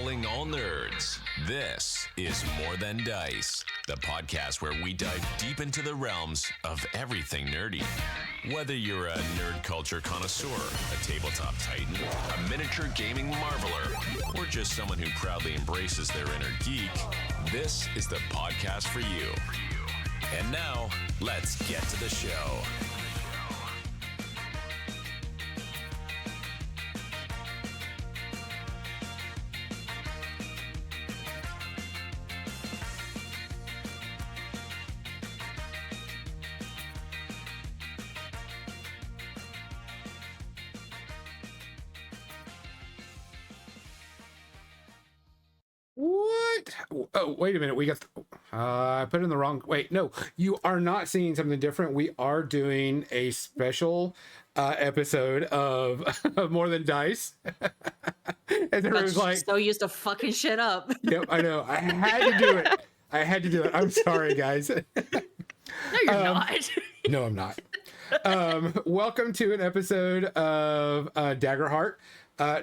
calling all nerds. This is More Than Dice, the podcast where we dive deep into the realms of everything nerdy. Whether you're a nerd culture connoisseur, a tabletop titan, a miniature gaming marveler, or just someone who proudly embraces their inner geek, this is the podcast for you. And now, let's get to the show. What? Oh, wait a minute. We got. I put it in the wrong. Wait, no. You are not seeing something different. We are doing a special episode of More Than Dice. And everyone's like, so used to fucking shit up. Yep, I know. I had to do it. I'm sorry, guys. No, you're not. No, I'm not. Welcome to an episode of Daggerheart.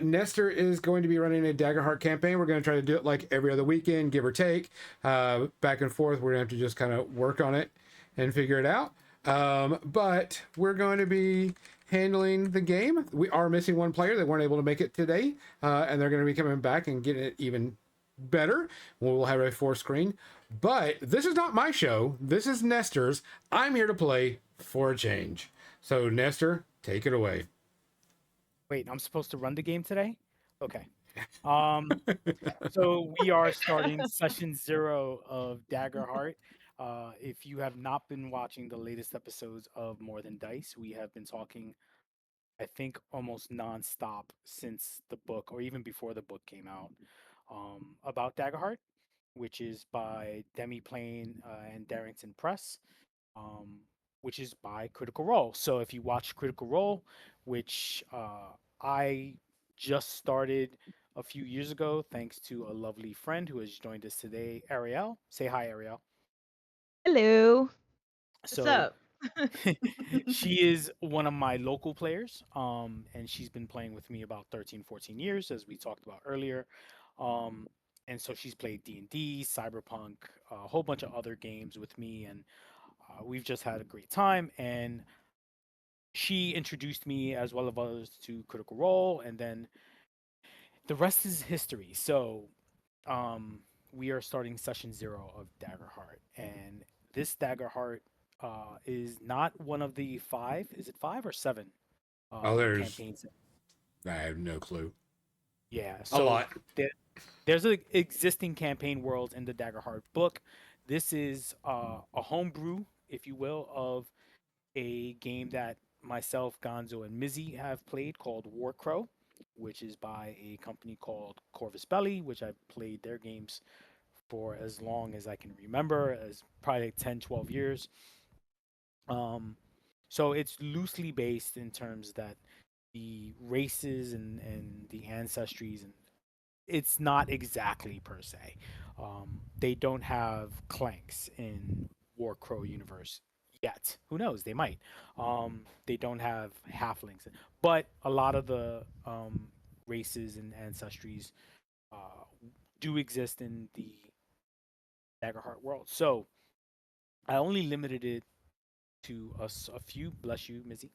Nestor is going to be running a Daggerheart campaign. We're going to try to do it like every other weekend, give or take, back and forth. We're going to have to just kind of work on it and figure it out. But we're going to be handling the game. We are missing one player. They weren't able to make it today, and they're going to be coming back and getting it even better. We'll have a 4-screen. But this is not my show. This is Nestor's. I'm here to play for a change. So, Nestor, take it away. Wait, I'm supposed to run the game today? Okay. So we are starting session 0 of Daggerheart. If you have not been watching the latest episodes of More Than Dice, we have been talking, I think, almost nonstop since the book, or even before the book came out, about Daggerheart, which is by Demi Plain and Darrington Press, which is by Critical Role. So if you watch Critical Role, which I just started a few years ago, thanks to a lovely friend who has joined us today, Ariel. Say hi, Ariel. Hello. What's So up? she is one of my local players, and she's been playing with me about 13, 14 years, as we talked about earlier. And so she's played D&D, Cyberpunk, a whole bunch of other games with me, and we've just had a great time. And she introduced me, as well as others, to Critical Role, and then the rest is history. So we are starting session 0 of Daggerheart, and this Daggerheart is not one of the 5. Is it 5 or 7 campaigns? I have no clue. Yeah, so a lot. There's an existing campaign world in the Daggerheart book. This is a homebrew, if you will, of a game that myself, Gonzo, and Mizzy have played called Warcrow, which is by a company called Corvus Belli, which I've played their games for as long as I can remember, as probably 10, 12 years. So it's loosely based in terms that the races and the ancestries, and it's not exactly per se. They don't have clanks in Warcrow Universe yet. Who knows? They might. They don't have halflings, but a lot of the races and ancestries do exist in the Daggerheart world. So I only limited it to a few. Bless you, Mizzy.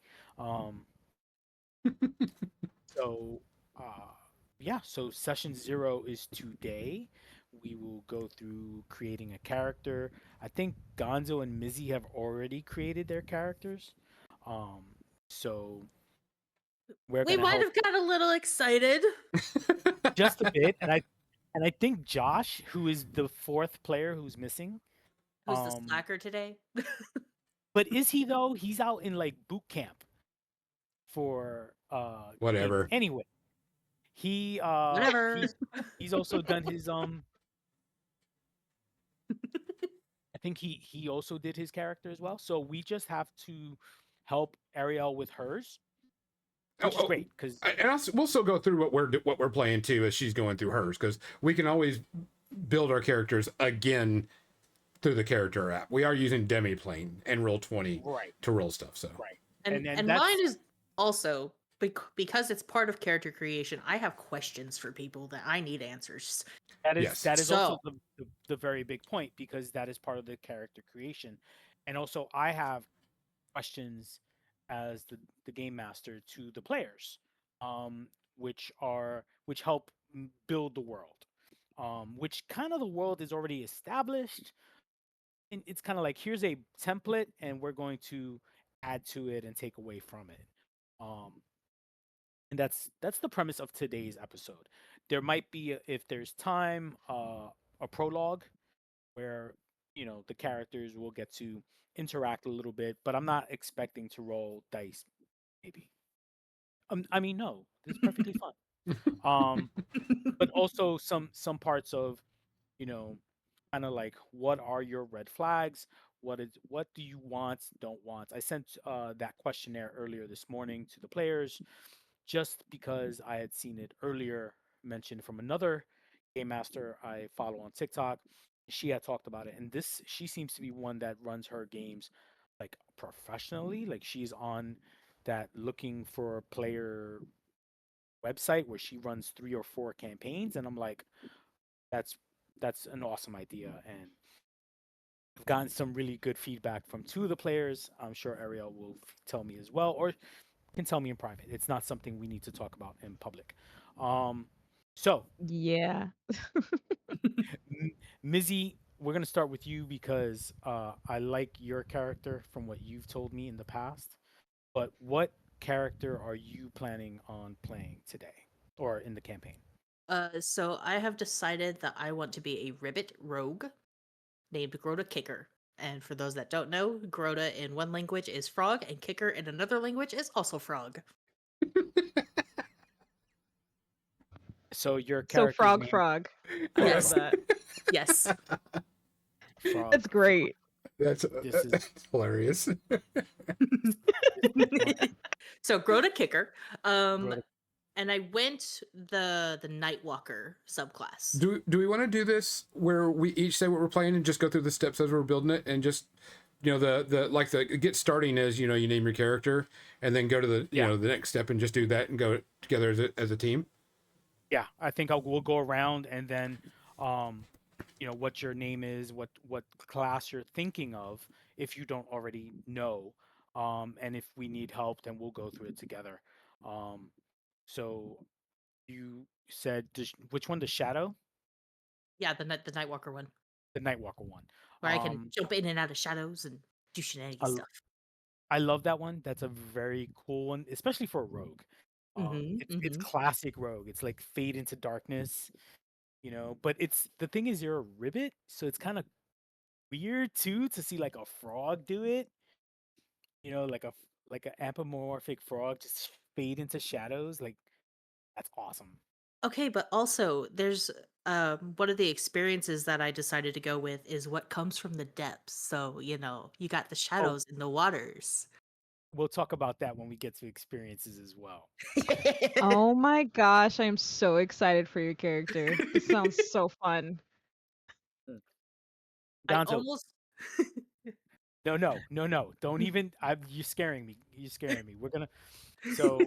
So yeah. So session 0 is today. We will go through creating a character. I think Gonzo and Mizzy have already created their characters. So We might have got a little excited. just a bit, and I think Josh, who is the 4th player who's missing. Who's the slacker today? But is he though? He's out in like boot camp for Whatever. Anyway, he Whatever. He's also done his I think he also did his character as well. So we just have to help Ariel with hers, which is great because we'll still go through what we're playing too as she's going through hers, because we can always build our characters again through the character app. We are using Demi Plane and Roll20 to roll stuff. So right, and mine is also because it's part of character creation, I have questions for people that I need answers. That is also So the very big point, because that is part of the character creation. And also I have questions as the game master to the players, um, which help build the world. Which kind of the world is already established. And it's kind of like, here's a template and we're going to add to it and take away from it. Um, and that's the premise of today's episode. There might be, if there's time, a prologue where the characters will get to interact a little bit, but I'm not expecting to roll dice. Maybe. I mean, no, this is perfectly fun. But also some parts of, you know, kind of like, what are your red flags? What do you want, don't want? I sent that questionnaire earlier this morning to the players, just because I had seen it earlier mentioned from another game master I follow on TikTok. She had talked about it, and she seems to be one that runs her games like professionally. Like, she's on that looking for player website where she runs 3 or 4 campaigns, and I'm like, that's that's an awesome idea. And I've gotten some really good feedback from 2 of the players. I'm sure Ariel will tell me as well, or can tell me in private. It's not something we need to talk about in public. Um, so, Yeah. Mizzy, we're gonna start with you, because I like your character from what you've told me in the past. But what character are you planning on playing today or in the campaign? so I have decided that I want to be a ribbit rogue named Grota Kicker. And for those that don't know, Grota in one language is frog, and Kicker in another language is also frog. So your So character's name, frog. I love Yes. that. Yes. Frog. That's great. That's This is that's hilarious. So Grota Kicker. Grota. And I went the Nightwalker subclass. Do we want to do this where we each say what we're playing and just go through the steps as we're building it, and just the get starting as you name your character, and then go to the the next step and just do that and go together as a team? Yeah, I think we'll go around, and then what your name is, what class you're thinking of, if you don't already know, and if we need help, then we'll go through it together. So you said, which one? The Shadow? Yeah, the Nightwalker one, The Nightwalker one. where I can jump in and out of shadows and do shenanigans stuff. I love that one. That's a very cool one, especially for a rogue. It's classic rogue. It's like fade into darkness, But the thing is, you're a ribbit, so it's kind of weird too to see like a frog do it. Like an anthropomorphic frog just fade into shadows. Like, that's awesome. Okay, but also there's one of the experiences that I decided to go with is what comes from the depths. So, you got the Oh, shadows in the waters. we'll talk about that when we get to experiences as well. Oh my gosh, I'm so excited for your character. This sounds so fun. I Gonzo, almost no. Don't even. You're scaring me. You're scaring me. We're gonna. So,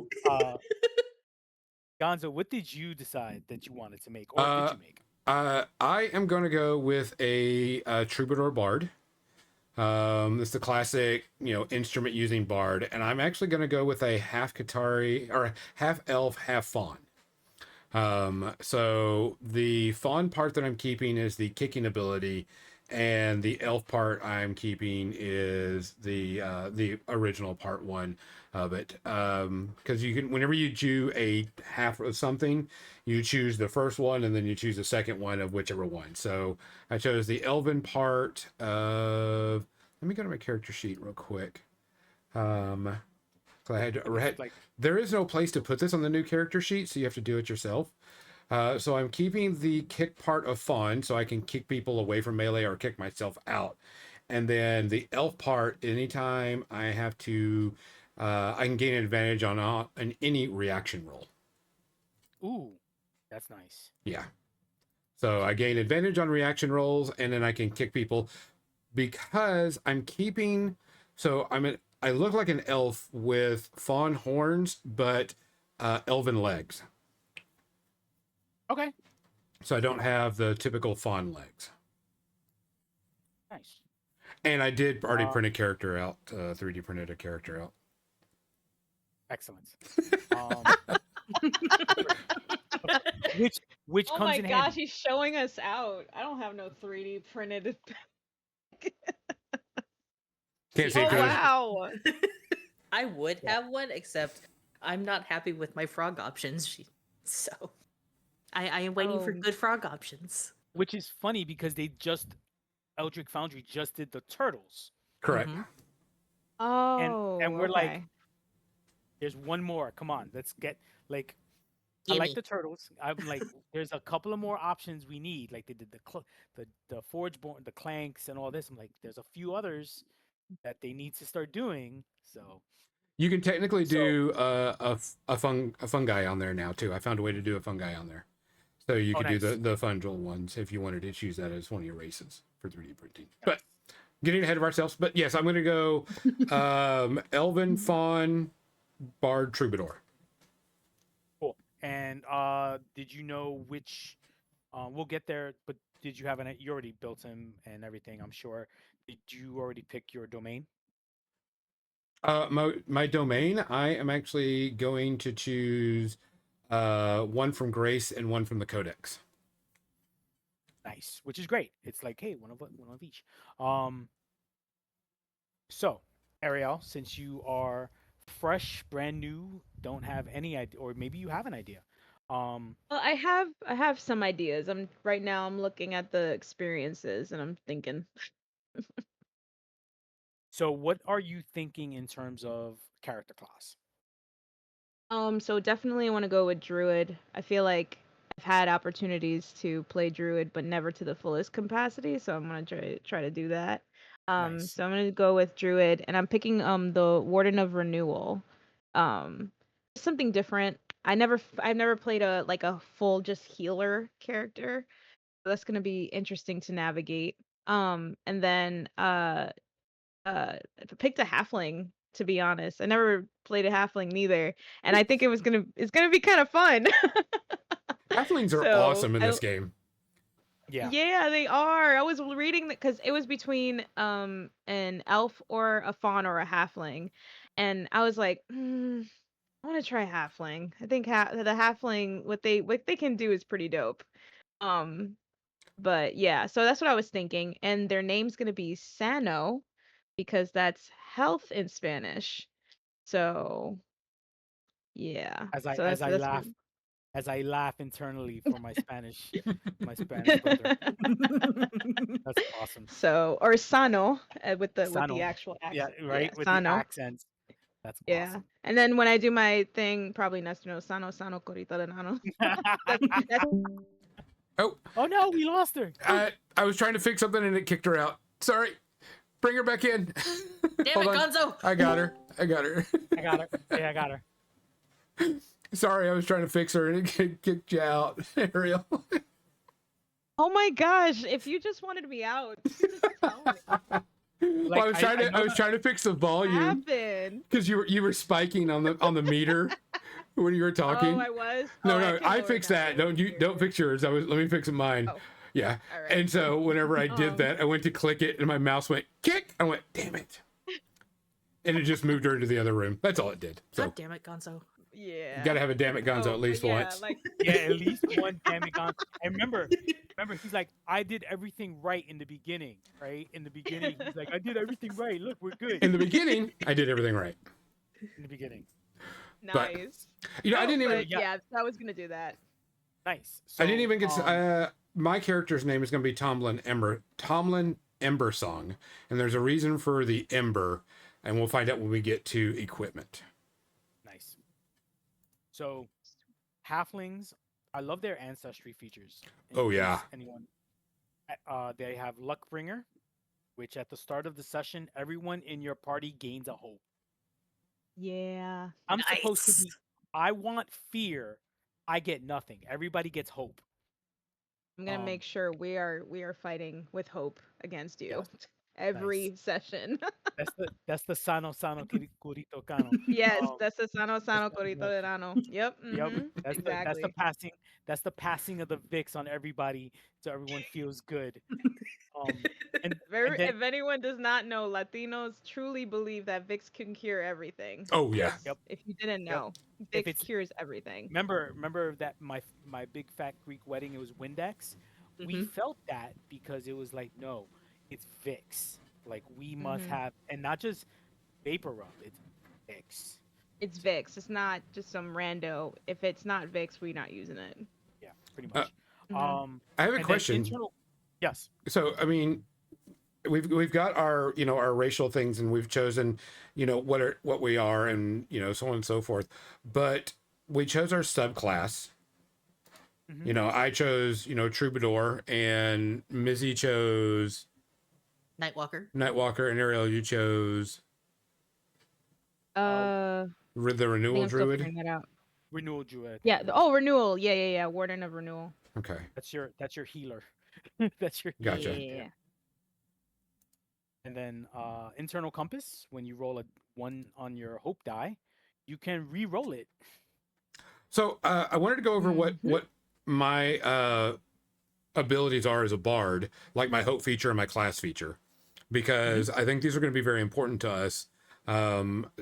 Gonzo, what did you decide that you wanted to make, or did you make? I am going to go with a troubadour bard. It's the classic, instrument using bard, and I'm actually going to go with a half Qatari or half elf, half faun. So the faun part that I'm keeping is the kicking ability, and the elf part I'm keeping is the original part 1 of it. Because you can, whenever you do a half of something, you choose the first one and then you choose the second one of whichever one. So I chose the elven part of. Let me go to my character sheet real quick. So I had there is no place to put this on the new character sheet, so you have to do it yourself. So I'm keeping the kick part of faun, so I can kick people away from melee or kick myself out. And then the elf part, anytime I have to, I can gain an advantage on any reaction roll. Ooh, that's nice. Yeah. So I gain advantage on reaction rolls, and then I can kick people because I'm keeping. So I look like an elf with fawn horns, but elven legs. Okay. So I don't have the typical fawn legs. Nice. And I did already print a character out, 3D printed a character out. Excellent. Which Oh comes my in gosh, handy. he's showing us out. I don't have no 3D printed. Can't see Oh it 'cause wow. I would have one, except I'm not happy with my frog options. So I am waiting for Oh. good frog options. Which is funny because Eldritch Foundry just did the turtles. correct. Mhm. Oh. And we're like, okay. there's one more. Come on, let's get like. I Gimme. like the turtles. I'm like, there's a couple of more options we need. Like they did the Forgeborn, the Clanks, and all this. I'm like, there's a few others that they need to start doing. So You can technically So- do a fungi on there now too. I found a way to do a fungi on there, so you could do nice. the fungal ones if you wanted to choose that as one of your races for 3D printing. But getting ahead of ourselves. But yes, I'm going to go elven, fawn, bard, troubadour. cool. And did you know which? We'll get there. But did you have you already built him and everything? I'm sure. Did you already pick your domain? My domain, I am actually going to choose one from Grace and one from the Codex. Nice, which is great. It's like, hey, one of each. So, Ariel, since you are fresh, brand new, don't have any idea, or maybe you have an idea. Well, I have some ideas. Right now I'm looking at the experiences and I'm thinking. So what are you thinking in terms of character class? So definitely I want to go with Druid. I feel like I've had opportunities to play Druid, but never to the fullest capacity, so I'm gonna try to do that. Nice. So I'm gonna go with Druid, and I'm picking the Warden of Renewal. Um, something different. I've never played a full just healer character. So that's gonna be interesting to navigate. And then I picked a halfling, to be honest. I never played a halfling neither, and I think it's gonna be kind of fun. Halflings are So, awesome in this game. Yeah. Yeah, they are. I was reading that because it was between an elf or a faun or a halfling, and I was like, I want to try halfling. I think the halfling what they can do is pretty dope. Um, but yeah, so that's what I was thinking, and their name's gonna be Sano because that's health in Spanish. So yeah, As I so as I that's laugh good. as I laugh internally for my Spanish brother. That's awesome. So or Sano with the Sano. actual Yeah, accent. right. Yeah, With the Sano. accents. That's Yeah. awesome. And then when I do my thing, probably next to know Sano Sano Corita de Nano. That's Oh, Oh no, we lost her. I was trying to fix something and it kicked her out. Sorry. Bring her back in. Damn Hold it, on. Gonzo! I got her. I got her. Yeah, I got her. Sorry, I was trying to fix her and it kicked you out, Ariel. Oh my gosh! If you just wanted me out, just tell me. Well, I was trying to fix the What volume happened? because you were spiking on the meter when you were talking. Oh, I was. No, Oh, no, can I lower fixed that. that. Don't fix yours. Let me fix mine. Oh. Yeah. All right. And so whenever I did Um. that, I went to click it and my mouse went kick. I went, damn it. And it just moved her to the other room. That's all it did. So God damn it, Gonzo. Yeah. you gotta have a damn it Gonzo Oh, at least but yeah, once. Like Yeah, at least one damn on. And remember, he's like, I did everything right in the beginning, right? In the beginning, he's like, I did everything right. Look, we're good. In the beginning, I did everything right. In the beginning. But, nice. You know, I didn't even But yeah, I was gonna do that. Nice. I didn't even get So, my character's name is gonna be Tomlin Embersong. And there's a reason for the Ember, and we'll find out when we get to equipment. nice. So, halflings, I love their ancestry features. Oh, In case yeah. Anyone? They have Luckbringer, which at the start of the session, everyone in your party gains a hope. Yeah. I'm supposed to Nice. be. I want fear. I get nothing. Everybody gets hope. I'm gonna Um, make sure we are fighting with hope against you. yes. every session. That's the Sano Kurito Kano. Yes, Um, that's a sano that's sano corito de rano. Yep. Yep, Exactly. that's the passing of the Vicks on everybody, so everyone feels good. Um, and Very, then if anyone does not know, Latinos truly believe that Vicks can cure everything. Oh yeah. Just yep, if you didn't yep. know, If Vicks it's cures everything. remember that my big fat Greek wedding, it was Windex. We Hmm. felt that because it was like, no, it's Vicks. Like we must Hmm. have, and not just vapor rub, it's Vicks. It's Vicks. It's not just some rando. If it's not Vicks, we're not using it. Yeah, pretty Uh, much. Hmm. Um, I have a and then question. internal, yes. So I mean, we've got our our racial things, and we've chosen what we are, and so on and so forth. But we chose our subclass. Hmm. I chose Troubadour, and Mizzy chose Nightwalker. Nightwalker, and Ariel, you chose Uh, the I think Renewal I'm still Druid. figuring that out. Renewal Druid. Yeah. Oh, renewal. Yeah, yeah, yeah. Warden of renewal. Okay, That's your healer. That's your healer gotcha. right there. Yeah. And then internal compass, when you roll a one on your hope die, you can re-roll it. So I wanted to go over what Mhm. my abilities are as a bard, like my hope feature and my class feature, because I think these are going to be very important to us.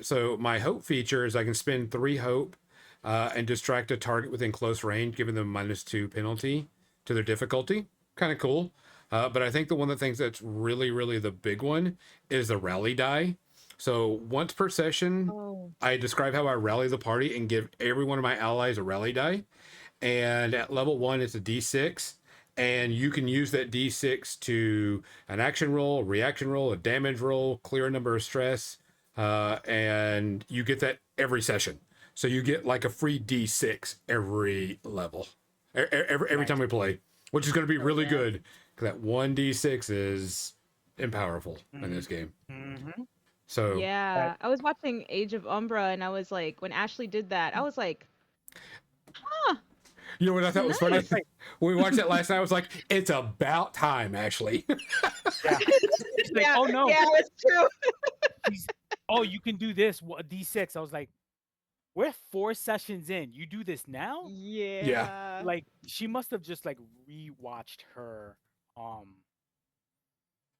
So my hope feature is I can spend 3 hope and distract a target within close range, giving them -2 penalty to their difficulty. Kind of cool. But I think the one that thinks that's really, really the big one is the rally die. So once per session, Oh. I describe how I rally the party and give every one of my allies a rally die. And at level 1, it's a d6. And you can use that d6 to an action roll, reaction roll, a damage roll, clear a number of stress. And you get that every session. So you get like a free d6 every level, every time Nice. we play, which is going to be Oh really yeah. good because that one d6 is powerful in Mm-hmm. this game. Mm-hmm. So Yeah. I was watching Age of Umbra, and I was like, when Ashley did that, I was like, huh, you know what I thought was funny? nice. Right. When we watched that last night, I was like, it's about time, Ashley. Yeah. She's like, Yeah. oh no, Yeah, it's true. she's, oh, you can do this. A D6. I was like, we're 4 sessions in. You do this now? Yeah. Yeah. Like she must have just like rewatched um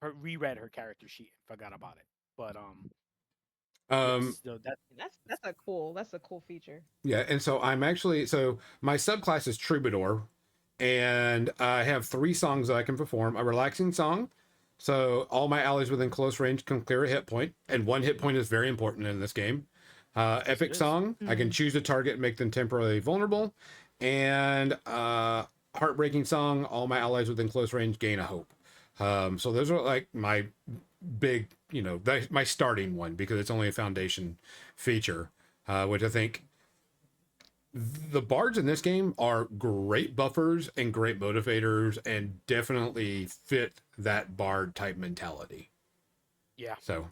her reread her character sheet and forgot about it. But Um, yes, so that That's a cool feature. yeah, and so my subclass is Troubadour, and I have 3 songs that I can perform. A relaxing song, so all my allies within close range can clear a hit point, and 1 hit point is very important in this game. yes, it Epic is. song, I can choose a target and make them temporarily vulnerable, and heartbreaking song, all my allies within close range gain a hope. So those are like my big, my starting one because it's only a foundation feature, which I think the bards in this game are great buffers and great motivators and definitely fit that bard type mentality. Yeah. So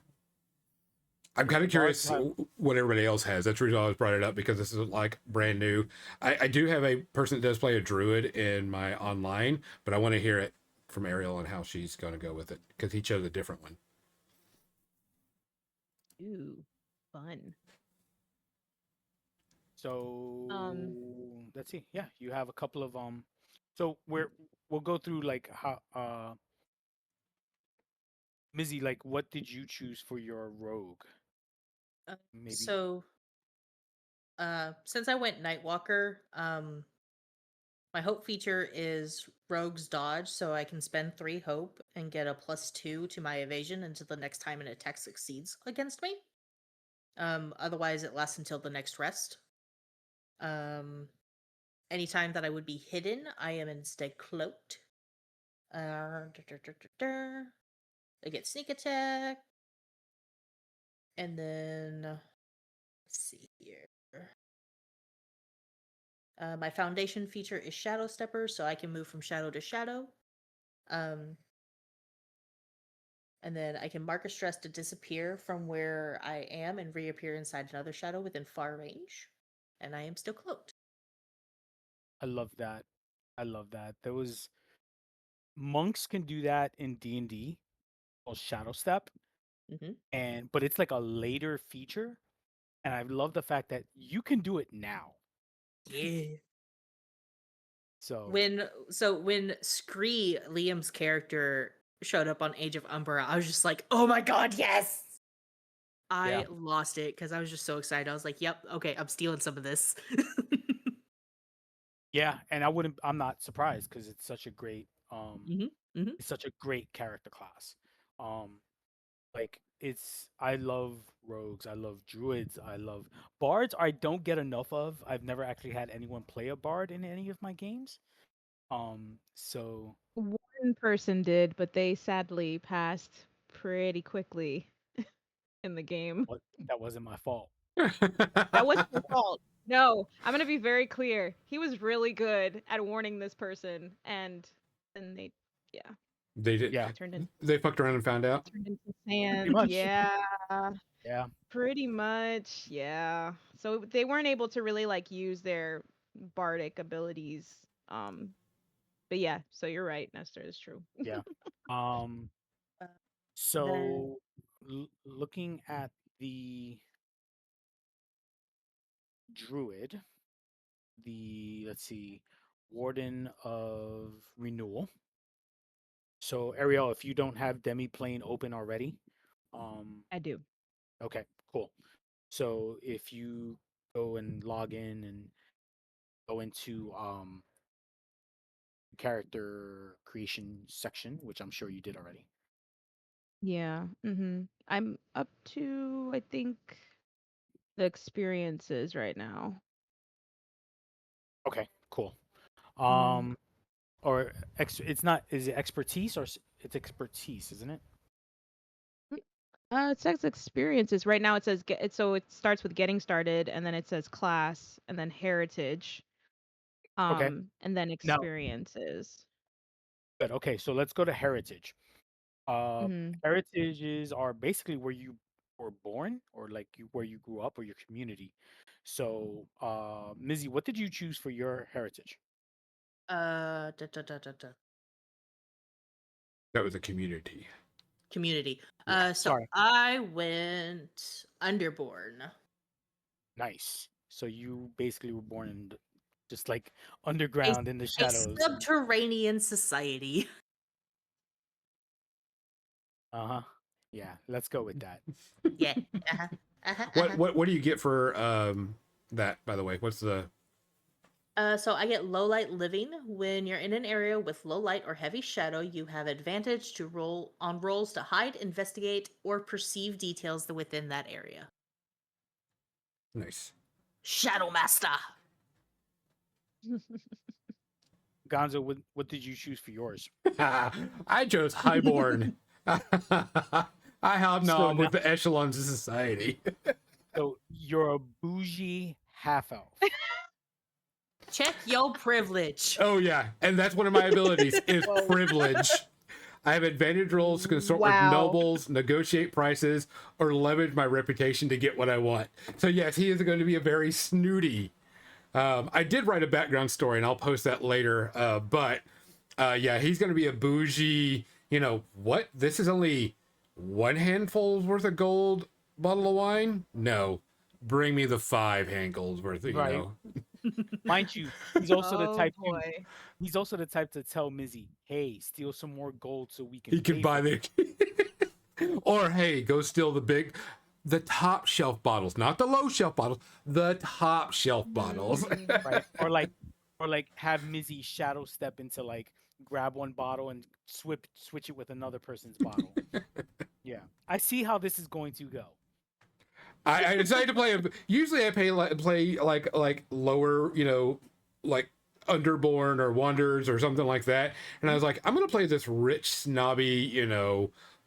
I'm kind of Bards curious have what everybody else has. That's the reason I always brought it up because this is like brand new. I do have a person that does play a druid in my online, but I want to hear it from Ariel and how she's going to go with it because he chose a different one. Ooh, fun. so Um, let's see. Yeah, you have a couple of so we'll go through like how Mizzy, like what did you choose for your rogue? Uh, Maybe so since I went Nightwalker, my hope feature is Rogue's Dodge, so I can spend 3 hope and get a +2 to my evasion until the next time an attack succeeds against me. Otherwise it lasts until the next rest. Anytime that I would be hidden, I am instead cloaked. I get sneak attack, and then let's see here. My foundation feature is Shadow Stepper, so I can move from shadow to shadow. Um, and then I can mark a stress to disappear from where I am and reappear inside another shadow within far range. And I am still cloaked. I love that. I love that. There was monks can do that in D&D, called Shadow Step, Hmm. but it's like a later feature, and I love the fact that you can do it now. Yeah. So When Scree, Liam's character, showed up on Age of Umbra, I was just like, oh my god, yes! yeah, I lost it because I was just so excited. I was like, yep, okay, I'm stealing some of this. yeah, and I'm not surprised because it's such a great Hmm. Hmm. it's such a great character class. Um, like I love rogues, I love druids, I love bards. I don't get enough of. I've never actually had anyone play a bard in any of my games. So One person did, but they sadly passed pretty quickly in the game. what that wasn't my fault. That wasn't your fault. No, I'm gonna be very clear. He was really good at warning this person, and then yeah, They did. Yeah, turned into They fucked around and found out. pretty sand. much. Yeah, Yeah. pretty much. Yeah. So they weren't able to really like use their bardic abilities. Um, but yeah, so you're right, Nestor. It's true. Yeah. Um, Uh, then so looking at the druid, let's see, Warden of Renewal. So Ariel, if you don't have Demiplane open already, um, I do. okay, cool. So if you go and log in and go into character creation section, which I'm sure you did already. Yeah. I'm up to, I think, the experiences right now. Okay, cool. Mhm. Or it's not, is it expertise or it's expertise, isn't it? It says experiences. Right now it says so it starts with getting started and then it says class and then heritage. Okay. And then Now, experiences. good. Okay, so let's go to heritage. Uh, Mhm. Heritages are basically where you were born or like where you grew up or your community. So, Mizzy, what did you choose for your heritage? da, da, da, da, da. That was a community. Community. Yeah. So Sorry. I went Underborn, Nice. So you basically were born in just like a, underground in the a shadows. subterranean society. Uh-huh. Yeah, let's go with that. Yeah. Uh-huh. Uh-huh. What Uh-huh. what do you get for that, by the way? What's the So I get low light living. When you're in an area with low light or heavy shadow, you have advantage to roll on rolls to hide, investigate, or perceive details within that area. nice? Shadow Master. Gonzo, what did you choose for yours? I chose highborn. I So hobnob now, with the echelons of society. so you're a bougie half elf. Check your privilege. Oh yeah, and that's one of my abilities is Whoa. privilege. I have advantage rolls to consort with Wow. nobles, negotiate prices, or leverage my reputation to get what I want. So yes, he is going to be a very snooty. I did write a background story, and I'll post that later. But yeah, he's going to be a bougie. You know what? This is only one handful's worth of gold bottle of wine. No, bring me the 5 handfuls worth of. Right. Mind you, he's also the Oh type to boy. he's also the type to tell Mizzy, hey, steal some more gold so we can He can pay buy for it. the. Or hey, go steal the top shelf bottles, not the low shelf bottles, the top shelf bottles. Right? Or like have Mizzy shadow step into like grab one bottle and switch it with another person's bottle. Yeah. I see how this is going to go. I decided to play. Usually, I play like lower, like Underborn or Wonders or something like that. And I was like, I'm gonna play this rich, snobby,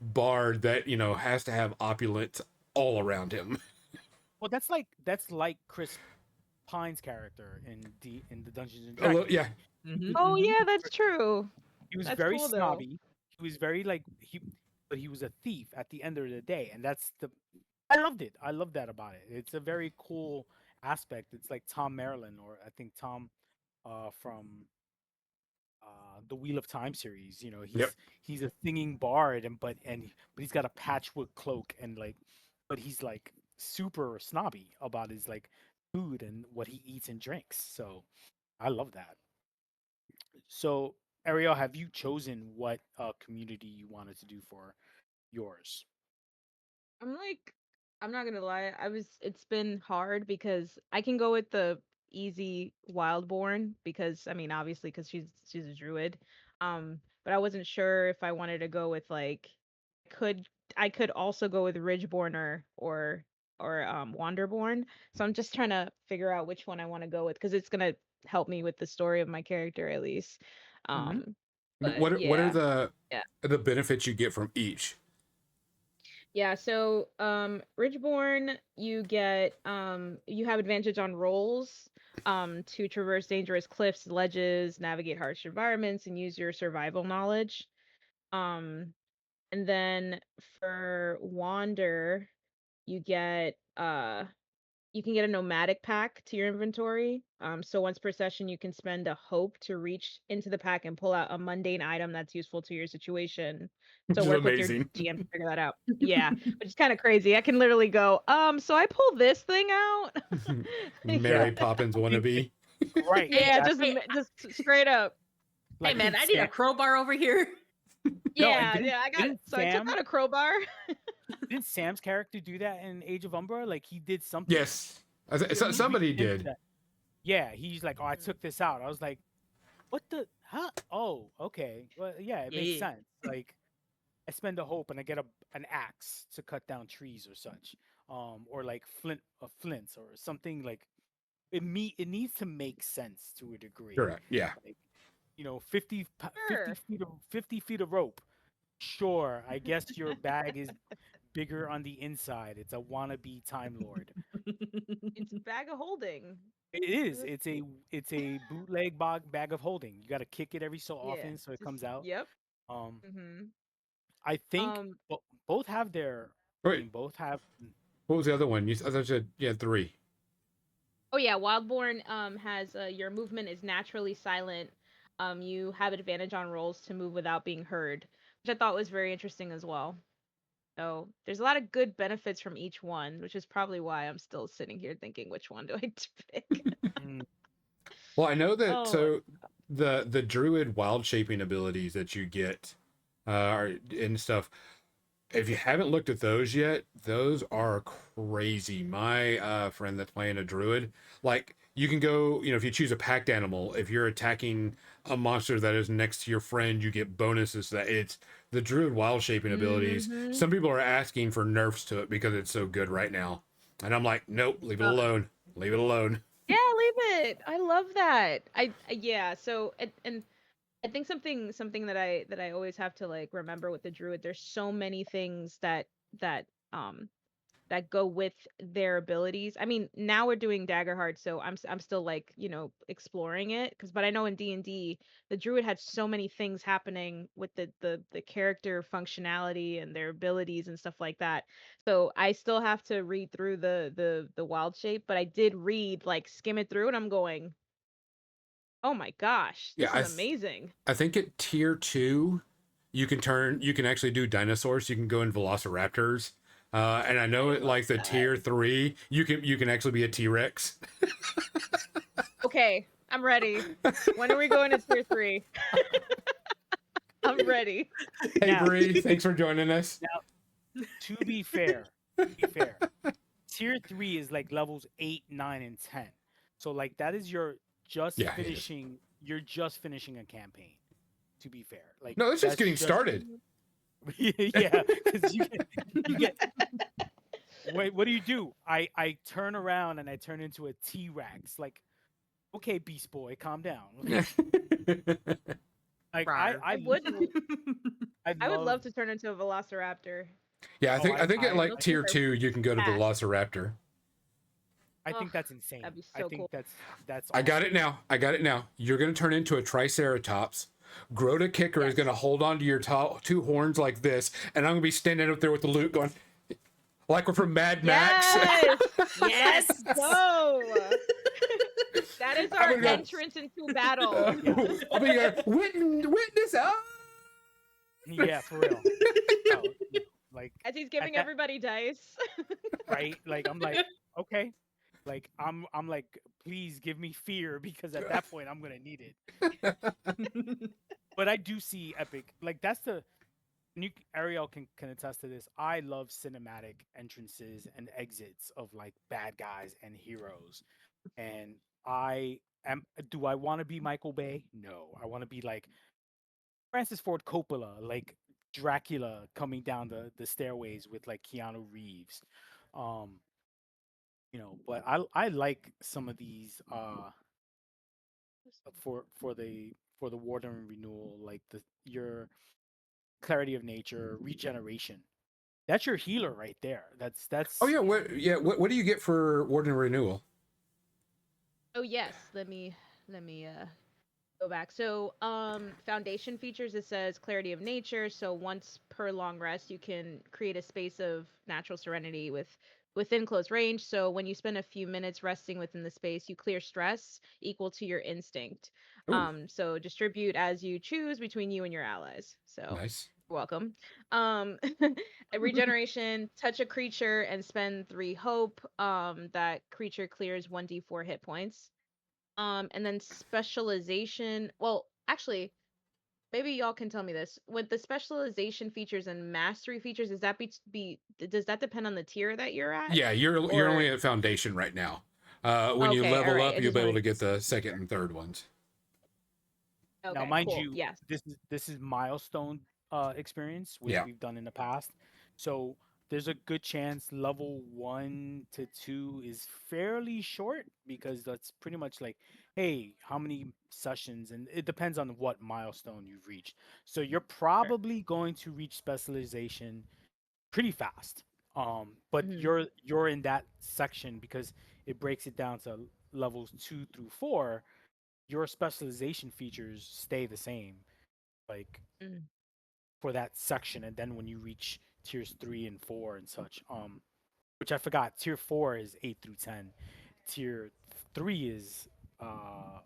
bard that has to have opulence all around him. Well, that's like Chris Pine's character in the Dungeons and A little, Dragons. yeah. Mm-hmm, Oh mm-hmm. yeah, that's true. He was That's very cool though. snobby. He was very like but he was a thief at the end of the day, and I loved it. I love that about it. It's a very cool aspect. It's like Tom Maryland, or I think Tom from the Wheel of Time series. You know, Yep. he's a singing bard, but he's got a patchwork cloak, and like, but he's like super snobby about his like food and what he eats and drinks. So I love that. So Ariel, have you chosen what community you wanted to do for yours? I'm like, I'm not gonna lie. It's been hard because I can go with the easy Wildborn because I mean, obviously, because she's a druid. But I wasn't sure if I wanted to go with like, could I could also go with Ridgeborn or Wanderborn. So I'm just trying to figure out which one I want to go with because it's gonna help me with the story of my character at least. Hmm. Um, but What are yeah. the Yeah. the benefits you get from each? Yeah, so Ridgeborn, you have advantage on rolls to traverse dangerous cliffs, ledges, navigate harsh environments, and use your survival knowledge. Um and then for Wander, you get you can get a nomadic pack to your inventory. So once per session, you can spend a hope to reach into the pack and pull out a mundane item that's useful to your situation. Which So is work with your amazing. GM to figure that out. Yeah, which is kind of crazy. I can literally go, so I pull this thing out. Yeah, Mary Poppins wannabe. right. Hey, Yeah, Exactly. just straight up. hey Like man, I need a crowbar over here. no, and Yeah, I got it. didn't So I took Sam out a crowbar. didn't Sam's character do that in Age of Umbra? Like he did something. Yes. He Somebody reached into did. that. Yeah, he's like, oh, I took this out. I was like, what the? Huh? Oh, okay. Well, yeah, it makes Yeah. sense. Like I spend a hope and I get an axe to cut down trees or such, or like flints or something like it needs to make sense to a degree. Correct. Yeah. Like, you know, 50, 50 Sure. feet of 50 feet of rope. Sure, I guess your bag is bigger on the inside. It's a wannabe Time Lord. It's a bag of holding. It is. It's a bootleg bag of holding. You got to kick it every so Yeah. often so it Just comes out. yep. Um, Mhm. I think Um both have their. I Wait, mean, both have. what was the other one? I thought you said you had three. Oh yeah, Wildborn has your movement is naturally silent. You have advantage on rolls to move without being heard, which I thought was very interesting as well. So there's a lot of good benefits from each one, which is probably why I'm still sitting here thinking which one do I pick. Mm, Well, I know that Oh, the druid wild shaping abilities that you get and stuff. If you haven't looked at those yet, those are crazy. My friend that's playing a druid, like you can go, if you choose a packed animal, if you're attacking a monster that is next to your friend, you get bonuses to that. It's the druid wild shaping abilities. hmm. Some people are asking for nerfs to it because it's so good right now. And I'm like, nope, leave it alone. Leave it alone. Yeah, leave it. I love that. Yeah. So and I think something that I always have to like remember with the druid. There's so many things that um that go with their abilities. I mean, now we're doing Daggerheart, so I'm still like, exploring it but I know in D&D the druid had so many things happening with the character functionality and their abilities and stuff like that. So I still have to read through the wild shape, but I did read like skim it through and I'm going, "Oh my gosh, Yeah, this is amazing." I think at tier 2, you can actually do dinosaurs. You can go in velociraptors. And I know I it love like the that. tier 3, you can actually be a T-Rex. Okay, I'm ready. When are we going to tier 3? I'm ready. Hey Now, Bree, thanks for joining us. to be fair, tier 3 is like levels 8, 9, and 10. So like that is Yeah, it is. you're just finishing a campaign. To be fair, like No, that's just that's getting started. yeah, because you get wait, what do? I turn around and I turn into a T-Rex. Like, okay, Beast Boy, calm down. Like Rawr. I would I I would love love to turn into a velociraptor. Yeah, oh I think at Those like things tier are 2 you can go to fast. Velociraptor. I think Ugh, that's insane. that'd be I so think cool. that's I got awesome. it now. You're going to turn into a Triceratops. Grota Kicker is Yes. going to hold on to your two horns like this, and I'm going to be standing up there with the loot going, like we're from Mad Max. Yes. Yes. Let's go. That is I'm our gonna go- entrance into battle. I'll be your witness. Yeah, for real. Oh, like As he's at giving that, everybody dice. right? Like I'm like, okay. Like I'm like, please give me fear because at that point I'm gonna need it. But I do see epic. Like that's the Ariel can attest to this. I love cinematic entrances and exits of like bad guys and heroes. And I am. Do I want to be Michael Bay? No. I want to be like Francis Ford Coppola, like Dracula coming down the stairways with like Keanu Reeves. Um, but I like some of these for the Warden renewal, like your clarity of nature, regeneration. That's your healer right there. Oh That's yeah, what do you get for Warden Renewal? Oh yes, let me go back. So, foundation features, it says clarity of nature. So once per long rest, you can create a space of natural serenity within close range. So when you spend a few minutes resting within the space, you clear stress equal to your instinct. Ooh, So distribute as you choose between you and your allies. So nice. you're welcome. A regeneration, touch a creature and spend 3 hope. That creature clears 1d4 hit points. And then specialization. Well, actually, maybe y'all can tell me this. With the specialization features and mastery features, does that does that depend on the tier that you're at? Yeah, you're Or only at Foundation right now. When you okay, all level right. up, I you'll just be able wanted to get the to second check. and third ones. now, Okay, mind cool. you, Yes. this is milestone experience, which Yeah, we've done in the past. So there's a good chance level 1 to 2 is fairly short because that's pretty much like, hey, how many sessions, and it depends on what milestone you've reached. So you're Sure. probably going to reach specialization pretty fast. But Hmm. you're in that section because it breaks it down to levels 2 through 4. Your specialization features stay the same, like Mm. for that section, and then when you reach tiers 3 and 4 and such, which I forgot, tier 4 is 8 through 10, tier 3 is uh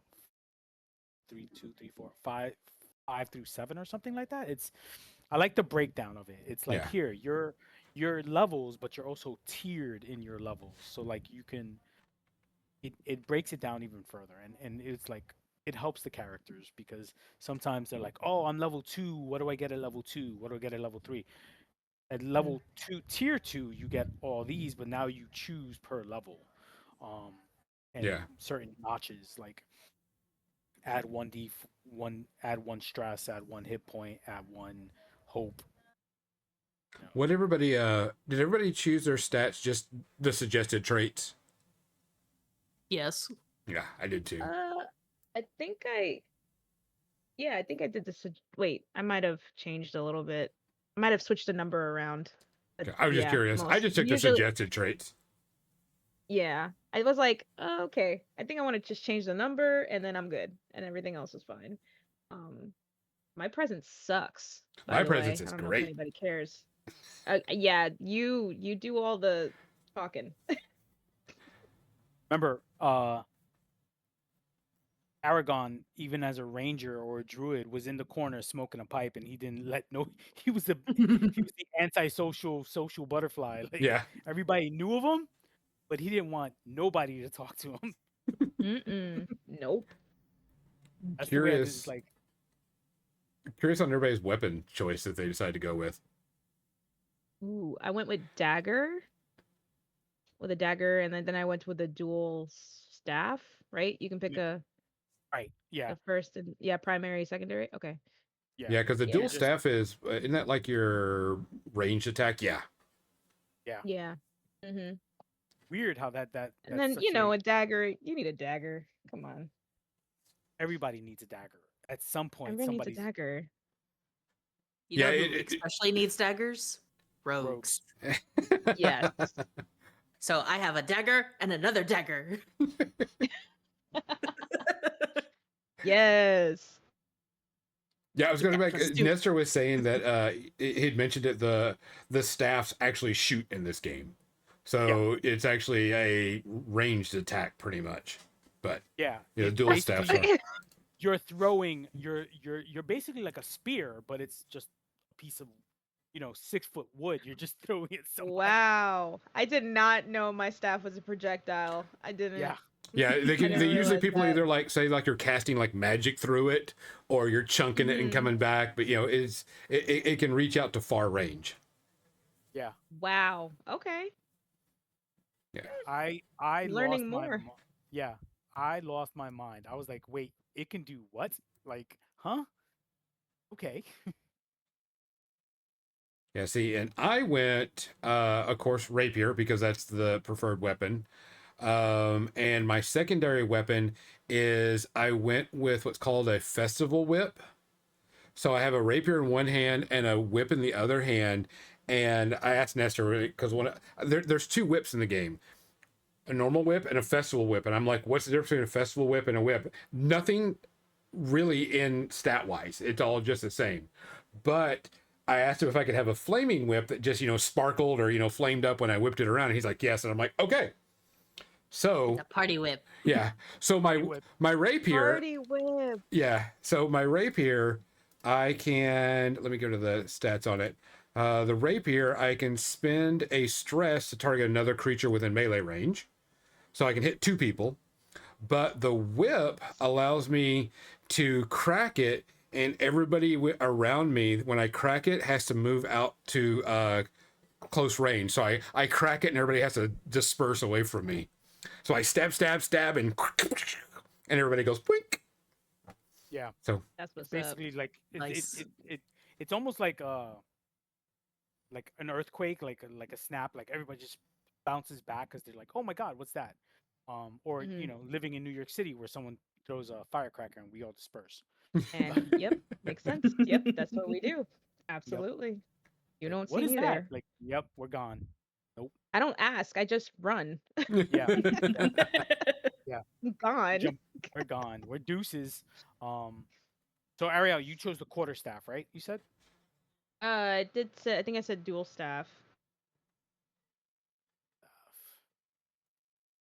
5 through 7 or something like that. I like the breakdown of it. It's like yeah, here, your levels, but you're also tiered in your levels. So like you can it breaks it down even further, and it's like it helps the characters because sometimes they're like, oh, I'm level 2, what do I get at level 2, what do I get at level 3? At Mm. level 2, tier 2, you get all these, but now you choose per level, um and yeah. certain notches like add 1 add 1 stress, add 1 hit point, add 1 hope, you know. What everybody did everybody choose their stats just the suggested traits? Yes. Yeah, I did too. I think I think I did this. Wait, I might have changed a little bit. I might have switched the number around. But Okay, I was just yeah, curious. I most just took the usually, suggested traits. yeah. I was like, oh, okay. I think I want to just change the number and then I'm good, and everything else is fine. Um, my presence sucks, by My the presence way. I is don't know if great. anybody cares. Yeah, you do all the talking. Remember, Aragon, even as a ranger or a druid, was in the corner smoking a pipe, and he didn't let no. He was the antisocial social butterfly. Like Yeah, everybody knew of him, but he didn't want nobody to talk to him. Mm-mm. Nope. That's the way I did. It's curious. like Curious on everybody's weapon choice that they decided to go with. Ooh, I went with a dagger, and then I went with a dual staff. Right? You can pick yeah, a right, yeah, first and yeah, primary, secondary. Okay. yeah. Yeah, because the It dual Yeah. just staff is isn't that like your ranged attack? Yeah, yeah, Yeah. Mhm. weird how And that's then such a a dagger. You need a dagger. Come on, everybody needs a dagger at some point. everybody needs a Somebody's dagger. You yeah. know who especially needs daggers? rogues. Rogues. Yes. So I have a dagger and another dagger. Yes. Yeah, I was going to Yeah, make. let's do. Nestor was saying that he'd mentioned that the staffs actually shoot in this game, Yeah, so it's actually a ranged attack, pretty much. but Yeah, dual basically staffs are. you're throwing you're basically like a spear, but it's just a piece of 6-foot wood. You're just throwing it somewhere. Wow. I did not know my staff was a projectile. I didn't. Yeah, Yeah, I they didn't usually realize people that. either like say like you're casting like magic through it, or you're chunking it and Mhm. coming back. But it can reach out to far range. yeah. Wow. Okay. I Learning lost my more. yeah. I lost my mind. I was like, wait, it can do what? Like, huh? Okay. Yeah, see, and I went, of course, rapier because that's the preferred weapon. And my secondary weapon is I went with what's called a festival whip. So I have a rapier in one hand and a whip in the other hand. And I asked Nestor because there's two whips in the game, a normal whip and a festival whip. And I'm like, what's the difference between a festival whip and a whip? Nothing really in stat wise. It's all just the same. But I asked him if I could have a flaming whip that just, sparkled or, flamed up when I whipped it around. And he's like, yes. And I'm like, okay. So The party whip. yeah. So Whip. my rapier, Party whip. yeah. So my rapier, I can, let me go to the stats on it. The rapier, I can spend a stress to target another creature within melee range. So I can hit 2 people. But the whip allows me to crack it, and everybody around me, when I crack it, has to move out to close range. So I crack it, and everybody has to disperse away from me. So I stab, and everybody goes boink. Yeah. So That's what's up. Basically, like Nice. it's almost like an earthquake, like a snap. Like everybody just bounces back because they're like, oh my god, what's that? Or Mhm. living in New York City where someone throws a firecracker and we all disperse. And yep, makes sense. Yep, that's what we do. Yep. Absolutely. You Like, don't what see is me that? there. Like, yep, we're gone. Nope. I don't ask. I just run. Yeah. Yeah. Yeah. Gone. Jump. We're gone. We're deuces. So Ariel, you chose the quarterstaff, right? You said. I did say. I think I said dual staff.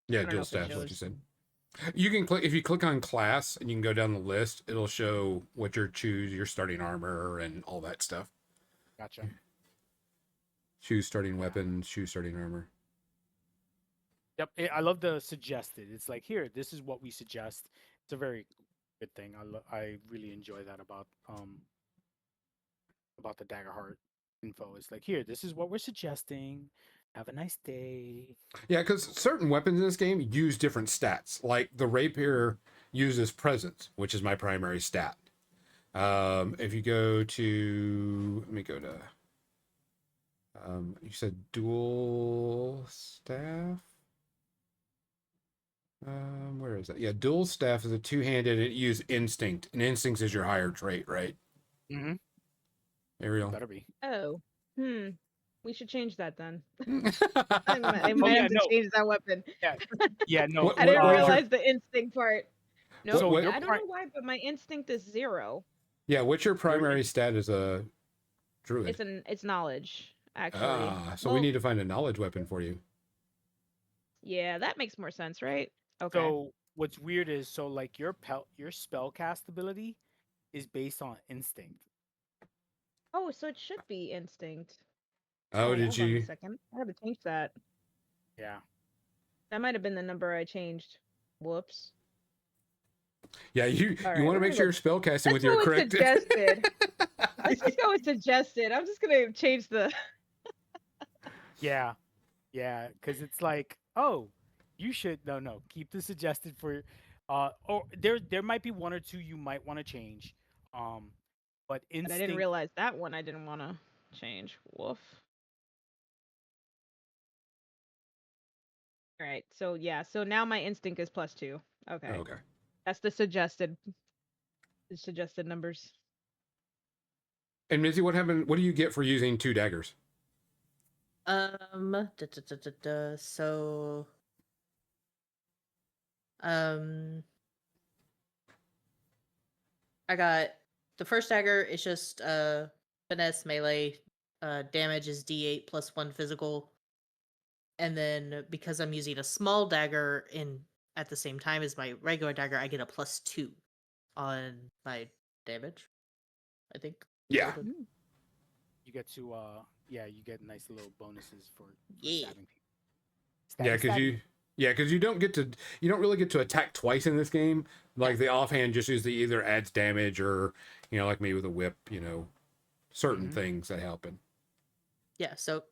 yeah, I don't know dual if it staff is what you shows. said. You can click, if you click on class and you can go down the list, it'll show what your starting armor and all that stuff. Gotcha. Choose starting weapons, choose starting armor. Yep. I love the suggested. It's like, here, this is what we suggest. It's a very good thing. I really enjoy that about the Daggerheart info. It's like, here, this is what we're suggesting. Have a nice day. Yeah, because certain weapons in this game use different stats. Like the rapier uses presence, which is my primary stat. If you go to, let me go to, you said dual staff. Where is that? Yeah, dual staff is a 2-handed. It uses instinct, and instinct is your higher trait, right? Mm-hmm. Ariel. Better be. Oh. We should change that then. What I Oh might yeah, have to no. change that weapon. Yeah. Yeah, no. I didn't what is your realize the instinct part. No, So what- your I don't know why, but my instinct is 0. yeah? What's your primary stat as a druid? It's knowledge, actually. So we need to find a knowledge weapon for you. Yeah, that makes more sense, right? Okay. So what's weird is like your spell cast ability is based on instinct. Oh, so it should be instinct. Oh, did hold on a you? second. I gotta change that. Yeah. That might have been the number I changed. Whoops. Yeah, you All you right, want to we're make gonna sure go- you're spell casting Let's with your go with correct. suggested. Let's just go with suggested. I'm just gonna change the. Yeah. Yeah, cuz it's like, "Oh, you should no, keep the suggested for or there might be one or two you might want to change. But But I didn't instinct realize that one I didn't want to change. Woof. All right. So yeah. So now my instinct is +2. Okay. Oh, okay. That's the suggested. The suggested numbers. And Mizzy, what happened? What do you get for using 2 daggers? So I got the first dagger is just finesse melee. Damage is D8 plus 1 physical. And then because I'm using a small dagger in at the same time as my regular dagger, I get a +2 on my damage. I think. Yeah. Golden. You get to you get nice little bonuses for Yeah. stabbing people. Yeah, because you don't really get to attack twice in this game. Like the offhand just usually either adds damage or, like me with a whip, certain things that happen. Yeah, so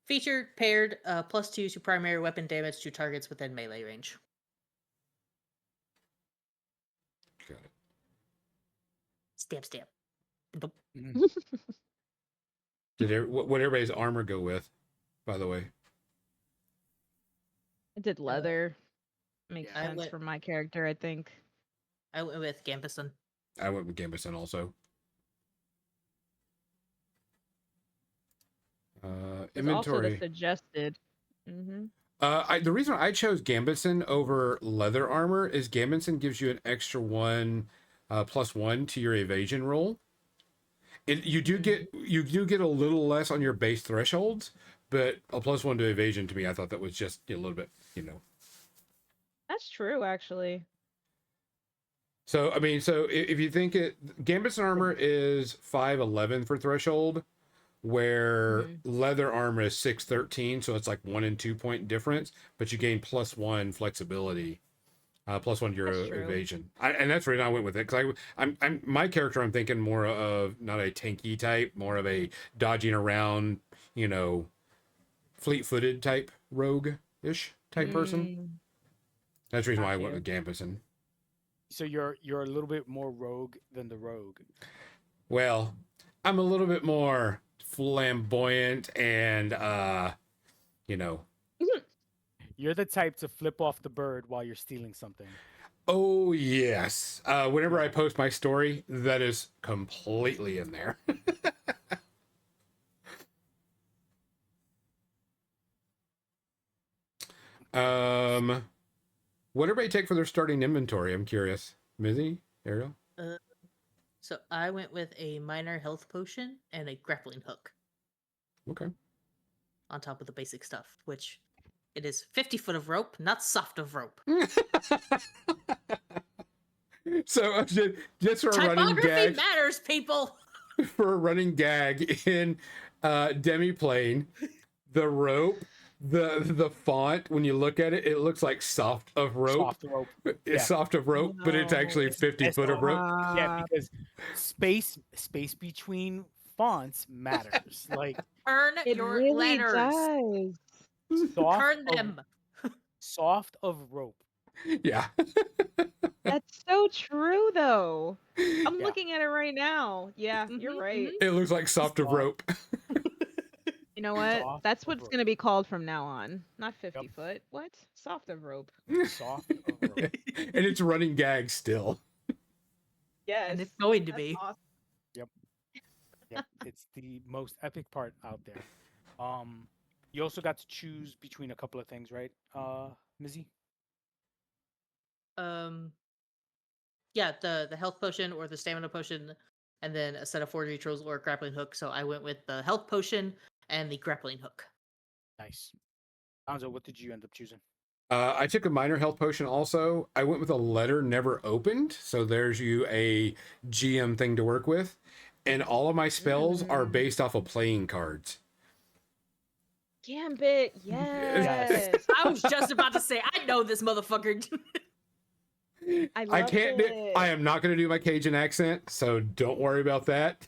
featured paired +2 to primary weapon damage to targets within melee range. Got it. Stamp, stamp. Boop. What everybody's armor go with, by the way? I did leather. Makes I sense went- for my character, I think. I went with Gambison. I went with Gambison also. It's also the Inventory. suggested. Mm-hmm. The reason I chose Gambison over leather armor is Gambison gives you an extra +1 to your evasion roll. You do get a little less on your base thresholds, but a +1 to evasion to me, I thought that was just a little bit, That's true, actually. So I mean, if you think Gambison armor is 511 for threshold, where leather armor is 613, so it's like 1 and 2 point difference, but you gain +1 flexibility, +1 to your evasion. And that's the reason I went with it, because I'm my character, I'm thinking more of not a tanky type, more of a dodging around, fleet-footed type rogue-ish type person. That's the reason why I went with Gambison. So you're a little bit more rogue than the rogue. Well, I'm a little bit more flamboyant and You're the type to flip off the bird while you're stealing something. Oh yes. Whenever I post my story, that is completely in there. What everybody take for their starting inventory? I'm curious. Mizzy, Ariel? So I went with a minor health potion and a grappling hook. Okay. On top of the basic stuff, which it is 50 foot of rope, not soft of rope. So just for a running Typography gag, matters, people. for a running gag in Demiplane, the rope, the font, when you look at it, it looks like soft of rope. Soft rope. It's soft of rope, but it's actually 50 foot of rope. Yeah, because space between fonts matters. Like Turn It your really letters. does. soft Turn of, them. soft of rope. Yeah. That's so true, though. I'm Yeah. looking at it right now. Yeah, you're right. It looks like soft of rope. You know what? Soft That's of what's rope. going to be called from now on. Not 50 foot. What? Soft of rope. Soft of rope. And it's running gag still. Yes. And it's going to That's be. awesome. Yep, it's the most epic part out there. You also got to choose between a couple of things, right, Mizzy? Yeah, the health potion or the stamina potion, and then a set of forgery trolls or a grappling hook. So I went with the health potion and the grappling hook. Nice. Alonzo, what did you end up choosing? I took a minor health potion also. I went with a letter never opened. So there's you a GM thing to work with. And all of my spells are based off of playing cards. Gambit. Yes. I was just about to say, I know this motherfucker. I can't I am not going to do my Cajun accent, so don't worry about that.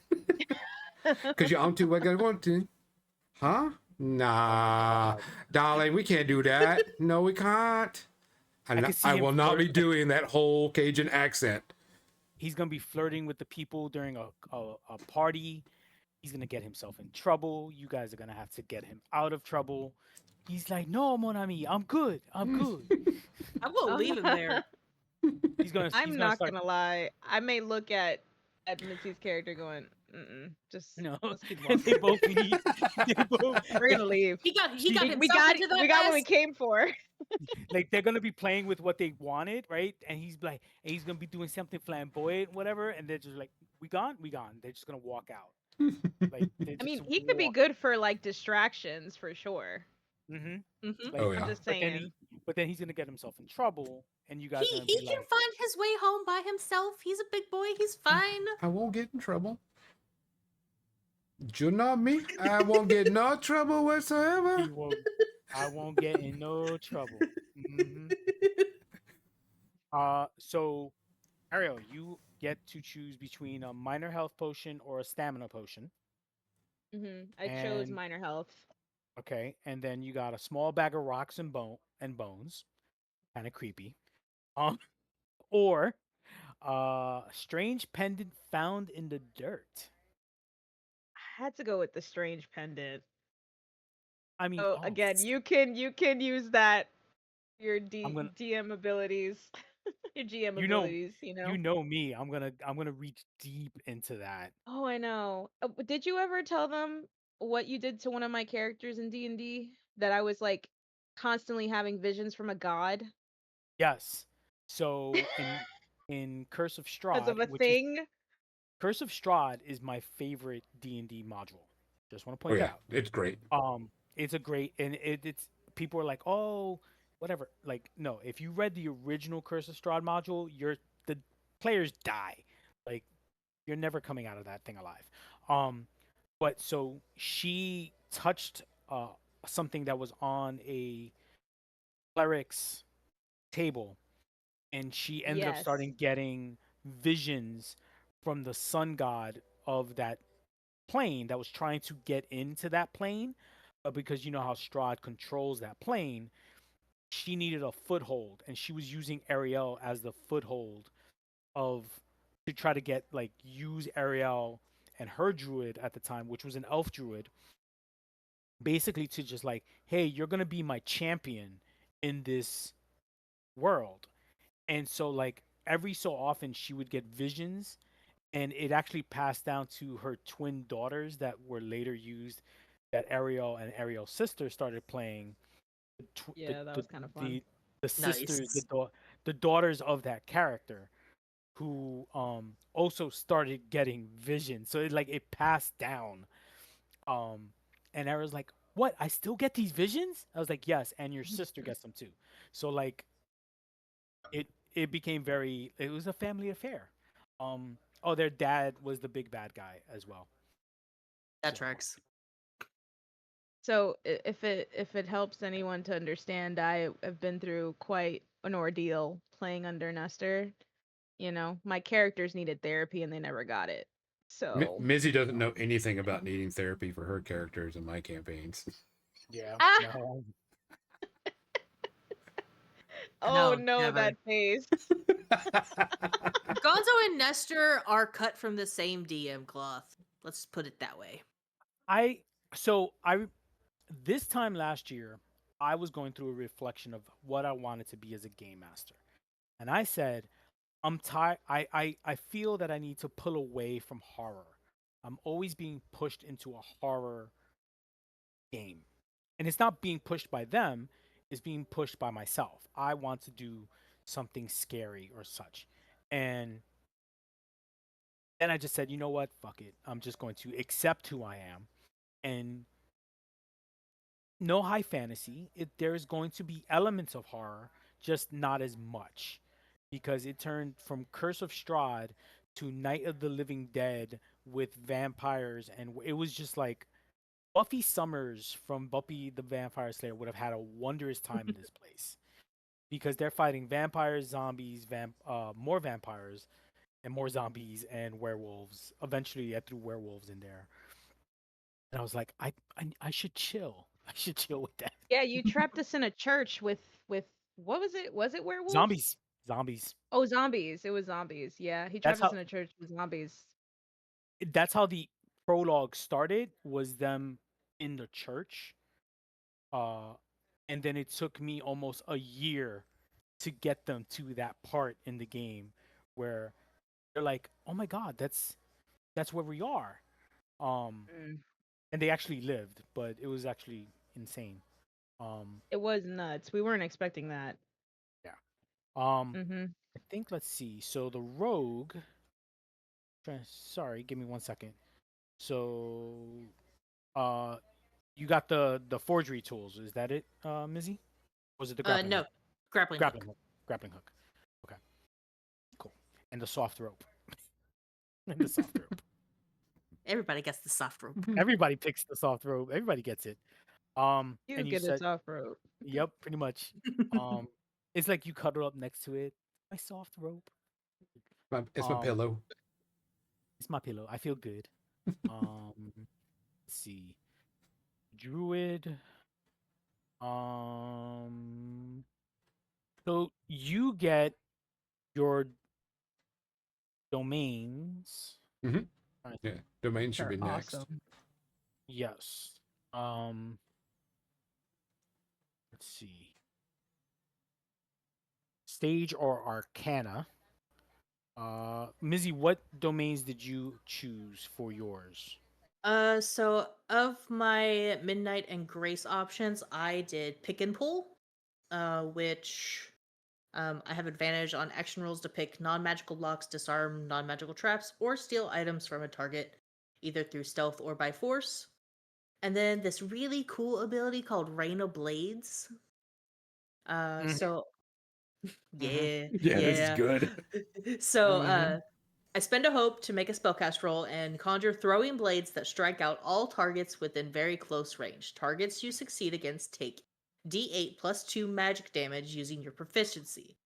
Because you're on to what I want to. Huh? Nah. Darling, we can't do that. No, we can't. I will not be doing that whole Cajun accent. He's gonna be flirting with the people during a party. He's gonna get himself in trouble. You guys are gonna have to get him out of trouble. He's like, "No, mon ami, I'm good. I'm good." I'm gonna leave him there. I'm not gonna lie. I may look at Mitzi's character going, just No, let's keep and they walking. both leave. They both- We're gonna leave. He got We himself got into that we got what we mess. came for. like they're gonna be playing with what they wanted, right? And he's like, and he's gonna be doing something flamboyant, whatever. And they're just like, "We gone. They're just gonna walk out. Like, I mean, he could be good for like distractions for sure. Mm-hmm. Mhm. Like, Oh, yeah. I'm just But then, saying. but then he's gonna get himself in trouble, and you guys are gonna He be can like, find his way home by himself. He's a big boy. He's fine. I won't get in trouble. You know me. I won't get no trouble whatsoever. he won't, I won't get in no trouble. hmm So Ariel, you get to choose between a minor health potion or a stamina potion. I chose And minor health. okay, and then you got a small bag of rocks and bones, kind of creepy. Um, or strange pendant found in the dirt. I had to go with the strange pendant. I mean, Oh, again, you can use that your I'm gonna, DM abilities, your GM you know, abilities. you know me. I'm gonna reach deep into that. Oh, I know. Did you ever tell them what you did to one of my characters in D&D? That I was like constantly having visions from a god Yes. So in Curse of because of Strahd, a which is thing. Curse of Strahd is my favorite D&D module. Just want to Oh point that yeah, out. it's great. It's a great, and it's people are like, oh, whatever. Like, no, if you read the original Curse of Strahd module, the players die. Like, you're never coming out of that thing alive. Um, but so she touched something that was on a cleric's table, and she ended up Yes. starting getting visions from the sun god of that plane that was trying to get into that plane, but because you know how Strahd controls that plane, she needed a foothold, and she was using Ariel as the foothold of to try to get like use Ariel and her druid at the time, which was an elf druid, basically to just like, hey, you're gonna be my champion in this world. And so like every so often she would get visions, and it actually passed down to her twin daughters that were later used, that Ariel and Ariel's sister started playing, the tw- Yeah, that was kind of fun. the sisters, Nice. the daughters of that character, who also started getting visions. So it passed down. Um and Ariel's like, "What? I still get these visions?" I was like, "Yes, and your sister gets them too." So like it it became very, it was a family affair. Oh, their dad was the big bad guy as well. That So tracks. So if it helps anyone to understand, I have been through quite an ordeal playing under Nestor. My characters needed therapy and they never got it. So, Mizzy doesn't know anything about needing therapy for her characters in my campaigns. yeah, ah, no. oh No, no, never. that face. Gonzo and Nestor are cut from the same DM cloth. Let's put it that way. I so I This time last year, I was going through a reflection of what I wanted to be as a game master. And I said, I'm tired. I feel that I need to pull away from horror. I'm always being pushed into a horror game. And it's not being pushed by them, it's being pushed by myself. I want to do something scary or such. And then I just said, you know what? Fuck it. I'm just going to accept who I am. And no high fantasy. There's going to be elements of horror, just not as much, because it turned from Curse of Strahd to Night of the Living Dead with vampires, and it was just like Buffy Summers from Buffy the Vampire Slayer would have had a wondrous time in this place, because they're fighting vampires, zombies, more vampires, and more zombies and werewolves. Eventually, I threw werewolves in there, and I was like, I should chill. I should chill with that. Yeah, you trapped us in a church with what was it? Was it werewolves? Zombies, zombies. Oh, zombies. It was zombies. Yeah, he That's trapped us how in a church with zombies. the prologue started, was them in the church. Uh and then it took me almost a year to get them to that part in the game where they're like, "Oh my god, that's where we are." Um Mm. and they actually lived, but it was actually insane. Um It was nuts. We weren't expecting that. yeah. Um Mhm. I think, let's see. So the rogue, sorry, give me 1 second. So uh you got the forgery tools. Is that it, Mizzy? Was it the grappling No. hook? Grappling Grappling hook. hook. Grappling hook. Okay. Cool. And the soft rope. And the soft rope. Everybody gets the soft rope. Everybody picks the soft rope. Everybody gets it. You And you get said, it off rope. yep, pretty much. It's like you cuddle up next to it. My soft rope. It's my Um, pillow. It's my pillow. I feel good. Let's see. Druid. Um, so you get your domains. Mhm. Trying to Yeah, think. domain should They're be next. awesome. Yes. Um, let's see. Stage or Arcana. Mizzy, what domains did you choose for yours? So of my Midnight and Grace options, I did pick and pull, which I have advantage on action rolls to pick non-magical locks, disarm non-magical traps, or steal items from a target, either through stealth or by force. And then this really cool ability called Rain of Blades. Mhm. So yeah, Yeah, this is good. So Mhm. I spend a hope to make a spellcast roll and conjure throwing blades that strike out all targets within very close range. Targets you succeed against take D8 plus 2 magic damage using your proficiency.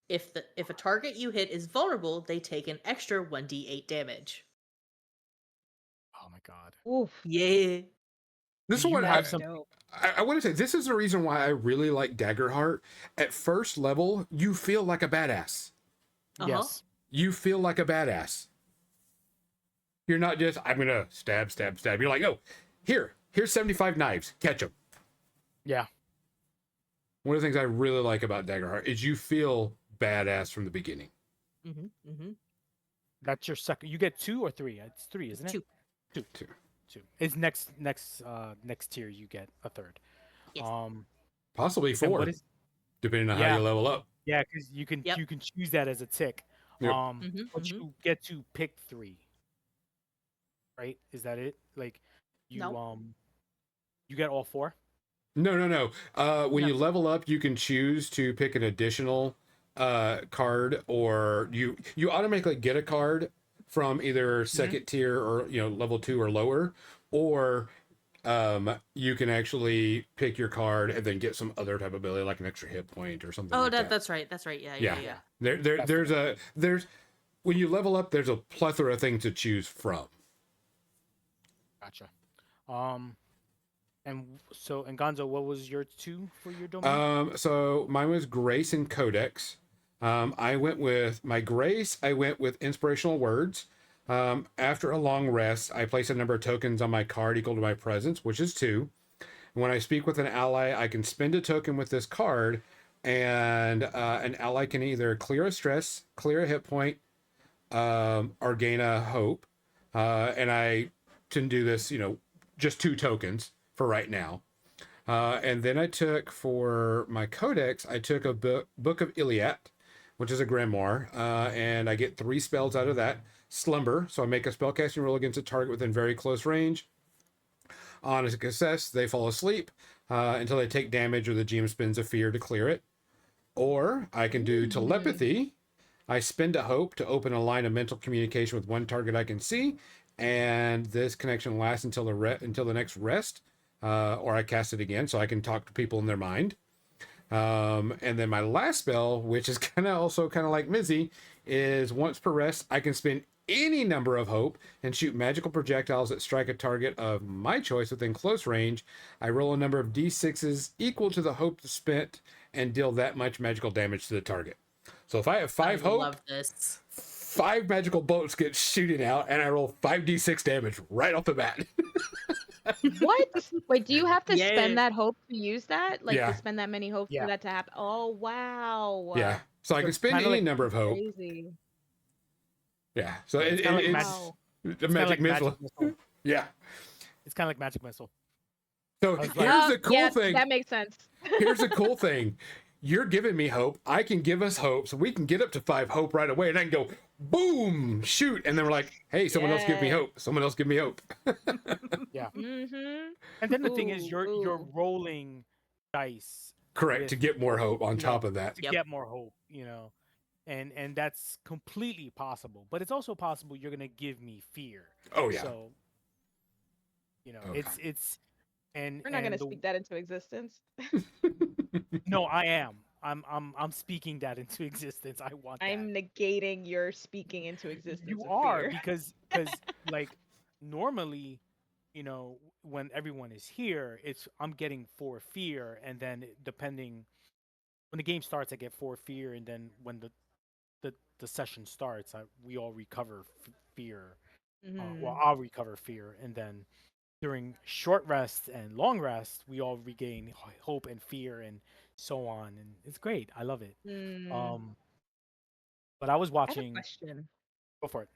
If a target you hit is vulnerable, they take an extra 1d8 damage. Oh my god. Oof. Yeah. This Do is you what have some? Dope. I want to say. This is the reason why I really like Daggerheart. At first level, you feel like a badass. Uh-huh. Yes. You feel like a badass. You're not just, I'm gonna stab, stab, stab. You're like, oh, here's 75 knives. Catch them. Yeah. One of the things I really like about Daggerheart is you feel badass from the beginning. Mm-hmm. That's your second. You get 2 or 3. It's 3, isn't it? 2. Two. Too. 2. It's next tier. You get a third. Yes. Possibly And 4, what is? depending on how Yeah. you level up. Yeah, because you can Yep. choose that as a tick. Yep. But you get to pick 3. Right? Is that it? Like you No. you get all 4? No. When No. you level up, you can choose to pick an additional card, or you automatically get a card from either second tier or level 2 or lower, or you can actually pick your card and then get some other type of ability like an extra hit point or something Oh, like that. that's right. That's right. Yeah. Yeah. That's There's when you level up, there's a plethora of things to choose from. Gotcha. And Gonzo, what was your 2 for your domain? So mine was Grace and Codex. I went with my Grace. I went with Inspirational Words. After a long rest, I place a number of tokens on my card equal to my presence, which is 2. When I speak with an ally, I can spend a token with this card, and an ally can either clear a stress, clear a hit point, or gain a hope. And I can do this, just 2 tokens for right now. And then I took, for my codex, I took a book of Iliad, which is a grimoire, and I get 3 spells out of that. Slumber, so I make a spellcasting roll against a target within very close range. On a success, they fall asleep until they take damage or the GM spends a fear to clear it. Or I can do telepathy. I spend a hope to open a line of mental communication with one target I can see, and this connection lasts until the next rest, or I cast it again, so I can talk to people in their mind. And then my last spell, which is also kind of like Mizzy, is once per rest, I can spend any number of hope and shoot magical projectiles that strike a target of my choice within close range. I roll a number of d6s equal to the hope spent and deal that much magical damage to the target. So if I have 5 I hope, love this. 5 magical bolts get shooting out, and I roll 5d6 damage right off the bat. What? Wait, do you have to Yeah. spend that hope to use that? Like Yeah. to spend that many hopes Yeah. for that to happen? Oh wow. Yeah. So I can spend kinda any like- number of hope. Crazy. Yeah. So It's kinda like it's Wow. the It's kinda magic like missile. missile. Yeah. It's kind of like magic missile. So I was here's like- the cool yeah, thing. that makes sense. Here's the cool thing. You're giving me hope. I can give us hope, so we can get up to 5 hope right away, and I can go boom, shoot, and then we're like, hey, someone else give me Yeah. hope. Someone else give me hope. Yeah. Mm-hmm. And then the thing is, you're Ooh. rolling dice Correct, to get more hope on you know, top of that. to Yep. get more hope, and that's completely possible. But it's also possible you're gonna give me fear. Oh yeah. So Oh, it's We're not gonna the speak that into existence. no, I am. I'm speaking that into existence. I want that. I'm negating your speaking into existence You of are fear. because like normally, when everyone is here, I'm getting 4 fear, and then depending when the game starts, I get 4 fear, and then when the session starts, we all recover fear. Well, Mhm. I'll recover fear, and then during short rest and long rest, we all regain hope and fear and so on, and it's great. I love it. Mm. Um, but I was I have a watching. question. Go for it.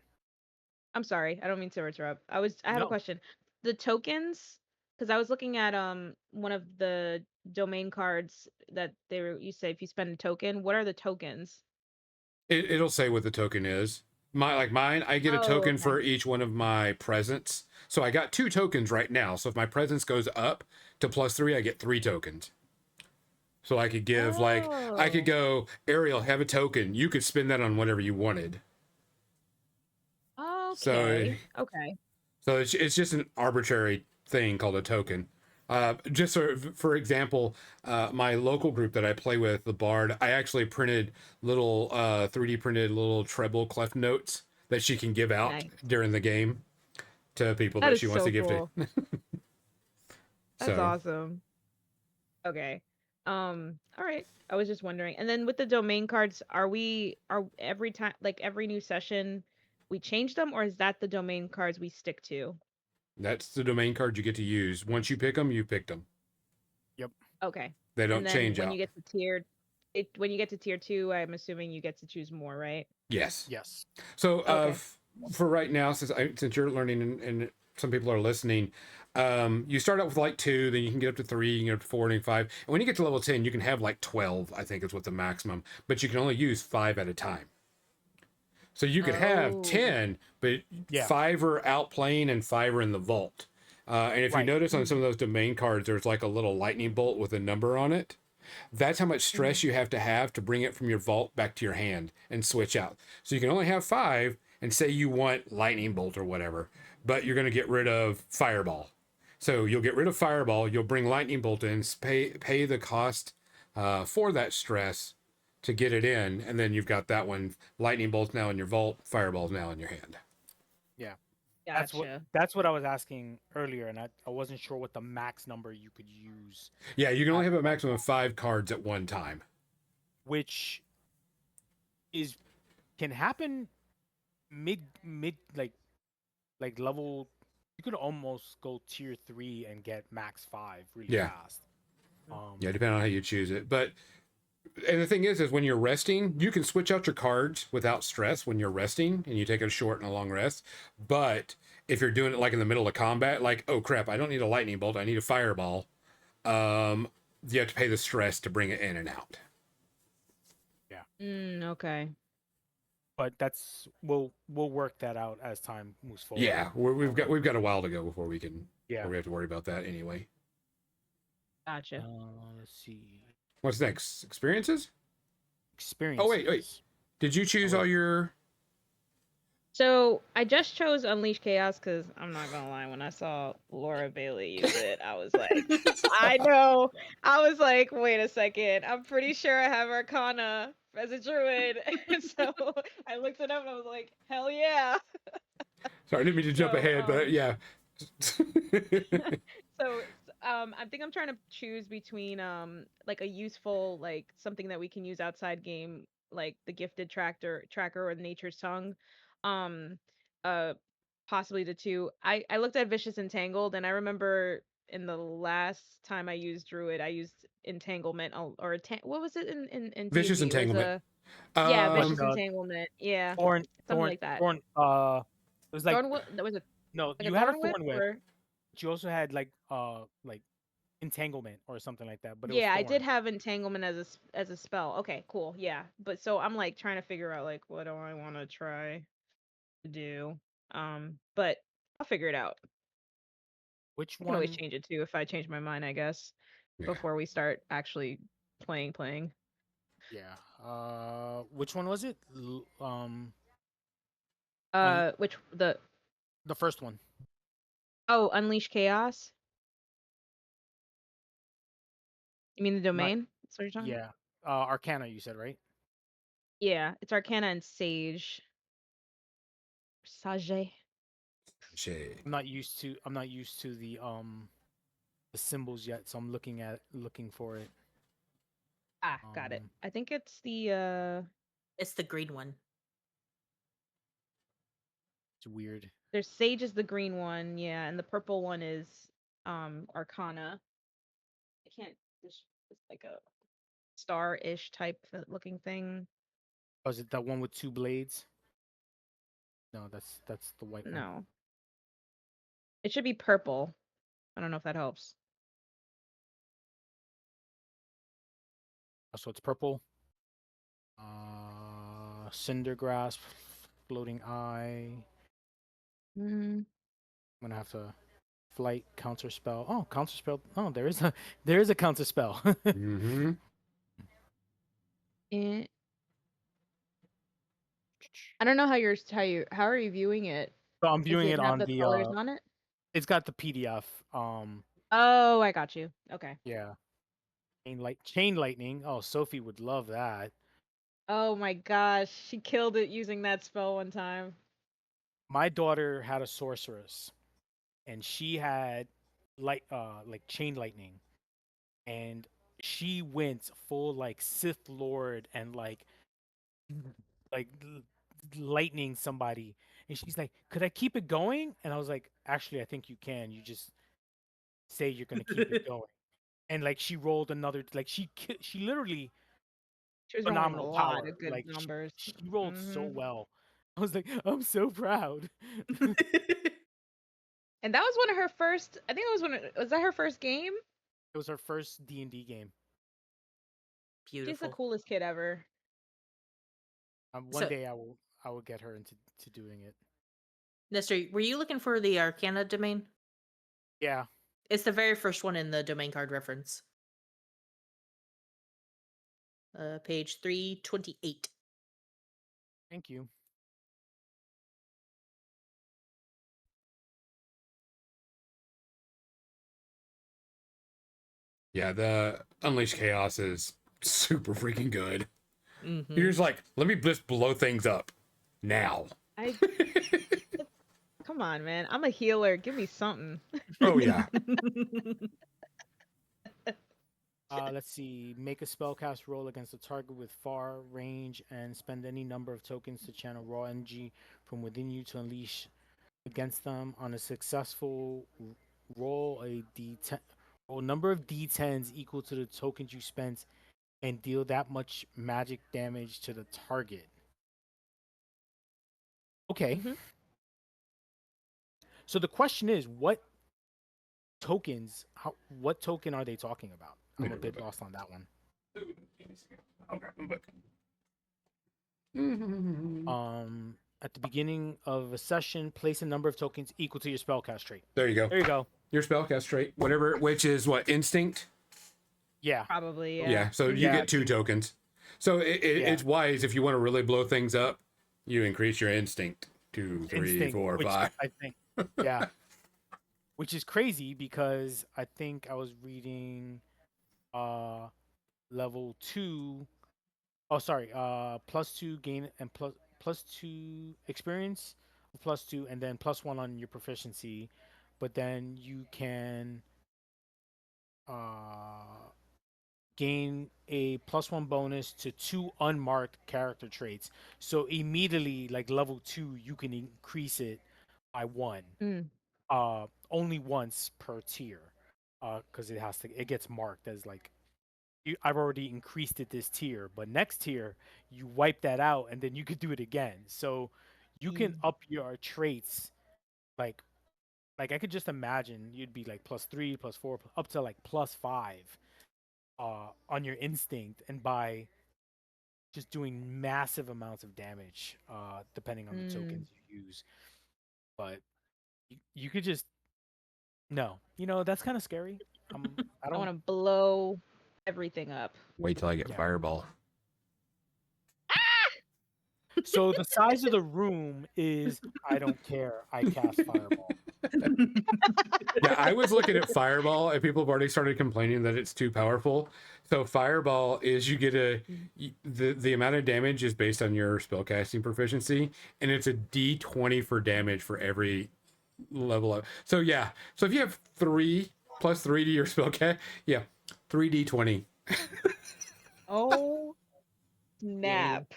I'm sorry, I don't mean to interrupt. I have a No. question. The tokens, because I was looking at one of the domain cards that you say if you spend a token, what are the tokens? It'll say what the token is. Mine, I get a Oh, token okay. for each one of my presents. So I got 2 tokens right now. So if my presence goes up to +3, I get 3 tokens. So I could give I could Oh, go, Ariel, have a token. You could spend that on whatever you wanted. So okay. Okay. so it's just an arbitrary thing called a token. Just for example, my local group that I play with, the Bard, I actually printed little 3D printed little treble clef notes that she can give out Nice. during the game to people That that is she wants to so give to. cool. That's So awesome. Okay. All right. I was just wondering. And then with the domain cards, are every time, like every new session we change them, or is that the domain cards we stick to? that's the domain card you get to use. Once you pick them, you picked them. Yep. Okay. They And don't then change out. when you get to tier 2, I'm assuming you get to choose more, right? Yes. Yes. So Okay. for right now, since you're learning and some people are listening, you start out with like 2, then you can get up to 3, you can get up to 4, and 5. And when you get to level 10, you can have like 12, I think is what the maximum, but you can only use 5 at a time. So you could have Oh. 10, but Yeah. 5 are outplaying and 5 are in the vault. And if you Right. notice on some Mhm. of those domain cards, there's like a little lightning bolt with a number on it. That's how much stress Mhm. you have to bring it from your vault back to your hand and switch out. So you can only have 5, and say you want lightning bolt or whatever, but you're going to get rid of fireball. So you'll get rid of fireball, you'll bring lightning bolt in, pay the cost for that stress to get it in, and then you've got that one. Lightning bolt's now in your vault, fireball's now in your hand. Yeah. Gotcha. That's what I was asking earlier, and I wasn't sure what the max number you could use Yeah, you can only at have a one maximum of time, 5 cards at one time. which is can happen mid like level. You could almost go tier 3 and get max 5 really Yeah, fast. yeah, depending on how you choose it. But and the thing is when you're resting, you can switch out your cards without stress when you're resting and you take a short and a long rest. But if you're doing it like in the middle of combat, like, oh crap, I don't need a lightning bolt, I need a fireball, um, you have to pay the stress to bring it in and out. Yeah. Okay. But we'll work that out as time moves forward. Yeah, we've got a while to go before we can Yeah. before we have to worry about that anyway. Gotcha. Let's see. What's next? Experiences? Experiences. Oh wait. Did you choose all your So I just chose Unleash Chaos because I'm not gonna lie, when I saw Laura Bailey use it, I was like, I know. I was like, wait a second. I'm pretty sure I have Arcana as a druid. And so I looked it up and I was like, hell yeah. Sorry, I didn't mean to jump So ahead, but yeah. so I think I'm trying to choose between like a useful, like something that we can use outside game, like the gifted tracker or nature's tongue. Um uh Possibly the two. I looked at Vicious Entangled, and I remember in the last time I used Druid, I used Entanglement, what was it in Vicious D&D? It was entanglement. a yeah, Like Vicious Um, Entanglement. Yeah, thorn, something like that. thorn. It was like That was a no, like a you had a thorn whip, thorn whip, or but you also had like entanglement or something like that, but it was yeah, I did thorn. have Entanglement as a spell. Okay, cool. Yeah. But so I'm like trying to figure out like what do I want to try to do. But I'll figure it out. Which I can always one? change it too if I change my mind, I guess, yeah. before we start actually playing. Yeah. Which one was it? Which the The first one. Unleash Chaos. You mean the Not. domain? That's what you're talking about? Yeah. Arcana, you said, right? Yeah, it's Arcana and Sage. Sage. Shade. I'm not used to. I'm not used to the symbols yet, so I'm looking for it. Ah, got it. Um, I think it's the It's the green one. it's weird. there's Sage is the green one, yeah, and the purple one is Arcana. I can't it's like a star-ish type looking thing. Oh, is it that one with two blades? No, that's the white one. No. It should be purple. I don't know if that helps. Oh, so it's purple. Cinder grasp, floating eye. Mm. I'm gonna have to flight counter spell. Oh, counter spell. Oh, there is a counter spell. Mm-hmm. Eh. I don't know how are you viewing it? So I'm Does viewing it it have on the the colors on it? it's got the PDF. Oh, I got you. Okay. Yeah. Chain lightning. Oh, Sophie would love that. Oh my gosh, she killed it using that spell one time. My daughter had a sorceress and she had like chain lightning and she went full like Sith Lord and like lightning somebody and she's like, "Could I keep it going?" And I was like, "Actually, I think you can. You just say you're going to keep it going." And like she rolled another like she literally She was rolling a phenomenal lot power. of good Like numbers. she rolled so Hmm. well. I was like, "I'm so proud." And that was one of her first. I think it was that her first game? It was her first D&D game. She's the Beautiful. coolest kid ever. One So, day I will get her into doing it. Nestor, were you looking for the Arcana domain? Yeah. It's the very first one in the domain card reference. Page 328. Thank you. Yeah, the Unleash Chaos is super freaking good. Mm-hmm. You're just like, let me just blow things up now. I come on, man. I'm a healer. Give me something. Oh yeah. Let's see. Make a spellcast roll against a target with far range and spend any number of tokens to channel raw energy from within you to unleash against them. On a successful roll, a d10 roll number of d10s equal to the tokens you spent and deal that much magic damage to the target. Okay. Mhm. So the question is, what token are they talking about? I'm a bit lost on that one. At the beginning of a session, place a number of tokens equal to your spellcast trait. There you go. There you go. Your spellcast trait, whatever, which is what, instinct? Yeah. Probably, Yeah. yeah. So you Yeah, get two tokens. So it's wise if you want to really blow things up, you increase your instinct. 2, 3, Instinct, 4, which 5. I think, yeah, which is crazy because I think I was reading level 2. Oh, sorry, +2 gain and plus 2 experience, +2, and then +1 on your proficiency, but then you can gain a +1 bonus to 2 unmarked character traits. So immediately, like level 2, you can increase it by 1. Mm. Only once per tier, because it gets marked as like I've already increased it this tier, but next tier you wipe that out and then you could do it again. So you can up your traits like I could just imagine you'd be like +3, +4, up to like +5 on your instinct, and by just doing massive amounts of damage depending on the Mm. tokens you use. But you could just no, that's kind of scary. I I want don't. to blow everything up. Wait till I get Yeah. Fireball. So the size of the room is, I don't care. I cast Fireball. Yeah, I was looking at Fireball, and people have already started complaining that it's too powerful. So Fireball is the amount of damage is based on your spellcasting proficiency, and it's a D20 for damage for every level up. So yeah, so if you have 3 plus 3 to your spellcast, yeah, 3D20. Oh, snap.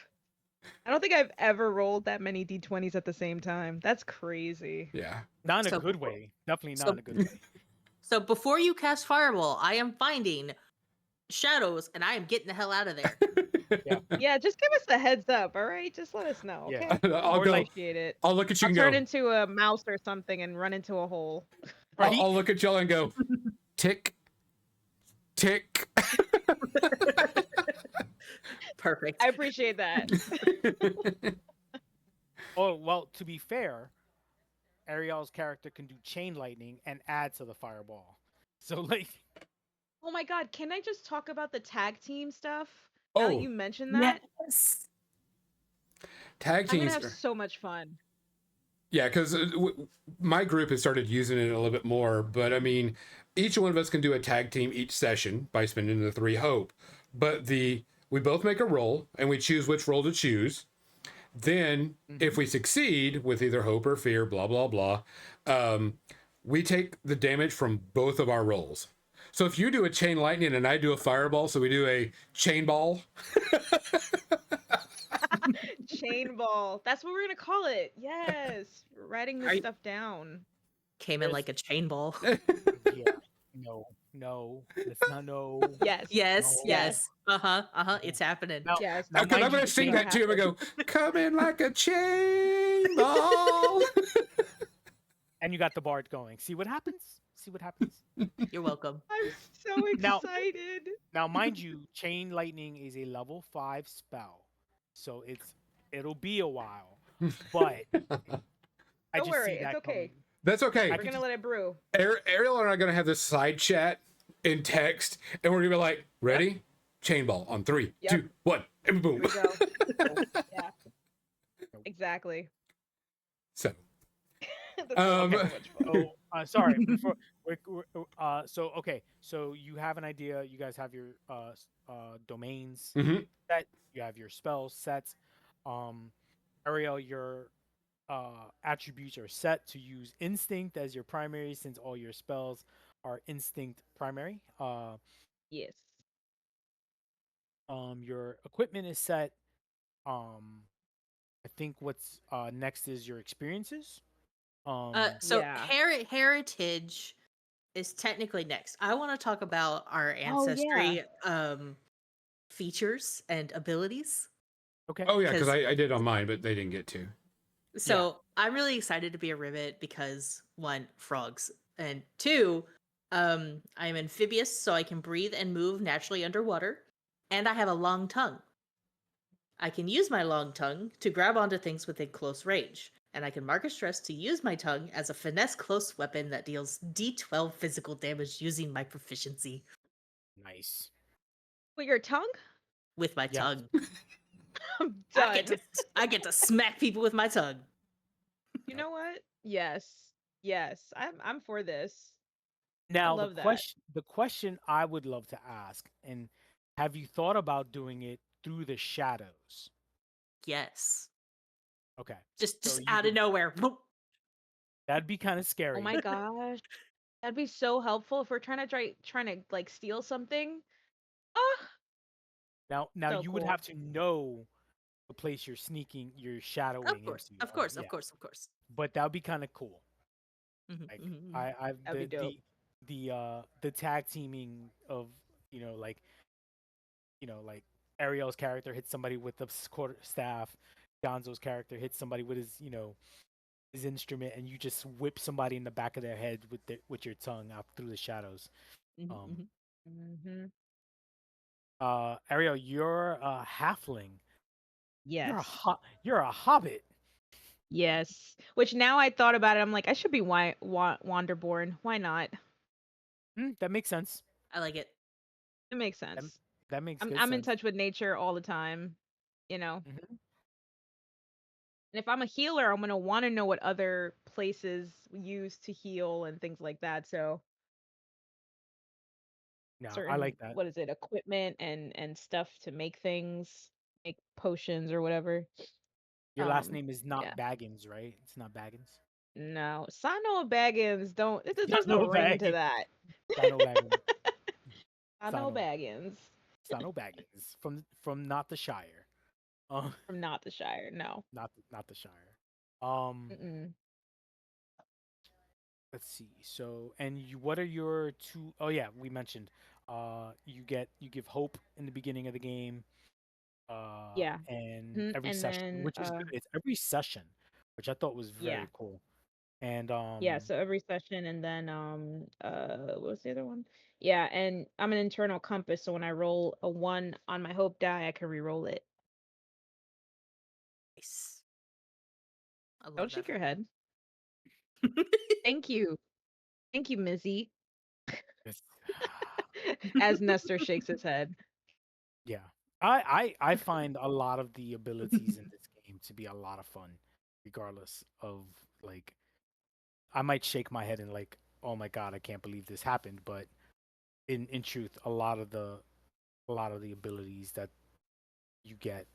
I don't think I've ever rolled that many d20s at the same time. That's crazy. Yeah. Not in a So good before- way. Definitely not so- in a good way. So before you cast Fireball, I am finding shadows and I am getting the hell out of there. Yeah, just give us a heads up, all right? Just let us know, Yeah. okay? I'll Or go. like- Appreciate it. I'll look at you I'll and turn go. into a mouse or something and run into a hole. Right? I'll look at y'all and go. Tick, tick. Perfect. I appreciate that. Oh, well, to be fair, Ariel's character can do chain lightning and add to the fireball. So, like, Oh my god, can I just talk about the tag team stuff? Now that Oh, you mentioned that, Yes. tag I'm gonna teams. have so much fun. Yeah, because my group has started using it a little bit more. But I mean, each one of us can do a tag team each session by spending the 3 hope. But we both make a roll and we choose which roll to choose. Then, if we succeed with either hope or fear, blah blah blah, we take the damage from both of our rolls. So if you do a chain lightning and I do a fireball, so we do a chain ball. Chain ball. That's what we're gonna call it. Yes. We're writing Are this you- stuff down. Came in like a chain ball. yeah, no, it's not no. Yes. Yes, No. yes. Uh-huh. It's happening. Now, Yes. now Because I'm mind going you, to sing yeah. that to him and go, come in like a chain ball. and you got the bard going. See what happens? See what happens? You're welcome. I'm so Now- excited. Now, mind you, chain lightning is a level 5 spell, so it'll be a while. But I Don't just worry, see it's that okay. coming. That's okay. We're gonna let it brew. Ariel and I are going to have this side chat in text, and we're going to be like, ready? Chain ball on 3, Yep. 2, 1, and boom. Here we go. Yeah. Exactly. So, This is so much fun. Oh, sorry. Before so okay, so you have an idea. You guys have your domains mhm. set. You have your spells sets. Ariel, your attributes are set to use instinct as your primary, since all your spells are instinct primary. Yes. Your equipment is set. I think what's next is your experiences. So Yeah. heritage is technically next. I want to talk about our Oh, yeah. ancestry features and abilities. Okay. Oh, yeah, because 'Cause- I did on mine, but they didn't get to. So I'm really excited to be a ribbit because 1, frogs, and 2, I'm amphibious, so I can breathe and move naturally underwater, and I have a long tongue. I can use my long tongue to grab onto things within close range, and I can mark a stress to use my tongue as a finesse close weapon that deals D12 physical damage using my proficiency Nice. With your tongue? with my Yeah. tongue. I'm I done. get to smack people with my tongue. You know what? Yes. Yes. I'm for this. Now love that. the question I would love to ask, and have you thought about doing it through the shadows? Yes. Okay. Just So you out of could- nowhere. Boop. That'd be kind of scary. Oh my gosh. That'd be so helpful if we're trying to like steal something. Ah, Now So you would cool. have to know the place you're sneaking, you're shadowing Of course. into. Of course. yeah. Of course. Of course. But that would be kind of cool. Mhm, Like mhm, mhm. I've That'd be dope. the tag teaming of like Ariel's character hits somebody with the quarter staff, Gonzo's character hits somebody with his instrument, and you just whip somebody in the back of their head with your tongue out through the shadows. Mhm, Um, mhm. Mhm. Ariel, you're a halfling. Yes. You're a hobbit. Yes. Which now I thought about it, I'm like, I should be Wanderborn. Why not? That makes sense. I like it. It makes That, sense. that makes I'm good I'm in sense. touch with nature all the time, you know. Mhm. And if I'm a healer, I'm gonna want to know what other places use to heal and things like that. So Yeah, I certain like that. what is it, equipment and stuff to make things, make potions or whatever. Your last name is Yeah. not Baggins, right? It's not Baggins. No, Sano Baggins don't. There's no Sano ring to Baggins. that. Sano Baggins. Sano Sano. Baggins Sano Baggins from not the Shire. Um, from not the Shire. No. not the Shire. Um, Mm-mm. let's see. So, and you, what are your two? Oh yeah, we mentioned. You give hope in the beginning of the game. Yeah. And every And session, then which is good. It's every session, which I thought was yeah. very cool. And Yeah, so every session and then what was the other one? Yeah, and I'm an internal compass, so when I roll a 1 on my hope die, I can re-roll it. Nice. I Don't love that shake for your you. head. Thank you. Thank you, Mizzy. it's, As Nestor shakes his head. yeah, I find a lot of the abilities in this game to be a lot of fun, regardless of like I might shake my head and like, oh my god, I can't believe this happened. But in truth, a lot of the abilities that you get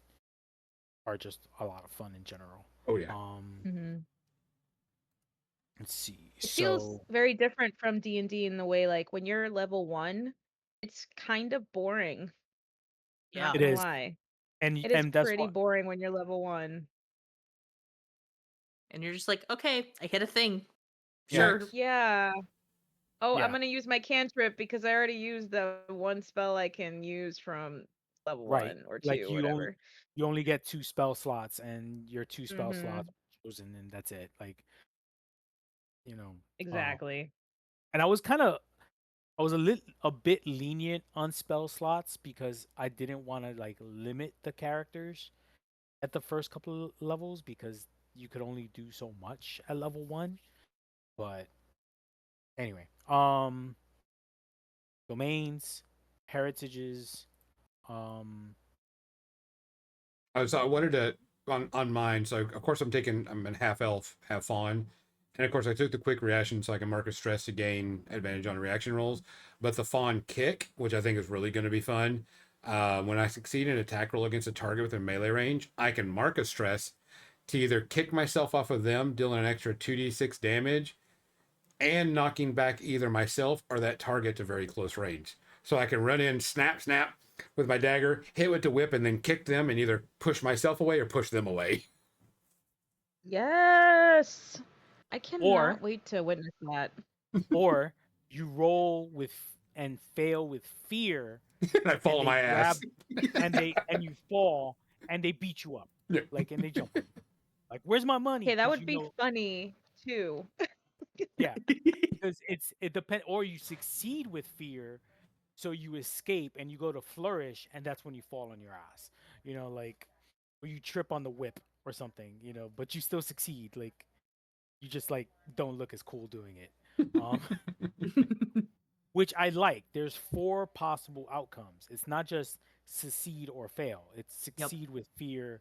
are just a lot of fun in general. Oh yeah. Hmm. Let's see. It feels So very different from D&D in the way like when you're level 1, it's kind of boring. Not Yeah. it gonna is, lie. and It is that's pretty what. boring when you're level 1. And you're just like, okay, I hit a thing. Yeah, Sure. Next. Yeah. Oh, I'm yeah, gonna use my cantrip because I already used the one spell I can use from level right. 1 or Like 2, whatever. you only get two spell slots, and your two spell Mm-hmm. slots are chosen, and that's it. Like you know, uh, Exactly. and I was a bit lenient on spell slots because I didn't want to like limit the characters at the first couple of levels because you could only do so much at level 1. But anyway, domains, heritages, um, So I wanted to on mine. So of course I'm a half elf, half fawn, and of course I took the quick reaction so I can mark a stress to gain advantage on reaction rolls. But the fawn kick, which I think is really going to be fun, when I succeed an attack roll against a target within melee range, I can mark a stress to either kick myself off of them, dealing an extra 2d6 damage, and knocking back either myself or that target to very close range. So I can run in, snap, snap with my dagger, hit with the whip, and then kick them and either push myself away or push them away. Yes. I or cannot wait to witness that. or you roll with and fail with fear, And I fall and on they my grab ass. and you fall and they beat you up, Yeah. like, and they jump on you, like, where's my Okay, money? that Because would be funny too. yeah, because it depends. Or you succeed with fear, so you escape and you go to flourish, and that's when you fall on your ass. Like, or you trip on the whip or something. But you still succeed. Like, you just like don't look as cool doing it. Um, which I like. There's four possible outcomes. It's not just succeed or fail. It's Yep. succeed with fear,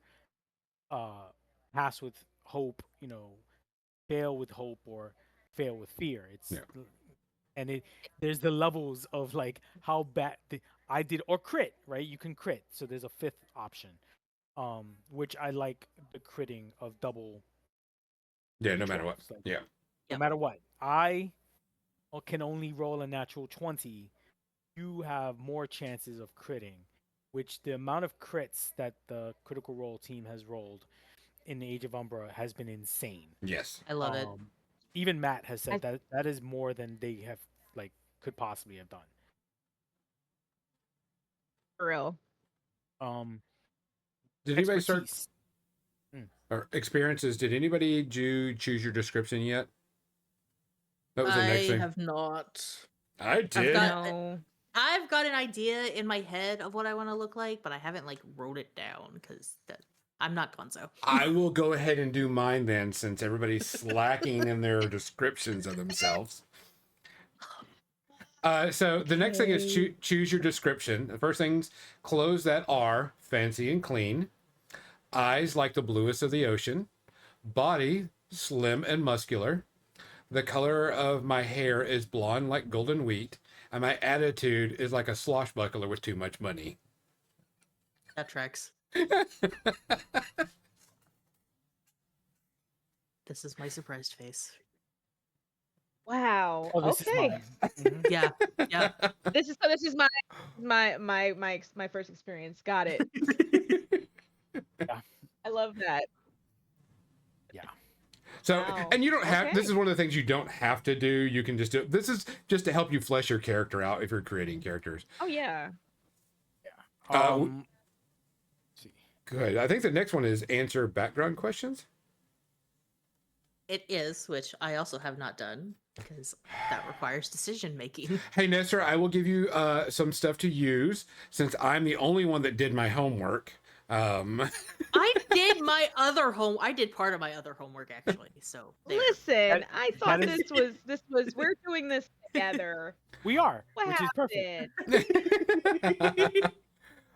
pass with hope, fail with hope, or fail with fear. Yeah. And there's the levels of like how bad I did, or crit, right? You can crit. So there's a fifth option, which I like the critting of double Yeah, no matter what. d12s. Like, Yeah. no Yep. matter what, I can only roll a natural 20. You have more chances of critting, which the amount of crits that the Critical Role team has rolled in the Age of Umbra has been insane. Yes. I love it. Even Matt has I said that that is more than they have like could possibly have done. For real. Um, Did anybody start expertise. Mm. or experiences? Did anybody do choose your description yet? That was the next I thing. have not. I I've did. got No. I've got an idea in my head of what I want to look like, but I haven't like wrote it down because I'm not Gonzo. I will go ahead and do mine then, since everybody's slacking in their descriptions of themselves. So the next thing is choose your description. The first things, clothes that are fancy and clean, eyes like the bluest of the ocean, body slim and muscular. The color of my hair is blonde like golden wheat, and my attitude is like a swashbuckler with too much money. That tracks. This is my surprised face. Wow. Oh, this Okay. is mine. Yeah, yeah. This is my first experience. Got it. Yeah. I love that. Yeah. So, Wow. and you don't have, this Okay. is one of the things you don't have to do. You can just do it. This is just to help you flesh your character out if you're creating characters. Oh yeah. Let's see. Good. I think the next one is answer background questions. It is, which I also have not done because that requires decision making. Hey, Nestor, I will give you some stuff to use since I'm the only one that did my homework. I did my other I did part of my other homework actually. So there. Listen, I thought that is- this was we're doing this together. We are, What which is perfect. happened?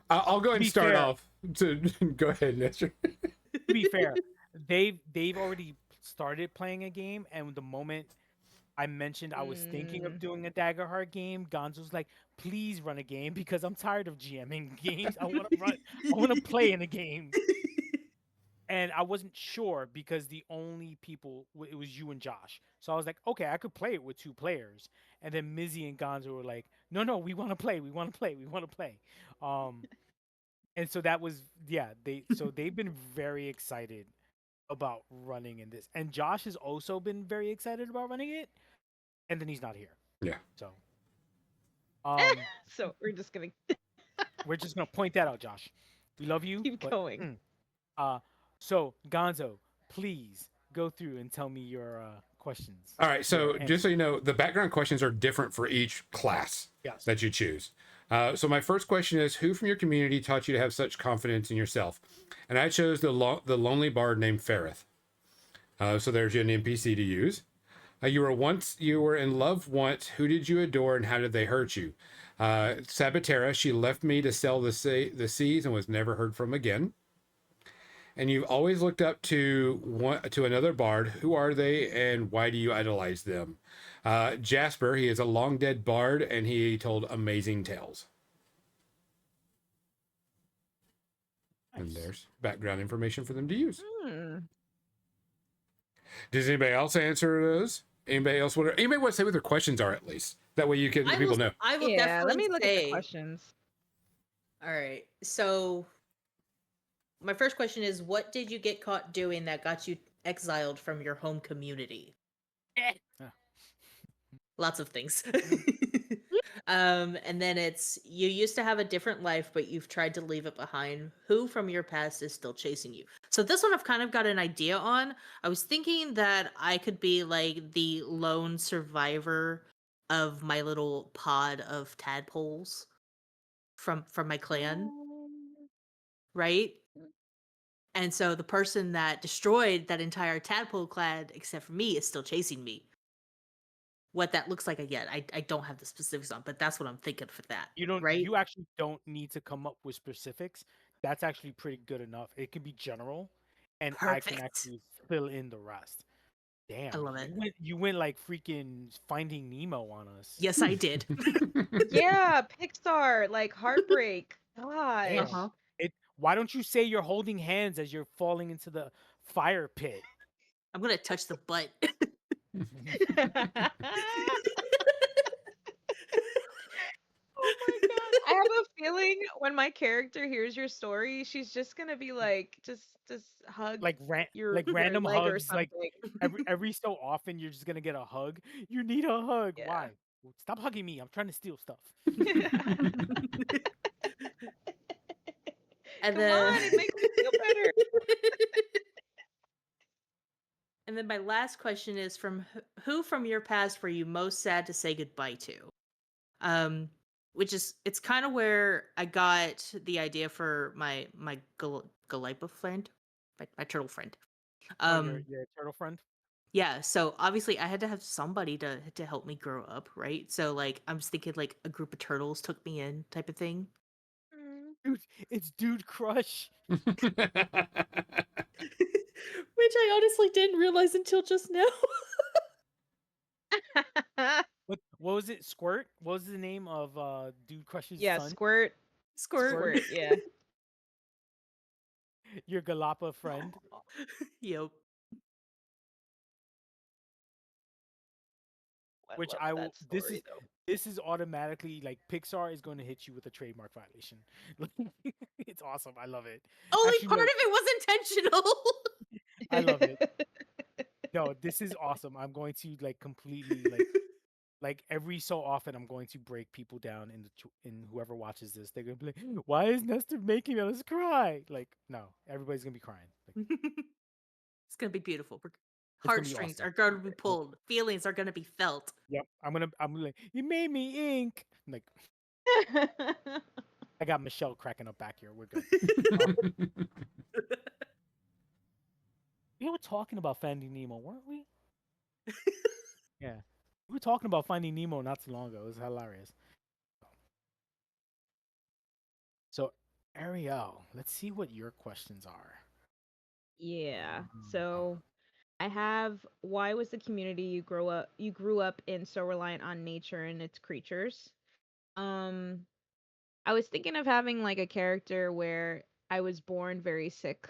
I'll go ahead and Be start fair. off. To go ahead, Nestor. To be fair, they've already started playing a game, and the moment I mentioned I was thinking of doing a Daggerheart game, Gonzo's like, "Please run a game because I'm tired of GMing games. I want to run. I want to play in a game." And I wasn't sure because the only people it was you and Josh. So I was like, "Okay, I could play it with 2 players." And then Mizzy and Gonzo were like, "No, we want to play. We want to play. We want to play." And so that was they've been very excited about running in this, and Josh has also been very excited about running it, and then he's not here. Yeah. So, So we're just gonna we're just gonna point that out, Josh. We love you. keep going. So Gonzo, please go through and tell me your questions. All right. So Your just so you know, the background questions are different for each class Yes. that you choose. So my first question is, who from your community taught you to have such confidence in yourself? And I chose the lonely bard named Ferrith. So there's an NPC to use. You were in love once. Who did you adore, and how did they hurt you? Sabatera, she left me to sail the seas and was never heard from again. And you've always looked up to another bard. Who are they, and why do you idolize them? Jasper, he is a long dead bard, and he told amazing tales. And Nice. there's background information for them to use. Hmm. Does anybody else answer those? Anybody want to say what their questions are at least? That way people know. I will Yeah, definitely let me look at say. the questions. All right. So my first question is, what did you get caught doing that got you exiled from your home community? Lots of things. And then it's, you used to have a different life, but you've tried to leave it behind. Who from your past is still chasing you? So this one I've kind of got an idea on. I was thinking that I could be like the lone survivor of my little pod of tadpoles from my clan, right? And so the person that destroyed that entire tadpole clan, except for me, is still chasing me. What that looks like yet, I don't have the specifics on, but that's what I'm thinking for that. You don't. right? You actually don't need to come up with specifics. That's actually pretty good enough. It can be general, and I can Perfect. actually fill in the rest. Damn, I love it. You went like freaking Finding Nemo on us. Yes, I did. Yeah, Pixar, like Heartbreak. Gosh. Damn. Uh-huh. Why don't you say you're holding hands as you're falling into the fire pit? I'm gonna touch the butt. Oh my god. I have a feeling when my character hears your story, she's just gonna be like, just hug Like your random leg or hugs. Like something. every so often, you're just gonna get a hug. You need a hug. Yeah. Why? Stop hugging me. I'm trying to steal stuff. And Come then on, it makes me feel better. And then my last question is, from who from your past were you most sad to say goodbye to? Which is, it's kind of where I got the idea for my Galipa friend, my turtle friend. Your turtle friend. Yeah, so obviously I had to have somebody to help me grow up, right? So like I'm just thinking like a group of turtles took me in type of thing. Dude, it's Dude Crush. Which I honestly didn't realize until just now. What was it? Squirt? What was the name of Dude Crush's Yeah, son? Squirt. Squirt. Squirt, yeah. Your Galapa friend. Yep. I Which love I will. that story though. This is automatically like Pixar is going to hit you with a trademark violation. It's awesome. I love it. Only Actually, part of no, it was intentional. I love it. No, this is awesome. I'm going to like completely like every so often I'm going to break people down in whoever watches this. They're gonna be like, "Why is Nestor making us cry?" Like, no, everybody's gonna be crying. Like, It's gonna be beautiful. it's gonna be Heartstrings awesome. are going to be Yep. pulled. Feelings are gonna be felt. Yep. I'm like, you made me ink. Like, I got Michelle cracking up back here. We're good. We were talking about Finding Nemo, weren't we? Yeah. We were talking about Finding Nemo not too long ago. It was hilarious. So, Ariel, let's see what your questions are. Yeah. So I have, why was the community you grew up in so reliant on nature and its creatures? Um I was thinking of having like a character where I was born very sick,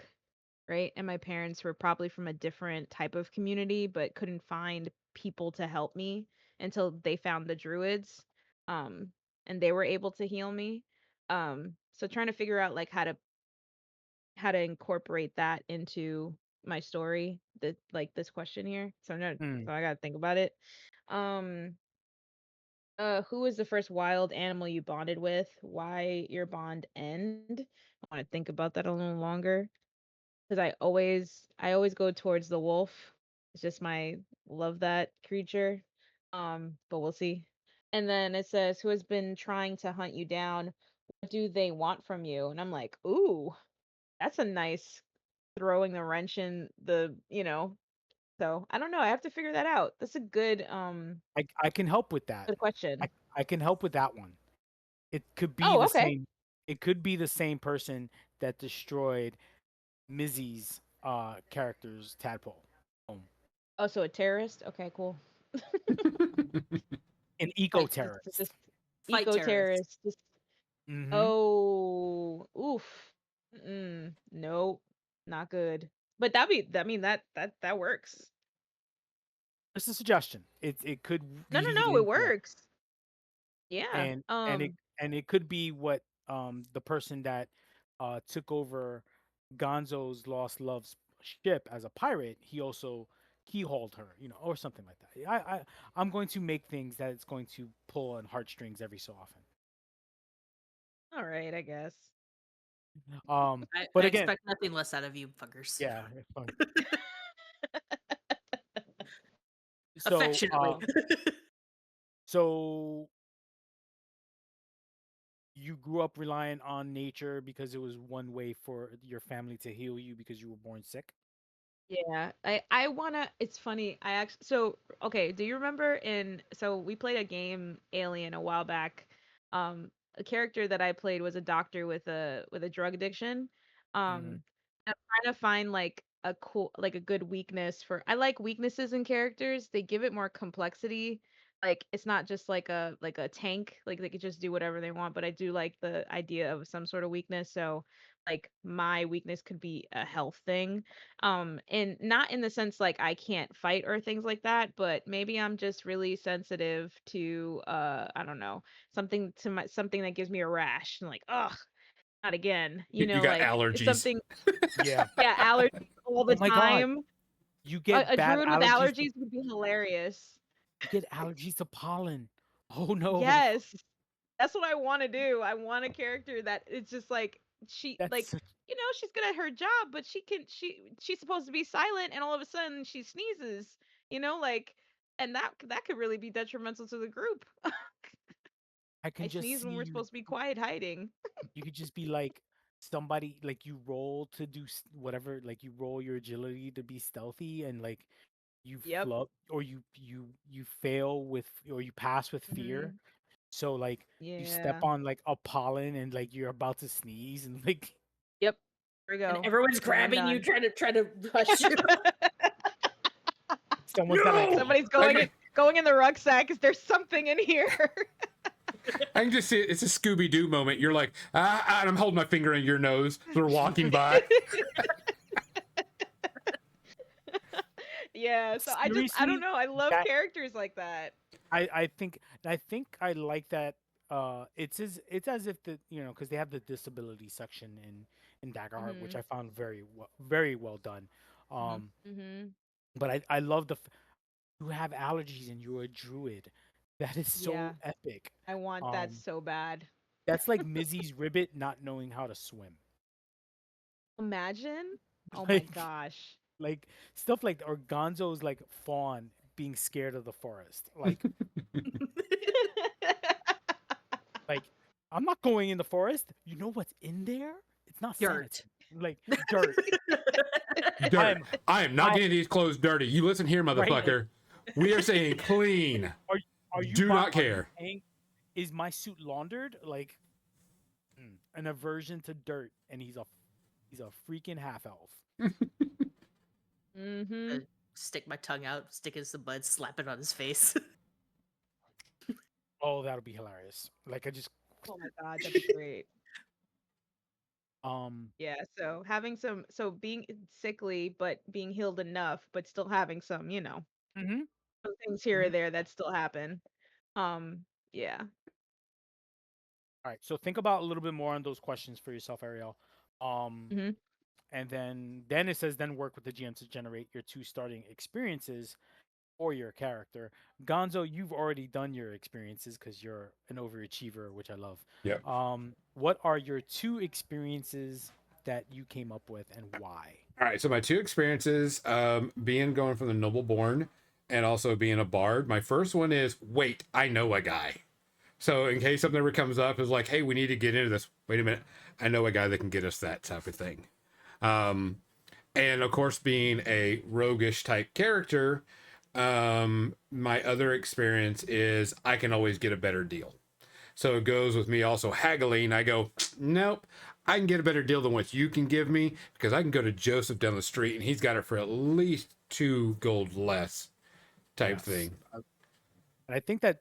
right? And my parents were probably from a different type of community, but couldn't find people to help me until they found the druids. Um, and they were able to heal me. So trying to figure out like how to incorporate that into my story, that like this question here. Hmm. So I gotta think about it. Um, who was the first wild animal you bonded with? Why your bond end? I want to think about that a little longer because I always go towards the wolf. It's just my love that creature. But we'll see. And then it says, who has been trying to hunt you down? What do they want from you? And I'm like, ooh, that's a nice throwing the wrench in the. So I don't know. I have to figure that out. That's a I can help with that. good question. I I can help with that one. It could be Oh, the okay. same. It could be the same person that destroyed Mizzy's character's tadpole. Oh, so a terrorist? Okay, cool. An eco Fight, terrorist. Just fight eco terrorists. terrorist. Just Mm-hmm. oh, oof. Nope, not good. But I mean that works. It's a suggestion. It could No, no, lead no, it into that, works. Yeah. and it could be what the person that took over Gonzo's lost love's ship as a pirate. He also keyhauled her, or something like that. I'm going to make things that it's going to pull on heartstrings every so often. All right, I guess. But I again, expect nothing less out of you fuckers. yeah, it's fun. So, Affectionately. so you grew up reliant on nature because it was one way for your family to heal you because you were born sick. Yeah, I wanna. It's funny. I actually so okay. Do you remember so we played a game Alien a while back. A character that I played was a doctor with a drug addiction. Hmm. I'm trying to find like a good weakness for. I like weaknesses in characters. They give it more complexity. Like it's not just like a tank. Like they could just do whatever they want. But I do like the idea of some sort of weakness. So like my weakness could be a health thing, and not in the sense like I can't fight or things like that, but maybe I'm just really sensitive to I don't know, something that gives me a rash and like, ugh, not again. You got Like allergies. something. Yeah. Yeah, allergies all Oh the my God. time. You A, get a bad druid with allergies. allergies would be hilarious. You get allergies to pollen. Oh no. Yes. That's what I want to do. I want a character that it's just like That's such- she's good at her job, but she's supposed to be silent and all of a sudden she sneezes, like, and that could really be detrimental to the group. I I can just sneeze see when we're you. supposed to be quiet hiding. You could just be like somebody like you roll to do whatever, like you roll your agility to be stealthy and like you Yep. flub or you fail with or you pass with fear. Mhm. So like you step Yeah. on like a pollen and like you're about to sneeze and like Yep. Here we And go. everyone's And I'm grabbing you, done. trying to hush you. someone's got No! a Somebody's I going in the rucksack. Is there something in here? can just see it. It's a Scooby Doo moment. You're like, and I'm holding my finger in your nose as we're walking by. Yeah. So I don't seriously know. I love that characters like that. I think I like that it's as if the because they have the disability section in Daggerheart, which Mhm. I found very well done. Mhm. Um Mhm. but I love you have allergies and you're a druid. That is Yeah. so epic. I want that Um so bad. that's like Mizzy's ribbit not knowing how to swim. Imagine. Oh my Like gosh. like stuff like or Gonzo's like fawn being scared of the forest. Like I'm not going in the forest. You know what's in there? It's not Dirt. sanitary. Like dirt. Dirt. I'm I am not I getting these clothes dirty. You listen here, right. motherfucker. We are saying clean. Are Do not are you care. paying? Is my suit laundered? Like an aversion to dirt, and he's a freaking half elf. Mhm. Stick my tongue out, stick it in some bud, slap it on his face. Oh, that'll be hilarious. Like I just Oh my god, that'd be great. um Yeah, so having being sickly but being healed enough, but still having mhm, some things here or mhm. there that still happen. Yeah. All right. So think about a little bit more on those questions for yourself, Ariel. Um Mhm. and then it says then work with the GM to generate your two starting experiences for your character. Gonzo, you've already done your experiences because you're an overachiever, which I love. Yep. What are your two experiences that you came up with and why? All right. So my two experiences, being going from the noble born and also being a bard. My first one is wait, I know a guy. So in case something ever comes up, is like, hey, we need to get into this. Wait a minute, I know a guy that can get us that type of thing. Um, and of course, being a roguish type character, my other experience is I can always get a better deal. So it goes with me also haggling. I go, nope, I can get a better deal than what you can give me because I can go to Joseph down the street and he's got it for at least 2 gold less type Yes. thing. And I think that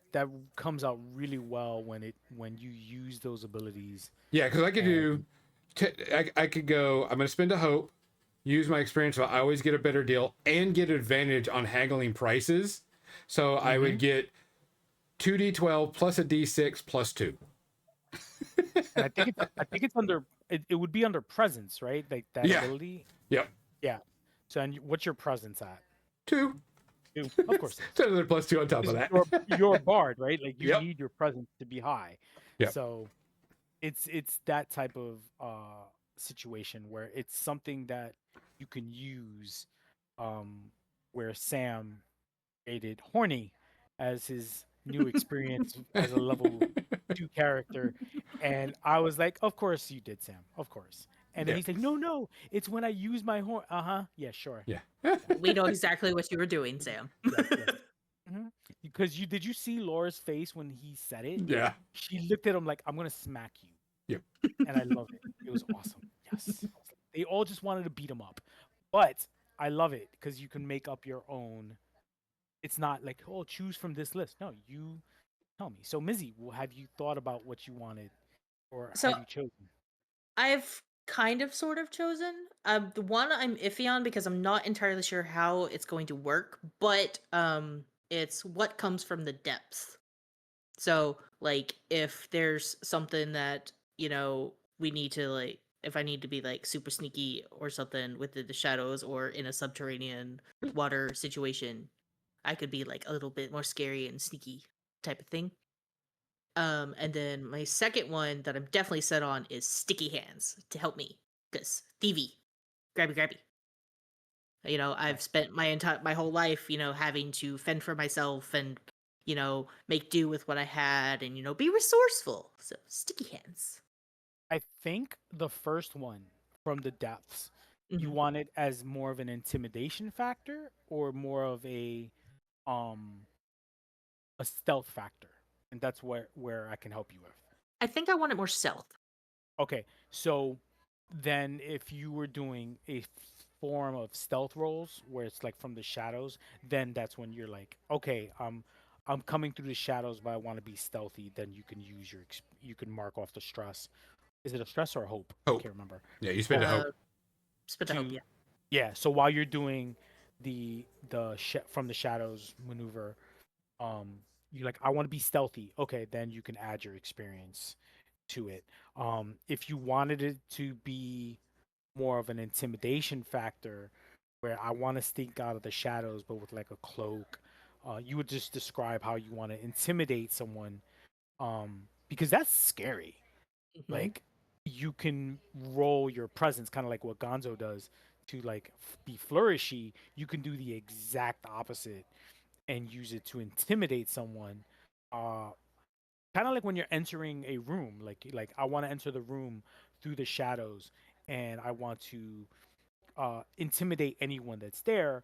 comes out really well when you use those abilities Yeah, because I could and do, I could go, I'm going to spend a hope, use my experience, so I always get a better deal and get advantage on haggling prices. So I would mhm. get 2d12 plus a d6 plus 2. And I think it's under it would be under presence, right? Like that Yeah. ability. Yep. Yeah. So and what's your presence at? 2. Two. Of course it is. So another plus 2 on top of 'Cause that. you're a bard, right? Like you Yep. need your presence to be high. Yep. So it's that type of situation where it's something that you can use um where Sam created horny as his new experience as a level 2 character, and I was like, of course you did, Sam, of course. And then Yeah. he's like, no, it's when I use my horn. Uh-huh, yeah, sure. Yeah. We know exactly what you were doing, Sam. Yes. Hmm. Because did you see Laura's face when he said it? Yeah. She looked at him like, I'm gonna smack you. Yep. And I love it. It was awesome. Yes. They all just wanted to beat him up. But I love it because you can make up your own. It's not like, oh, choose from this list. No, you tell me. So, Mizzy, have you thought about what you wanted or So have you chosen? I've kind of sort of chosen. The one I'm iffy on because I'm not entirely sure how it's going to work, but it's what comes from the depths. So, like, if there's something that, we need to, like, if I need to be, like, super sneaky or something within the shadows or in a subterranean water situation, I could be, like, a little bit more scary and sneaky type of thing. And then my second one that I'm definitely set on is sticky hands to help me. Because thievy, grabby, grabby. I've Nice. spent my whole life, having to fend for myself and, make do with what I had and, be resourceful. So sticky hands. I think the first one from the depths You Mhm. want it as more of an intimidation factor or more of um a stealth factor? And that's where I can help you with. I think I wanted more stealth. Okay, so then if you were doing a form of stealth rolls where it's like from the shadows, then that's when you're like, okay, I'm coming through the shadows, but I want to be stealthy. Then you can use you can mark off the stress. Is it a stress or a hope? I Hope. can't remember. Yeah, you spend a Hope hope. Uh, Spit to hope, to yeah. yeah. So while you're doing from the shadows maneuver, um, you're like, I want to be stealthy. Okay, then you can add your experience to it. If you wanted it to be more of an intimidation factor, where I want to sneak out of the shadows, but with like a cloak, you would just describe how you want to intimidate someone, because that's scary. Mhm. Like you can roll your presence, kind of like what Gonzo does, to like be flourishy. You can do the exact opposite and use it to intimidate someone. Uh, Kind of like when you're entering a room, like I want to enter the room through the shadows, and I want to intimidate anyone that's there,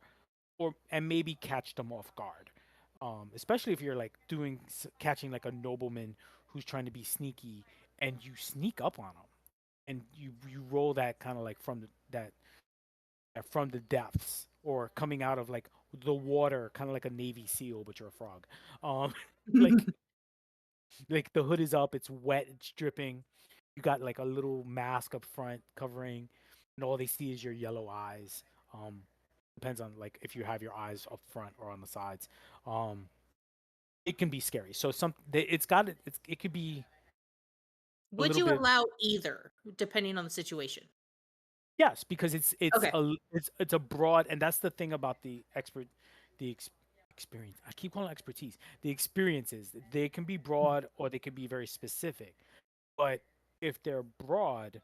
or and maybe catch them off guard. Especially if you're like catching like a nobleman who's trying to be sneaky, and you sneak up on them, and you roll that kind of like from the depths, or coming out of like the water, kind of like a Navy SEAL, but you're a frog. Um, like like the hood is up, it's wet, it's dripping. You got like a little mask up front covering, and all they see is your yellow eyes. Um, Depends on like if you have your eyes up front or on the sides. Um, it can be scary. So it could be a Would little you bit. allow either, depending on the situation? Yes, because Okay. it's a broad, and that's the thing about the experience. I keep calling it expertise. The experiences, they can be broad or they can be very specific. But if they're broad,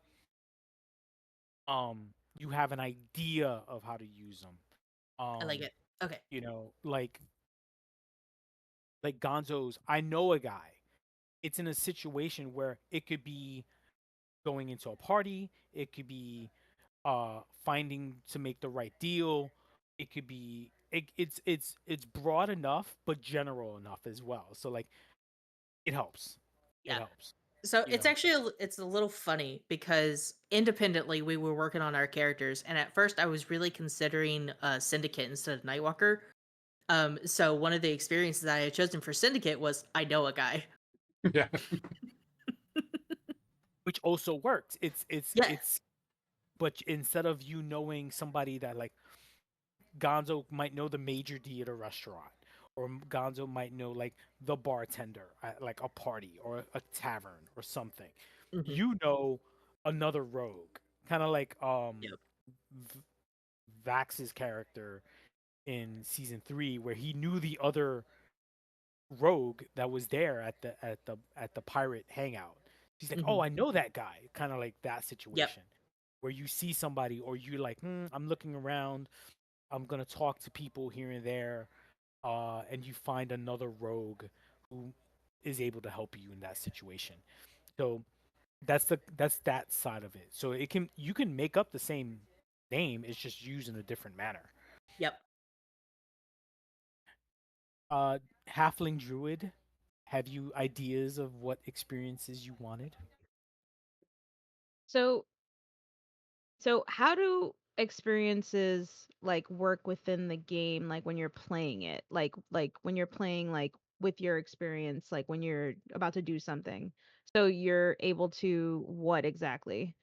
you have an idea of how to use them. I like Um, it. Okay. you know, like Gonzo's, I know a guy. It's in a situation where it could be going into a party, it could be finding to make the right deal, it could be it's broad enough but general enough as well. So like it helps. It Yeah. helps. So You it's know. actually it's a little funny because independently we were working on our characters, and at first I was really considering Syndicate instead of Nightwalker. So one of the experiences I had chosen for Syndicate was I know a guy. Yeah. Which also works. Yeah. It's but instead of you knowing somebody that like Gonzo might know the major D at a restaurant, or Gonzo might know like the bartender at like a party or a tavern or something. Hmm. You know another rogue, kind of like Yep. V- Vax's character in season 3, where he knew the other rogue that was there at the pirate hangout. He's like, Hmm. oh, I know that guy, kind of like that Yep. situation where you see somebody or you're like, I'm looking around, I'm gonna talk to people here and there, and you find another rogue who is able to help you in that situation. So that's that side of it. So you can make up the same name, it's just used in a different manner. Yep. Uh, Halfling druid, have you ideas of what experiences you wanted? So So how do experiences like work within the game like when you're playing it? Like when you're playing like with your experience like when you're about to do something. So you're able to what exactly?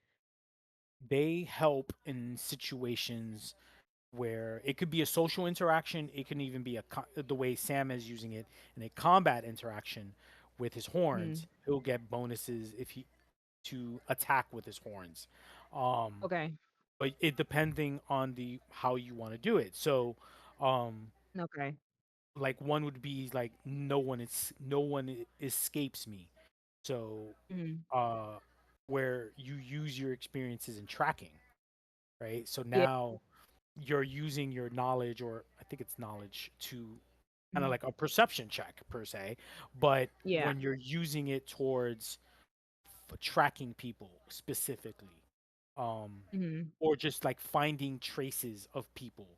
They help in situations where it could be a social interaction. It can even be the way Sam is using it in a combat interaction with his horns. Mhm. He'll get bonuses if he to attack with his horns. Um, Okay. but it depending on the how you want to do it. So, um, Okay. like one would be like no one escapes me. So, Mhm. uh, where you use your experiences in tracking, right? So Yeah. now you're using your knowledge, or I think it's knowledge, to kind of Mhm. like a perception check per se, but Yeah. when you're using it towards tracking people specifically. Mhm. or just like finding traces of people,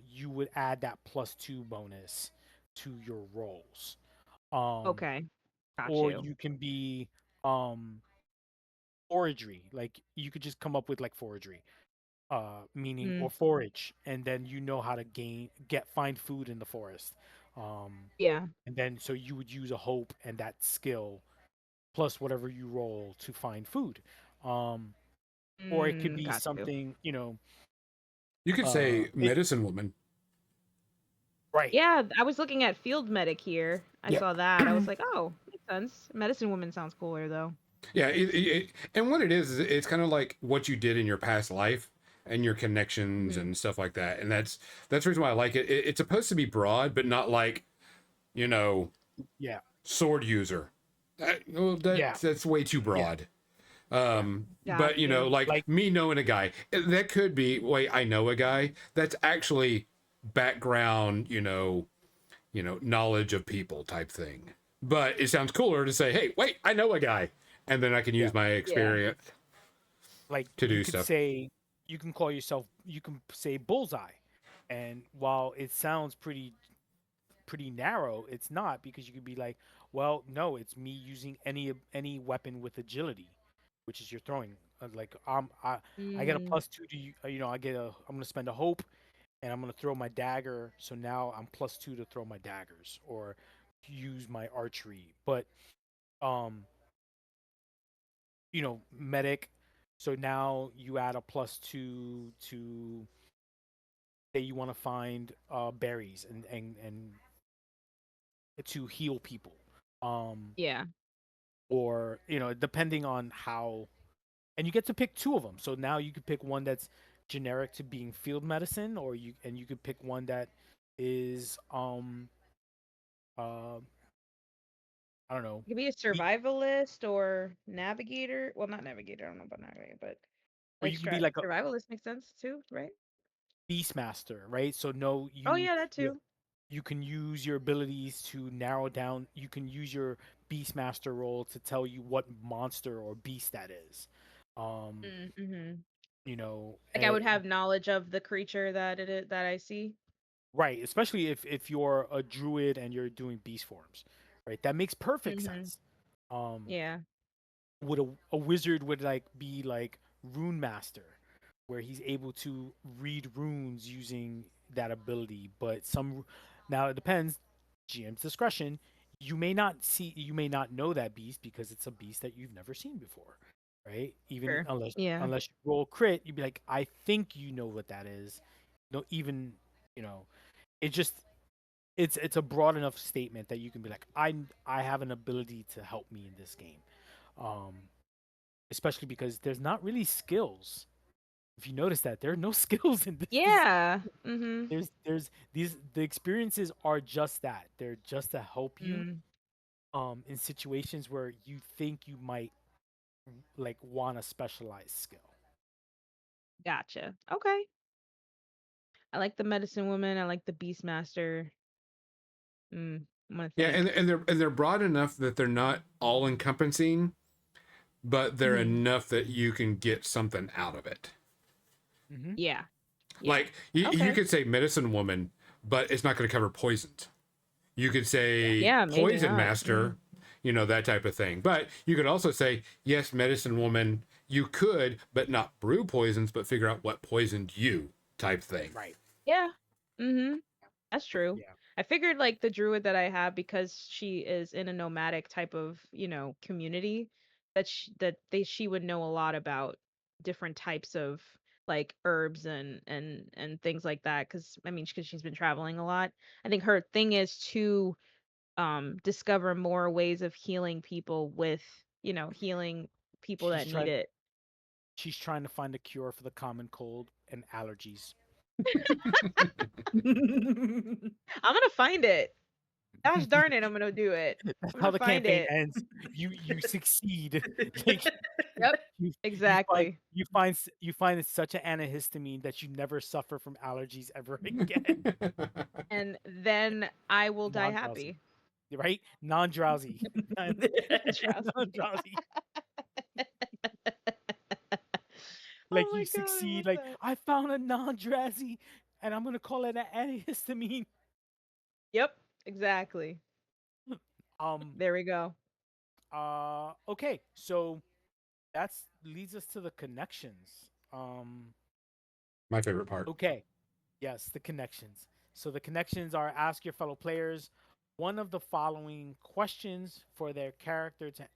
you would add that +2 bonus to your rolls. Um, Okay. Got or you. you can be um foragery, like you could just come up with like foragery, meaning or Mm. forage, and then you know how to find food in the forest. Um, Yeah. and then so you would use a hope and that skill plus whatever you roll to find food. Um, or it could be Got you. something, You could say it medicine woman. right. Yeah, I was looking at field medic here. I Yeah. saw that. I was like, oh, makes sense. Medicine woman sounds cooler though. Yeah, and what it is it's kind of like what you did in your past life and your connections Mhm. and stuff like that. And that's the reason why I like it. It's supposed to be broad, but not like, you know, Yeah. sword user. Well, Yeah. that's way too Yeah. broad. Yeah. Got But you. like Like me knowing a guy, that could be, wait, I know a guy. That's actually background, knowledge of people type thing. But it sounds cooler to say, hey, wait, I know a guy, and then I can yeah. use my Yeah. experience Like to do stuff. you can call yourself, you can say bullseye, and while it sounds pretty narrow, it's not, because you could be like, well, no, it's me using any weapon with agility, which is your throwing. Like I get a Mm. +2 to I'm gonna spend a hope and I'm gonna throw my dagger, so now I'm +2 to throw my daggers or use my archery. But um, medic. So now you add a +2 to, say you want to find berries and to heal people. Yeah. Or depending on how, and you get to pick two of them. So now you could pick one that's generic to being field medicine, or you could pick one that is uh I don't know, It could be a be- survivalist or navigator. Well, not navigator. I don't know about navigator, but or like you can be like a survivalist makes sense too, right? beastmaster, right? So no, Oh yeah, that you too. you can use your abilities to narrow down. You can use your beastmaster role to tell you what monster or beast that is. Um, Mm-hmm. you know, Like I would have knowledge of the creature that I see. right, especially if you're a druid and you're doing beast forms, right? That makes perfect Mm-hmm. sense. Um, Yeah. would a wizard would like be like rune master, where he's able to read runes using that ability. But now it depends, GM's discretion. You may not know that beast because it's a beast that you've never seen before, right? Even Sure. unless Yeah. unless you roll crit, you'd be like, I think you know what that is. No, even you know, it just it's a broad enough statement that you can be like, I have an ability to help me in this game. Um, Especially because there's not really skills. If you notice that there are no skills in this, Yeah. Mm-hmm. there's the experiences are just that. They're just to help you Mm. in situations where you think you might like want a specialized skill. Gotcha. Okay. I like the medicine woman. I like the beastmaster. I'm gonna Yeah, think. and they're broad enough that they're not all encompassing, but they're Mm-hmm. enough that you can get something out of it. Hmm. Yeah. Yeah. Like you Okay. could say medicine woman, but it's not going to cover poisons. You could Yeah. say Yeah. Maybe poison not. master, that type of thing. But you could also say, yes, medicine woman, you could, but not brew poisons, but figure out what poisoned you type thing. Right. Yeah. Mm-hmm. That's true. Yeah. I figured like the druid that I have, because she is in a nomadic type of, community, she would know a lot about different types of like herbs and things like that, cuz I mean, cuz she's been traveling a lot. I think her thing is to discover more ways of healing people with, healing people She's that need trying it. she's trying to find a cure for the common cold and allergies. I'm going to find it. Gosh darn it, I'm going to do it. That's I'm how going to the find campaign it. ends. You succeed. Like Yep, you you find exactly. you find it's such an antihistamine that you never suffer from allergies ever again. And then I will die Non-drowsy, happy. right? Non-drowsy, Drowsy. non-drowsy. Like Oh you my god, I succeed. love Like that. I found a non-drowsy, and I'm gonna call it an antihistamine. Yep, exactly. Um. There we go. Okay. So that's leads us to the connections. My favorite part. Okay. Yes, the connections. So the connections are ask your fellow players one of the following questions for their character to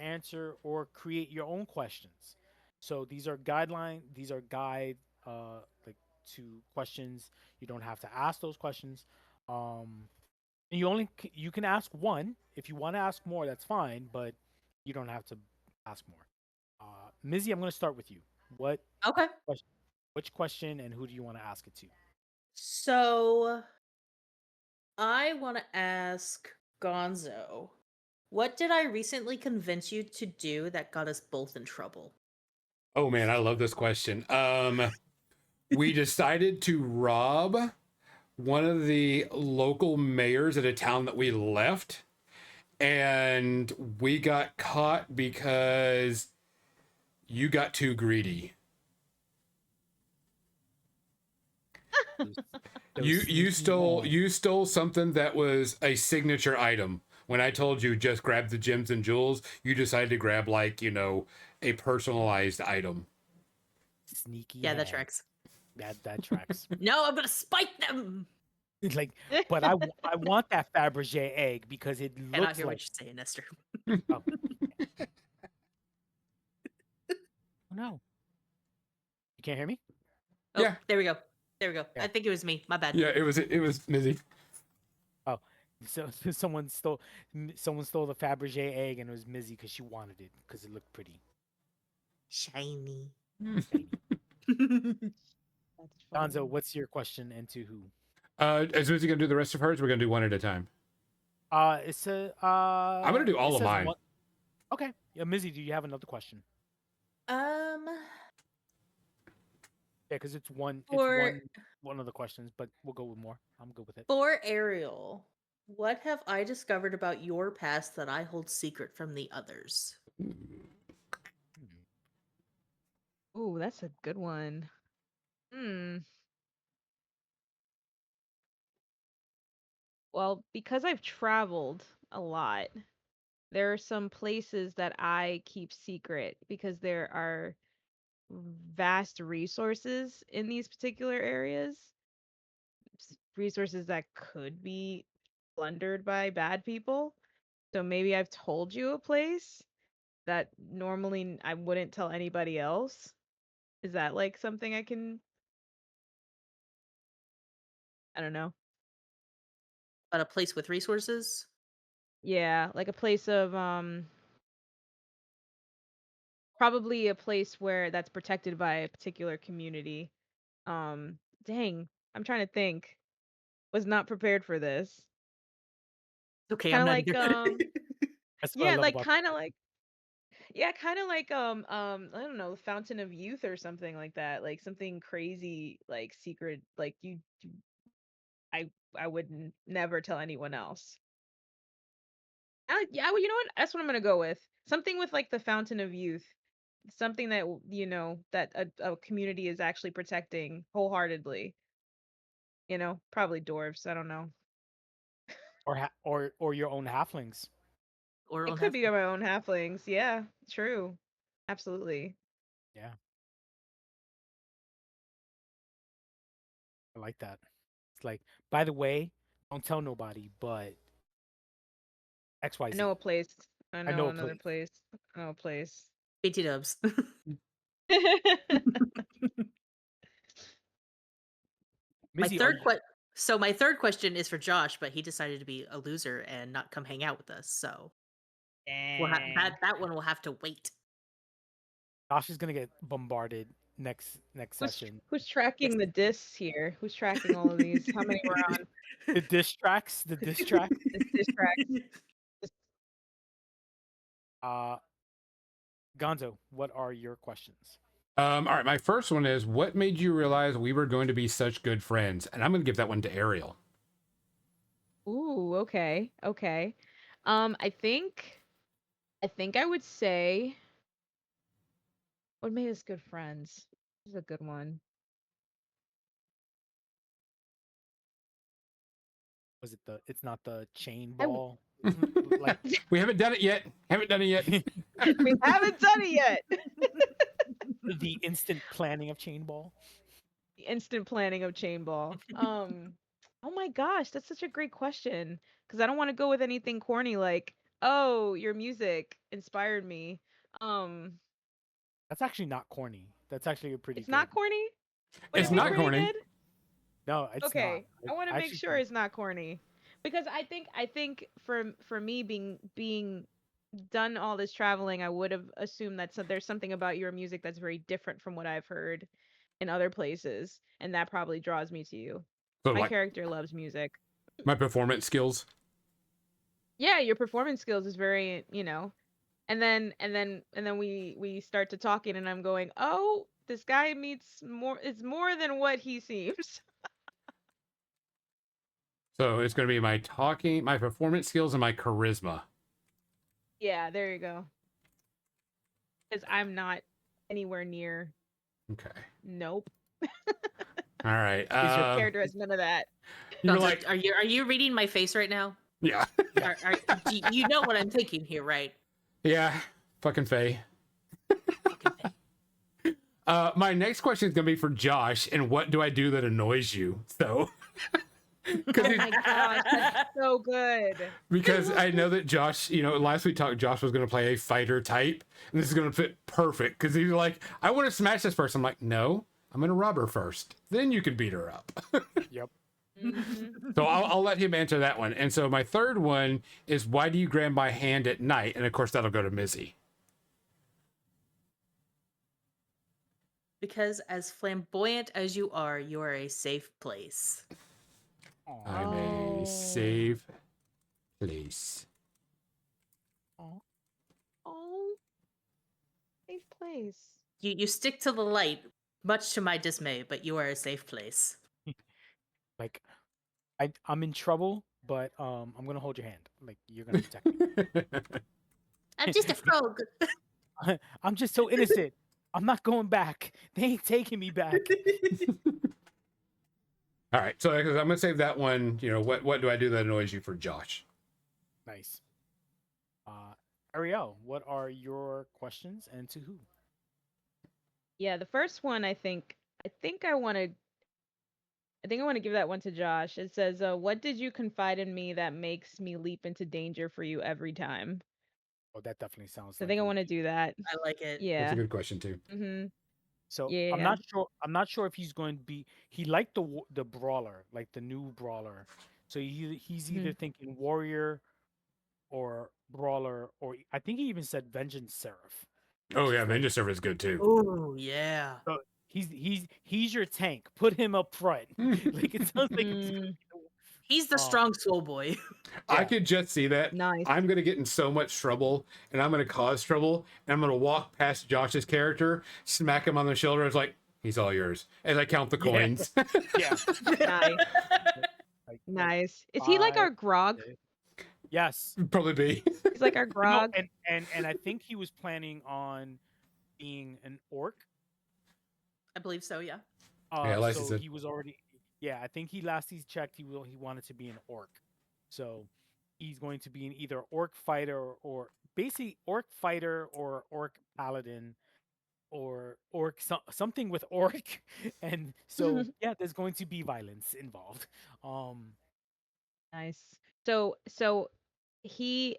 answer or create your own questions. So these are guide like to questions. You don't have to ask those questions. Um you can ask one. If you want to ask more, that's fine, but you don't have to ask more. Mizzy, I'm going to start with you. What Okay. question, which question and who do you want to ask it to? So I want to ask Gonzo, what did I recently convince you to do that got us both in trouble? Oh man, I love this question. We decided to rob one of the local mayors at a town that we left, and we got caught because you got too greedy. Those, those You you sneaky stole man. you stole something that was a signature item. When I told you just grab the gems and jewels, you decided to grab like, a personalized item. Sneaky Yeah, that hand. tracks. That tracks. No, I'm gonna spike them. It's like, but I want that Fabergé egg because it Cannot looks hear what like. you're saying, Nestor. Oh, no, you can't hear me. Oh, Yeah. there we go. There we go. Yeah. I think it was me. My bad. Yeah, it was Mizzy. Oh, so someone stole the Fabergé egg and it was Mizzy because she wanted it because it looked pretty. Shiny. Shiny. That's Gonzo, funny. what's your question and to who? Is Mizzy gonna do the rest of hers? We're gonna do one at a time. I'm gonna do It all of says mine. one. Okay, yeah, Mizzy, do you have another question? um, Yeah, because it's one. It's for one of the questions, but we'll go with more. I'm good with it. for Ariel, what have I discovered about your past that I hold secret from the others? Hmm. Ooh, that's a good one. Hmm. Well, because I've traveled a lot, there are some places that I keep secret because there are vast resources in these particular areas. Resources that could be plundered by bad people. So maybe I've told you a place that normally I wouldn't tell anybody else. Is that like something I don't know. About a place with resources? Yeah, like a place of probably a place where that's protected by a particular community. Um Dang, I'm trying to think. Was not prepared for this. Okay, Kind I'm of not like either. That's what I yeah, love like about. kind of like yeah, kind of like I don't know, Fountain of Youth or something like that. Like something crazy like secret like I would never tell anyone else. Yeah, well, you know what? That's what I'm gonna go with. Something with like the Fountain of Youth. Something that that a community is actually protecting wholeheartedly. Probably dwarves. I don't know. Or your own halflings. Or It on could have be my own halflings. Yeah, true. Absolutely. Yeah, I like that. It's like, by the way, don't tell nobody, but I XYZ. know a place. I I know know a another place. place. I know a place. BT dubs. my Mizzy, are third you? que- so my third question is for Josh, but he decided to be a loser and not come hang out with us. So Dang. that one will have to wait. Josh is gonna get bombarded next Who's session. who's Yes. tracking the discs here? Who's tracking all of these? How many we're on? The diss tracks. The diss track. This disc track. This- Uh, Gonzo, what are your questions? All right, my first one is what made you realize we were going to be such good friends? And I'm gonna give that one to Ariel. Ooh, okay. Okay. I think I would say What made us good friends? This is a good one. Was it the? It's not the chain I w- ball. Like We haven't done it yet. Haven't done it yet. we haven't done it yet. the instant planning of chain ball. The instant planning of chain ball. Oh my gosh, that's such a great question. Because I don't want to go with anything corny like, oh, your music inspired me. Um, That's actually not corny. That's actually a pretty it's good. not corny? Would It's it be not pretty corny. good? No, it's not. Okay, I want to make actually sure think- it's not corny. Because I think for me being done all this traveling, I would have assumed that there's something about your music that's very different from what I've heard in other places, and that probably draws me to you. So My like character loves music. my performance skills. Yeah, your performance skills is very, and then we start to talking and I'm going, "Oh, this guy meets more it's more than what he seems." So it's going to be my talking, my performance skills, and my charisma. Yeah, there you go. Cuz I'm not anywhere near. Okay. Nope. All right. Character has none of that. You're Sounds like, are you reading my face right now? yeah, You know what I'm thinking here, right? yeah. Fucking Faye. Fucking thing. My next question is going to be for Josh. And what do I do that annoys you? So, Oh my gosh, that's so good. because I know that Josh, last we talked, Josh was going to play a fighter type, and this is going to fit perfect because he's like, I want to smash this person. I'm like, no, I'm going to rob her first. Then you can beat her up. Yep. Mhm. So I'll let him answer that one. And so my third one is, why do you grab my hand at night? And of course, that'll go to Mizzy. Because as flamboyant as you are a safe place. Aw. I'm Oh. a safe place. Oh, safe place. You stick to the light, much to my dismay, but you are a safe place. Like I'm in trouble, but I'm gonna hold your hand. Like you're gonna protect me. I'm just a frog. I'm just so innocent. I'm not going back. They ain't taking me back. All right. So I'm going to save that one. What do I do that annoys you for Josh? Nice. Ariel, what are your questions and to who? Yeah, the first one I think I want to give that one to Josh. It says, "What did you confide in me that makes me leap into danger for you every time?" Oh, that definitely sounds So I like think I me. want to do that. I like it. That's a Yeah. good question, too. Mhm. So I'm Yeah. not sure. I'm not sure if he's going to be. He liked the brawler, like the new brawler. So he's either Mhm. thinking warrior or brawler, or I think he even said vengeance seraph. Oh, which yeah. is like- Ninja Server is good, too. Oh yeah. So he's your tank. Put him up front. Like it sounds like it's gonna Mm, be He's the Oh. strong soul boy. I Yeah. could just see that. nice. I'm going to get in so much trouble, and I'm going to cause trouble, and I'm going to walk past Josh's character, smack him on the shoulder. It's like, he's all yours. As I count the Yeah. coins. yeah. Nice. Like Nice. Is he like our 5, Grog? 6. Yes. Probably be. He's like our No, Grog. and I think he was planning on being an orc. I believe so, yeah. Yeah, Lacey So said. he was already. Yeah, I think he checked. He wanted to be an orc. So he's going to be an either orc fighter or basically orc fighter or orc paladin or orc something with orc. And so yeah, there's going to be violence involved. Nice. So so he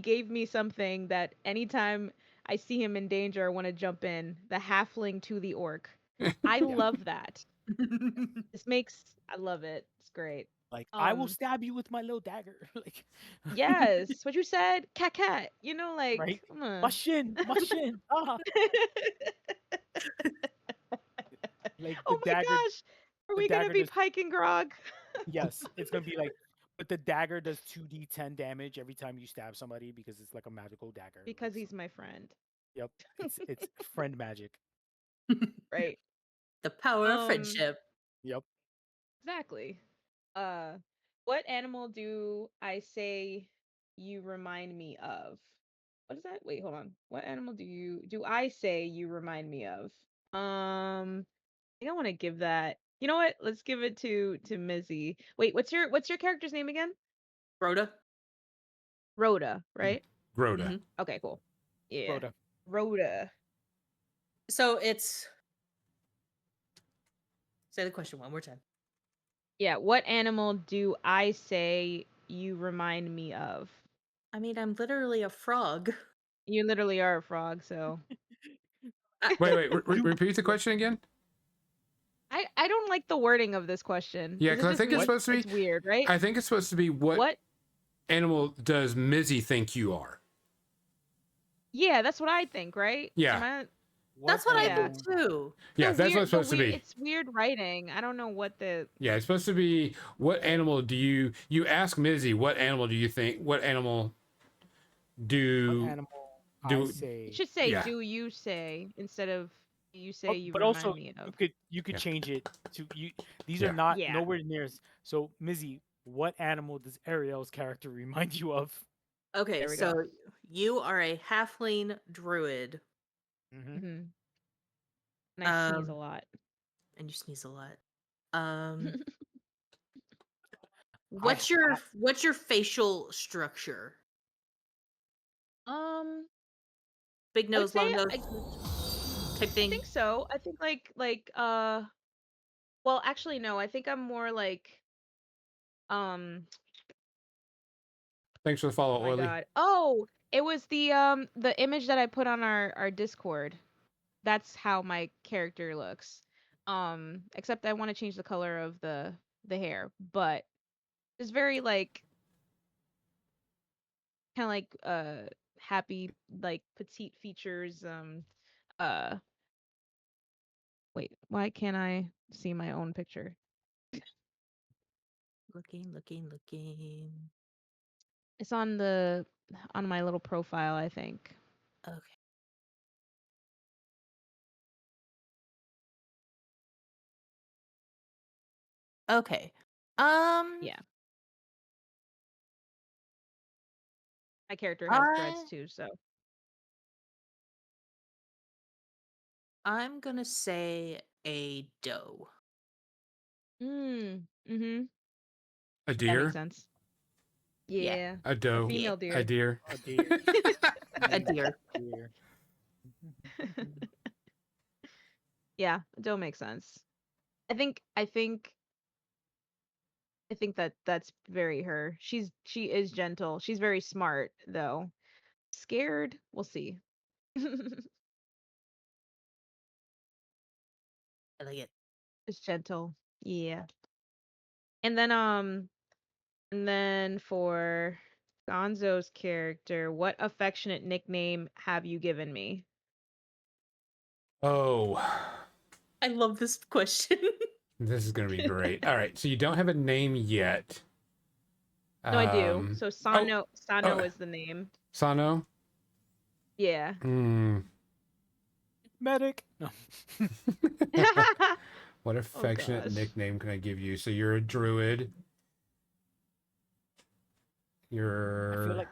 gave me something that anytime I see him in danger, I want to jump in. The halfling to the orc. I Yeah. love that. I love it. It's great. Like I will Um, stab you with my little dagger. Like yes, what you said, cat. Like, right? come on. My shin. Ah. Like the Oh my dagger. gosh. Are The we gonna dagger be does piking grog? yes, it's gonna be like but the dagger does 2d10 damage every time you stab somebody because it's like a magical dagger. Because like, he's my friend. Yep. It's friend magic. Right. The power of Um, friendship. Yep. Exactly. Uh, what animal do I say you remind me of? what is that? Wait, hold on. What animal do I say you remind me of? I don't want to give that. You know what? Let's give it to Mizzy. Wait, what's your character's name again? Rhoda. Rhoda, right? Groda. hmm Okay, cool. Yeah. Rhoda. Rhoda. So it's. Say the question one more time. Yeah, what animal do I say you remind me of? I mean, I'm literally a frog. You literally are a frog, so Wait, You- repeat the question again. I don't like the wording of this question. Yeah, Is it because I just think it's me? supposed to be. It's weird, right? I think it's supposed to be what animal does Mizzy think you are? Yeah, that's what I think, right? Yeah. Am I, That's what I Yeah. think too. Yeah, that's what it's supposed to be. It's weird writing. I don't know what the. Yeah, it's supposed to be what animal do you ask Mizzy, what animal do you think, what animal What do animal I do- say? It should say Yeah. "do you say" instead of "you say you But remind also me of." you could Yeah. change it to you. These Yeah. are not Yeah. nowhere near. So Mizzy, what animal does Ariel's character remind you of? Okay, There we so go. you are a halfling druid. Mm-hmm. hmm And I sneeze a lot. And you sneeze a lot. Um, I what's your facial structure? Big I would nose, say long nose, I type thing. think so. I think well, actually no. I think I'm more like um. Thanks for the follow, Oh my Oily. god. Oh, it was the image that I put on our Discord. That's how my character looks. Except I want to change the color of the hair, but it's very like kind of like happy like petite features. Uh Wait, why can't I see my own picture? Looking. It's on my little profile, I think. Okay. Okay. Yeah. My character has dreads I too, so. I'm gonna say a doe. Mm-hmm. A That makes deer, sense. Yeah. Yeah. a A doe, female a deer. deer. A deer. A deer. Deer. Yeah, a doe makes sense. I think that that's very her. She is gentle. She's very smart though. Scared? We'll see. I like it. It's gentle. Yeah. And then for Gonzo's character, what affectionate nickname have you given me? Oh, I love this question. this is gonna be great. All right, so you don't have a name yet. No, I do. So Sano oh. is the name. Sano. Yeah. Medic. No. What affectionate gosh. nickname can I give you? So you're a druid. You're.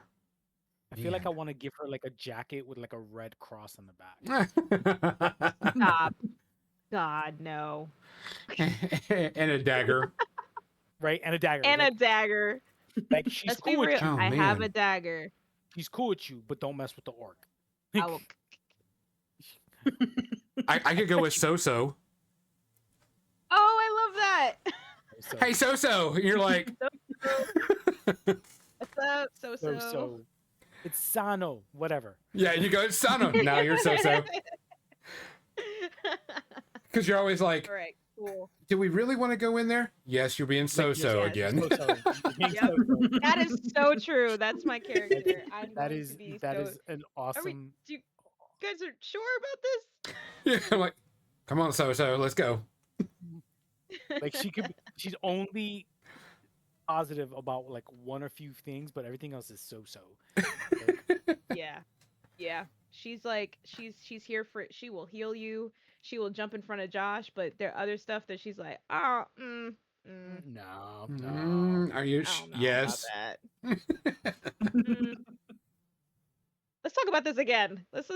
I feel like I want to give her like a jacket with like a red cross on the back. Stop. God, no. And a dagger. Right? And a dagger. And like, a dagger. like she's Let's be cool with real. you. Oh, I have man. a dagger. She's cool with you, but don't mess with the orc. I will. I could go with So-So. Oh, I love that. So, Hey, So-So. You're like. What's up, so? it's Sano, whatever. Yeah, you go, Sano. Now you're So-So. Because you're always like, All right, cool. do we really want to go in there? Yes, you're being So-So yes. again. So-so. You're being Yep. so-so. That is so true. That's my character. I'm That going is to be that so. is an Are we? awesome. Do you guys are sure about this? Yeah, I'm like, come on, So-So, let's go. Like she's only positive about like one or few things, but everything else is so-so. Like, Yeah. She's like she's here for it. She will heal you. She will jump in front of Josh, but there are other stuff that she's like, no. Are you? I don't know Yes. about that. Mm. Let's talk about this again. Let's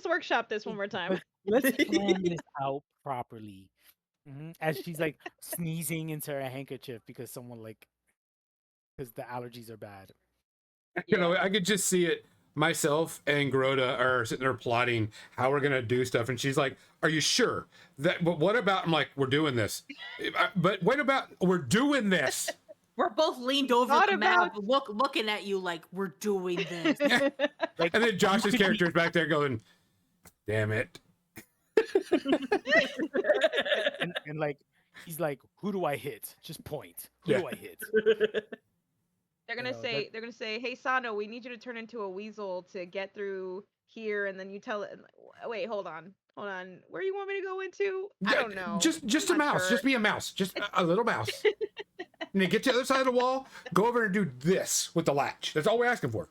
workshop this one more time. Let's plan this out properly. As she's like sneezing into her handkerchief because because the allergies are bad. You know, I could just see it. Myself and Grota are sitting there plotting how we're gonna do stuff, and she's like, "Are you sure that? But what about?" I'm like, "We're doing this." But what about we're doing this? We're both leaned over Thought the map, about- looking at you like we're doing this. Like, And then Josh's character is back there going, "Damn it." and like he's like, "Who do I hit? Just point. Who Yeah. do I hit?" They're gonna say, "Hey Sano, we need you to turn into a weasel to get through here," and then you tell it. Wait, hold on. Where you want me to go into? I don't know. Just a Not mouse. sure. Just be a mouse. Just a little mouse. And then get to the other side of the wall. Go over and do this with the latch. That's all we're asking for.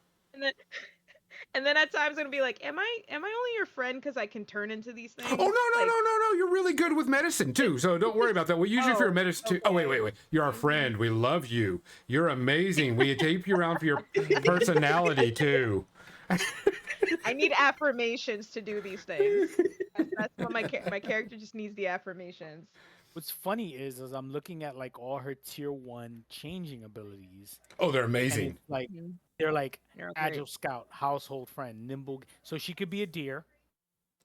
And then at times I'm gonna be like, "Am I only your friend because I can turn into these things?" Oh no! You're really good with medicine too, so don't worry about that. We use you for your medicine too. Oh wait! You're our friend. We love you. You're amazing. We tape you around for your personality too. I need affirmations to do these things. That's what my character just needs, the affirmations. What's funny is I'm looking at like all her tier 1 changing abilities. Oh, they're And amazing. it's like Mhm. they're like They're all agile great. scout, household friend, nimble. So she could be a deer,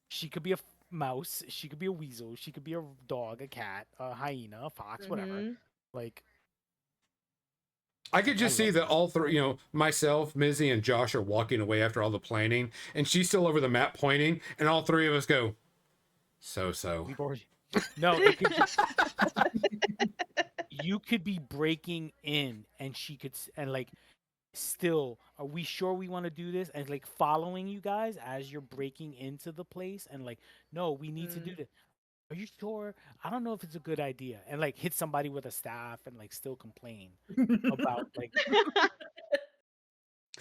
she could be a mouse, she could be a weasel, she could be a dog, a cat, a hyena, a fox, whatever. Mhm. Like I could just I see love that all three, you know, myself, Mizzy, and Josh are walking away after all the planning, and she's still over the map pointing, and all three of us go, so. we've already no, it could just, you could be breaking in, and she could and like still, are we sure we want to do this? And like following you guys as you're breaking into the place, and like, no, we need to do this. Are you sure? I don't know if it's a good idea. And like hit somebody with a staff and like still complain about like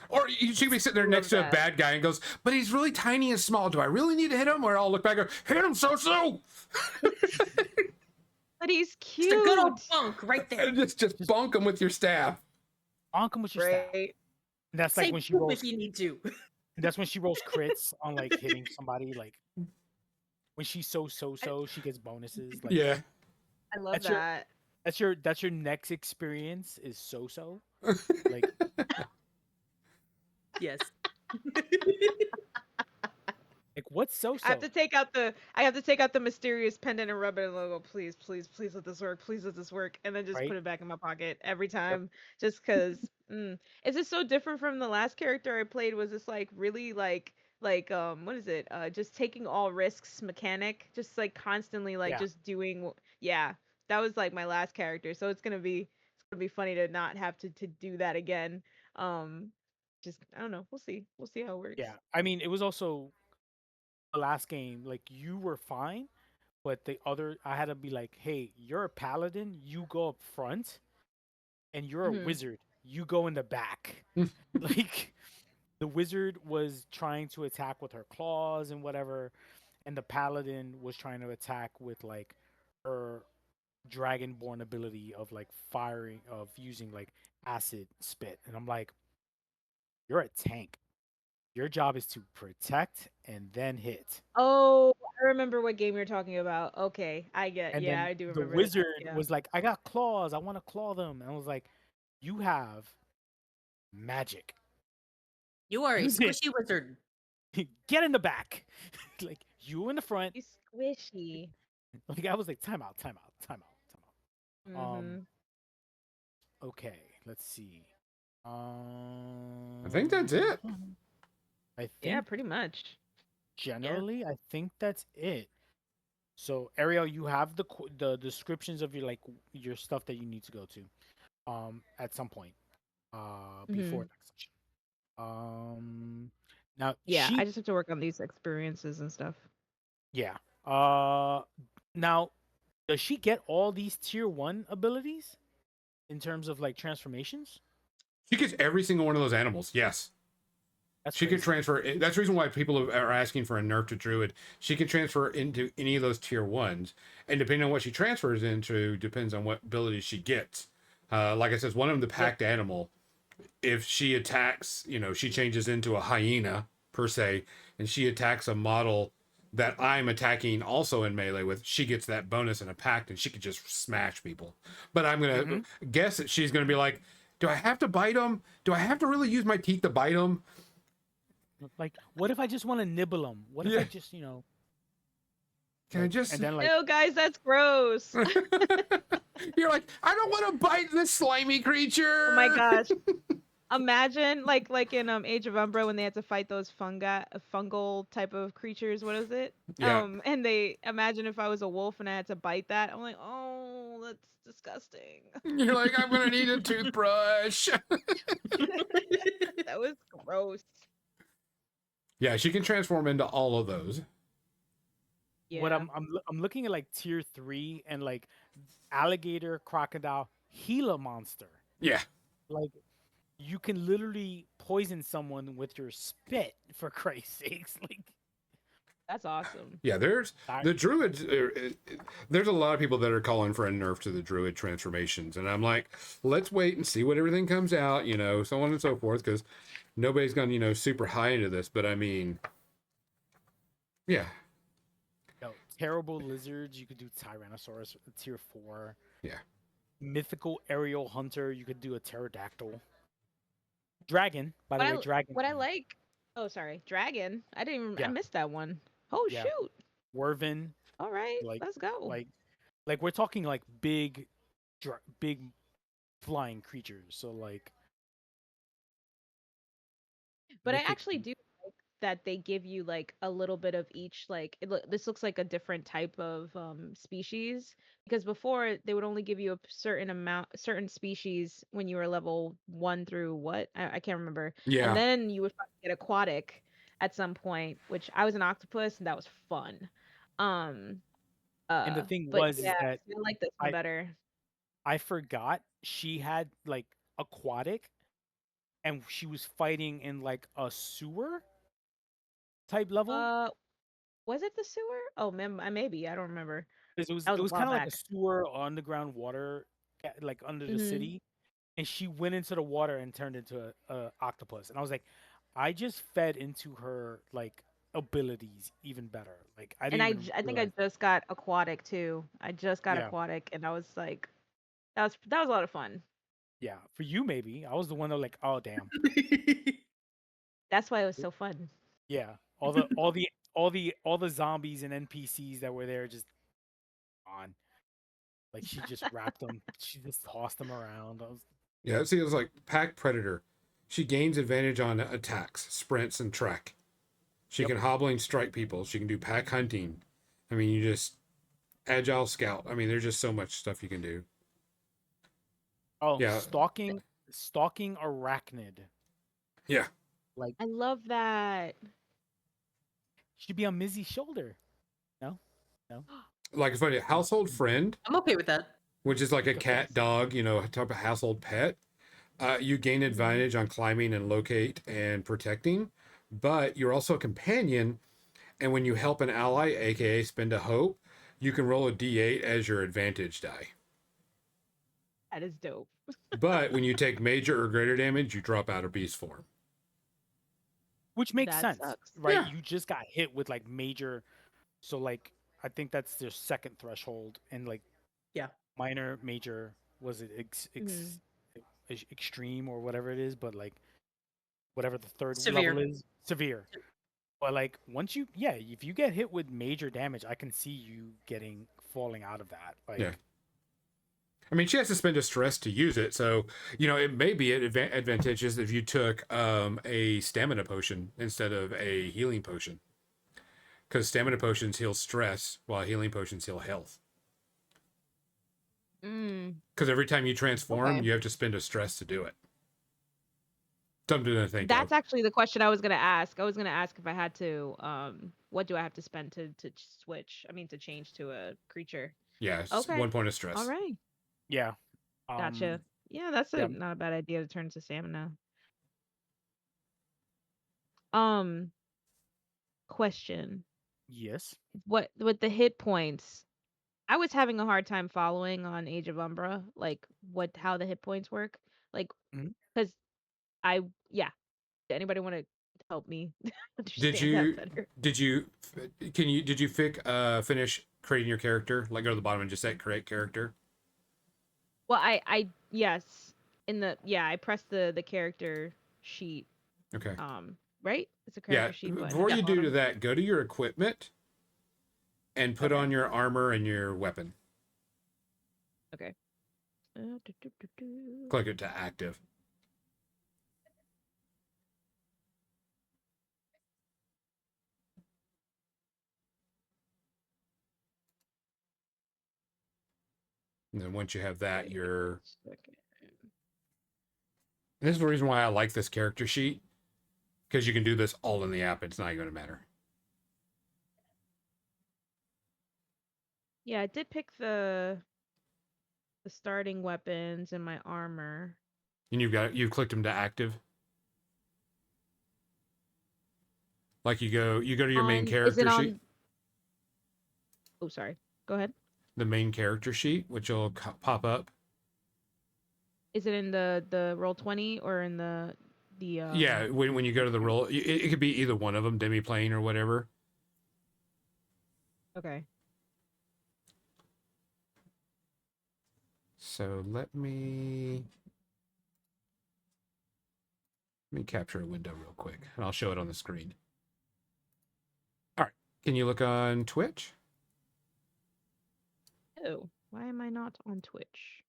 Or you should be sitting there Love next to a that. bad guy and goes, but he's really tiny and small. Do I really need to hit him? Or I'll look back and go, hit him, so. But he's cute. Just a good old bunk right there. And just bonk him with your staff. bonk him with your staff. Right. And that's Say like when she poop rolls. if you need to. That's when she rolls crits on like hitting somebody. Like when she's so, she gets bonuses. Like, Yeah. I love That's your- that. that's your next experience is so. Like Yes. like what's so? I have to take out the mysterious pendant and rub it and go, please let this work. Please let this work. And then just Right? put it back in my pocket every time. Just cause it's just so different from the last character I played. Was this like really like what is it? Just taking all risks mechanic. Just like constantly like Yeah. just doing that was like my last character. So it's gonna be funny to not have to do that again. Just I don't know. We'll see how it works. Yeah. I mean, it was also the last game. Like you were fine, but the other, I had to be like, hey, you're a paladin. You go up front, and you're Mhm. a wizard. You go in the back. Like the wizard was trying to attack with her claws and whatever, and the paladin was trying to attack with like her dragonborn ability of like firing, of using like acid spit. And I'm like, you're a tank. Your job is to protect and then hit. Oh, I remember what game you're talking about. Okay, I get. And Yeah, then I do the remember. wizard Yeah. was like, I got claws. I want to claw them. And I was like, you have magic. You are a Use it. squishy wizard. Get in the back. Like you in the front. He's squishy. Like I was like, time out. Mhm. Okay, let's see. I think that's it. I think Yeah, pretty much. generally, I think that's it. So Ariel, you have the descriptions of your like your stuff that you need to go to, at some point, before Mhm. next session. Now Yeah, she, I just have to work on these experiences and stuff. yeah. Now does she get all these tier 1 abilities in terms of like transformations? She gets every single one of those animals. Yes. That's She could crazy. transfer. That's the reason why people are asking for a nerf to druid. She can transfer into any of those tier 1s, and depending on what she transfers into, depends on what abilities she gets. Like I said, one of them, the packed animal. If she attacks, you know, she changes into a hyena per se, and she attacks a model that I'm attacking also in melee with, she gets that bonus in a pact and she could just smash people. But I'm gonna guess that she's gonna be like, do I have to bite them? Do I have to really use my teeth to bite them? Like, what if I just want to nibble them? What if I just, Can I just? And then like, No, guys, that's gross. You're like, I don't want to bite this slimy creature. Oh my gosh. Imagine like in Age of Umbra when they had to fight those fungal type of creatures. What is it? Yeah. And they imagine if I was a wolf and I had to bite that. I'm like, oh, that's disgusting. You're like, I'm gonna need a toothbrush. That was gross. Yeah, she can transform into all of those. Yeah. what I'm looking at like tier 3 and like alligator, crocodile, Gila monster. Yeah. Like, you can literally poison someone with your spit, for Christ's sakes. Like, That's awesome. Yeah, there's I- the druids. There's a lot of people that are calling for a nerf to the druid transformations, and I'm like, let's wait and see what everything comes out, so on and so forth, because nobody's gone, super high into this. But I mean, yeah, terrible lizards, you could do Tyrannosaurus tier 4. Yeah. Mythical aerial hunter, you could do a pterodactyl. Dragon, by the way, dragon. What I like. Oh, sorry, dragon. I didn't even. I Yeah. missed that one. Oh Yeah. shoot. Werven, All right, like- let's go. like we're talking like big flying creatures. So like, But I mythic- actually do like that they give you like a little bit of each. Like this looks like a different type of species, because before they would only give you a certain species when you were level 1 through what I can't remember. yeah. And then you would finally get aquatic at some point, which I was an octopus and that was fun. And the thing But was is yeah, that I like this one better. I forgot she had like aquatic, and she was fighting in like a sewer type level. Was it the sewer? Oh, maybe I don't remember. 'Cause that was it a was while kind of like a back. sewer underground water, like under the Mhm. city, and she went into the water and turned into a octopus. And I was like, I just fed into her like abilities even better. Like I And didn't I, even I think I realize- just got aquatic too. I just got Yeah. aquatic, and I was like, that was a lot of fun. yeah, for you maybe. I was the one that like, oh damn. That's why it was so fun. Yeah. All the zombies and NPCs that were there just on. Like she just wrapped them. She just tossed them around. Yeah, see, it was like pack predator. She gains advantage on attacks, sprints, and trek. She Yep. can hobbling strike people. She can do pack hunting. I mean, you just agile scout. I mean, there's just so much stuff you can do. Oh, Yeah. stalking arachnid. Yeah. Like I love that. she'd be on Mizzy's shoulder. No? Like it's funny, household friend, I'm okay with that. which is like a Okay. cat, dog, type of household pet. You gain advantage on climbing and locate and protecting, but you're also a companion. And when you help an ally, aka spend a hope, you can roll a d8 as your advantage die. That is dope. But when you take major or greater damage, you drop out of beast form. Which makes That sense. sucks. Right? Yeah. You just got hit with like major, so like I think that's their second threshold, and like Yeah. minor, major, was it extreme or whatever it is, but like whatever the third Severe. level is, severe. But like once if you get hit with major damage, I can see you falling out of that. Like Yeah. I mean, she has to spend a stress to use it, so it may be advantageous if you took a stamina potion instead of a healing potion, because stamina potions heal stress while healing potions heal health. Because every time you transform, Okay. you have to spend a stress to do it. Something to think That's of. actually the question I was gonna ask. I was gonna ask if I had to, what do I have to spend to switch? I mean, to change to a creature. Yeah, it's Okay. 1 point of stress. All right, yeah. gotcha. Yeah, that's yeah. not a bad idea to turn to stamina. Question: Yes. what with the hit points? I was having a hard time following on Age of Umbra, like how the hit points work, like Mhm. because Did anybody want to help me Did understand that you better. did you did you finish creating your character? Like go to the bottom and just say create character. Well, yes, in the I pressed the character sheet. Okay. Right? It's a Yeah. character sheet button Before at the Yep. you do bottom. that, go to your equipment and put Okay. on your armor and your weapon. Okay. Do, do, do, do. Click it to active. And then once you have that, Wait you're. one second. This is the reason why I like this character sheet because you can do this all in the app. It's not going to matter. Yeah, I did pick the starting weapons and my armor. And you've clicked them to active. Like you go to your main Is it character sheet, on? Oh, sorry. Go ahead. the main character sheet, which will pop up. Is it in the Roll20 or in the Yeah, when you go to the roll, it could be either one of them, demi-plane or whatever. Okay. So let me capture a window real quick, and I'll show it on the screen. All right, can you look on Twitch? Oh, why am I not on Twitch?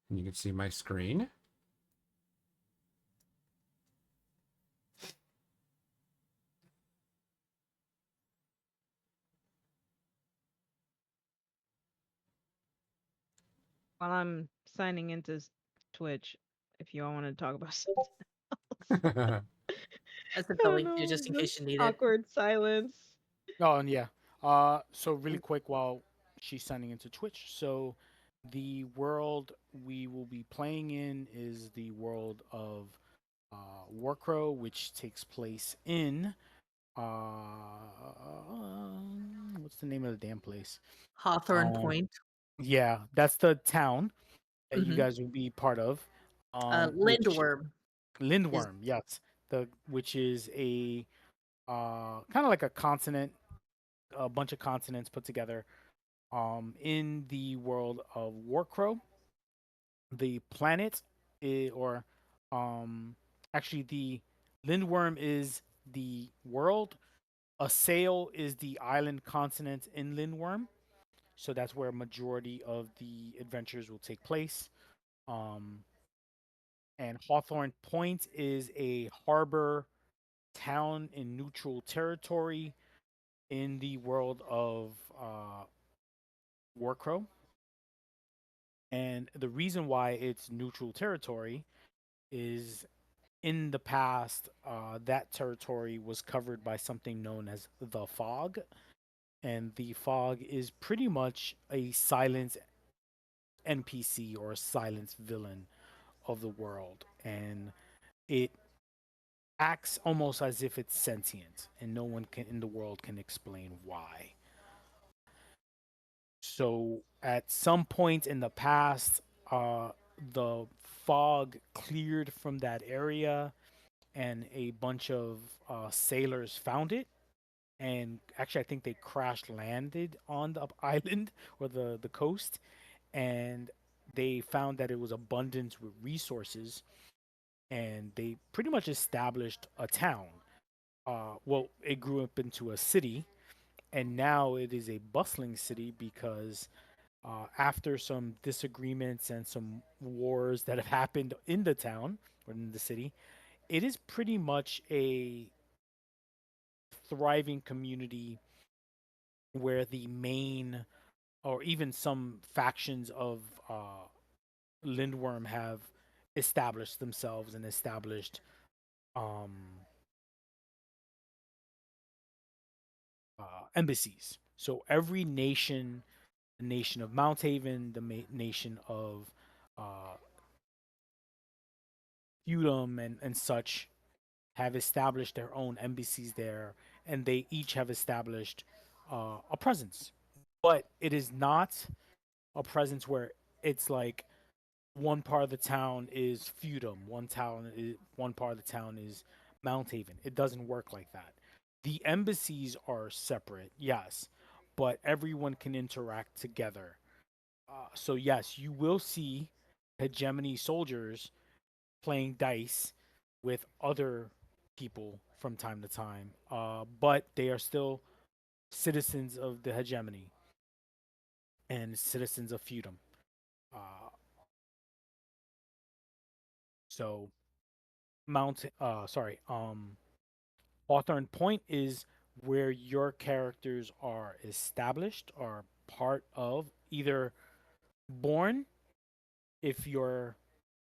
And you can see my screen. While I'm signing into Twitch, if you all want to talk about something else. I sent I the don't link to you know, just in this case you need it. awkward silence. Oh, and yeah. So really quick while she's signing into Twitch. So the world we will be playing in is the world of Warcrow, which takes place in what's the name of the damn place? Hawthorne Um, Point. yeah, that's the town that you Hmm. guys will be part of. Which Lindworm is Lindworm, yes, the which is a kind of like a continent, a bunch of continents put together in the world of Warcrow. The planet or actually the Lindworm is the world. A sail is the island continent in Lindworm, so that's where majority of the adventures will take place. Um, and Hawthorne Point is a harbor town in neutral territory in the world of Warcrow. And the reason why it's neutral territory is in the past, that territory was covered by something known as the fog. And the fog is pretty much a silent NPC or a silent villain of the world. And it acts almost as if it's sentient, and no one can in the world can explain why. So at some point in the past, the fog cleared from that area, and a bunch of sailors found it. And actually, I think they crash landed on the island or the coast, and they found that it was abundant with resources, and they pretty much established a town. Well, it grew up into a city, and now it is a bustling city because after some disagreements and some wars that have happened in the town or in the city, it is pretty much a thriving community where the main or even some factions of Lindworm have established themselves and established um, embassies. So every nation, the nation of Mount Haven, the nation of uh, Feudum and such, have established their own embassies there, and they each have established a presence. But it is not a presence where it's like one part of the town is feudum, one part of the town is Mount Haven. It doesn't work like that. The embassies are separate, yes, but everyone can interact together. So yes, you will see hegemony soldiers playing dice with other people from time to time, but they are still citizens of the hegemony and citizens of feudum. Uh, so Hawthorne Point is where your characters are established, are part of, either born if your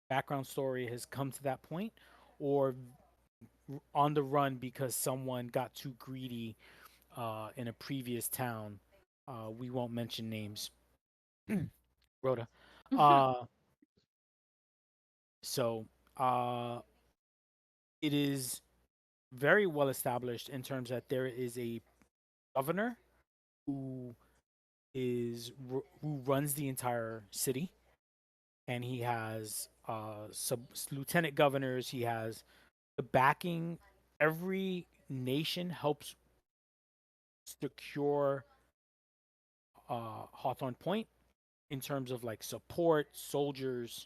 background story has come to that point, or on the run because someone got too greedy in a previous town. We won't mention names, Rhoda. Uh, so uh, it is very well established in terms that there is a governor who who runs the entire city, and he has sub lieutenant governors. He has the backing. Every nation helps secure Hawthorne Point in terms of like support, soldiers,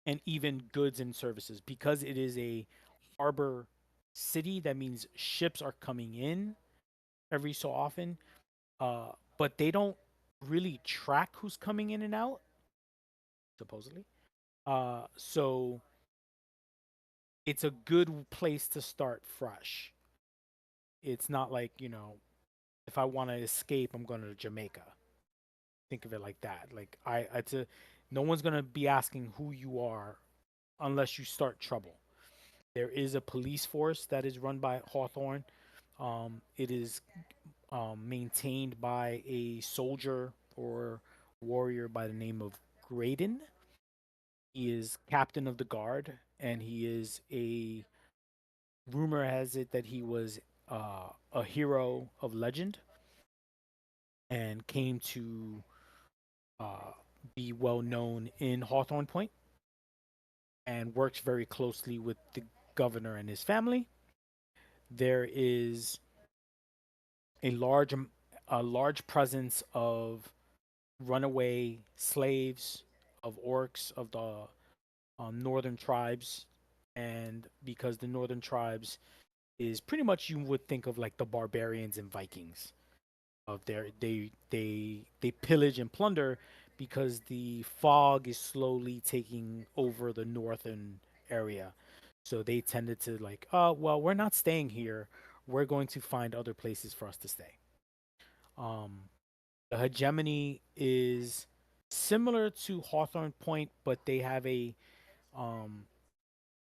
and even goods and services. Because it is a harbor city, that means ships are coming in every so often. But they don't really track who's coming in and out, supposedly. So it's a good place to start fresh. It's not like, if I want to escape, I'm going to Jamaica. Think of it like that. Like no one's going to be asking who you are unless you start trouble. There is a police force that is run by Hawthorne. It is maintained by a soldier or warrior by the name of Graydon. He is captain of the guard, and he is a rumor has it that he was a hero of legend and came to uh, be well known in Hawthorne Point and works very closely with the governor and his family. There is a large a large presence of runaway slaves, of orcs, of the northern tribes, and because the northern tribes is pretty much, you would think of like the barbarians and Vikings. Of their they pillage and plunder because the fog is slowly taking over the northern area. So they tended to like, well, we're not staying here. We're going to find other places for us to stay. Um, the hegemony is similar to Hawthorne Point, but they have um,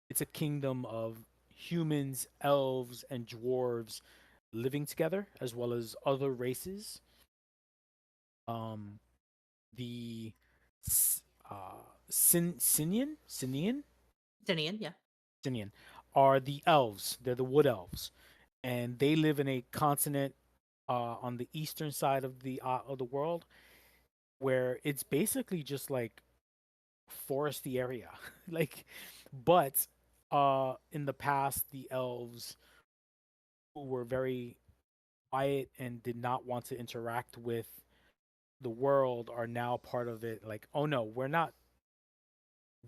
it's a kingdom of humans, elves, and dwarves living together, as well as other races. Um, the Dinian, yeah. Sinian are the elves. They're the wood elves, and they live in a continent on the eastern side of the world, where it's basically just like foresty area. Like, but in the past, the elves, who were very quiet and did not want to interact with the world, are now part of it. Like, oh no, we're not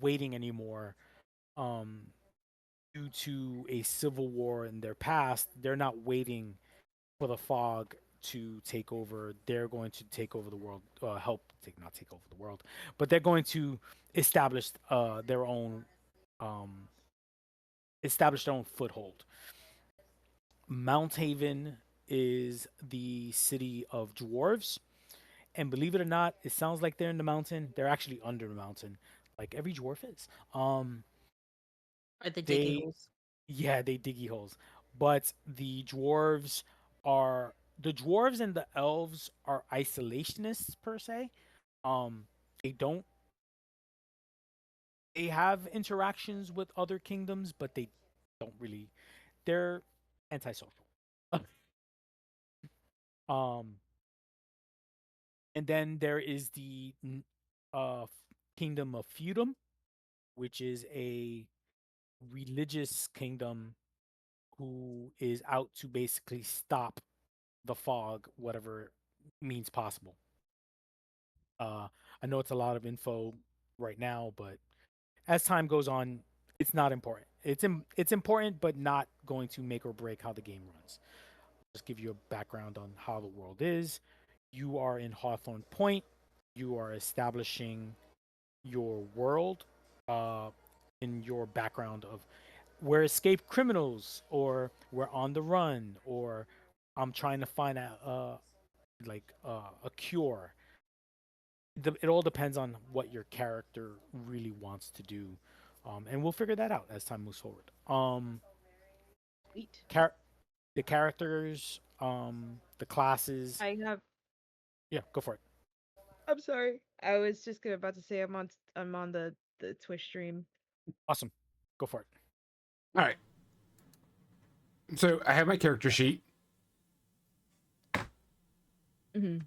waiting anymore. Um, Due to a civil war in their past, they're not waiting for the fog to take over. They're going to take over the world, not take over the world, but they're going to establish their own um, foothold. Mount Haven is the city of dwarves, and believe it or not, it sounds like they're in the mountain. They're actually under the mountain, like every dwarf is. Are they digging They holes? Yeah, they diggy holes. But the dwarves and the elves are isolationists per se. Um, they don't they have interactions with other kingdoms, but they don't really. They're antisocial. um, and then there is the uh kingdom of feudum, which is a religious kingdom who is out to basically stop the fog, whatever means possible. Uh, I know it's a lot of info right now, but as time goes on, it's not important. It's important, but not going to make or break how the game runs. Just give you a background on how the world is. You are in Hawthorne Point. You are establishing your world uh, in your background of we're escaped criminals, or we're on the run, or I'm trying to find a cure. It all depends on what your character really wants to do, and we'll figure that out as time moves forward. Sweet. Char- the characters, the classes. I have. Yeah, go for it. I'm sorry. I was just about to say I'm on the Twitch stream. Awesome, go for it. All right. So I have my character sheet. Hmm.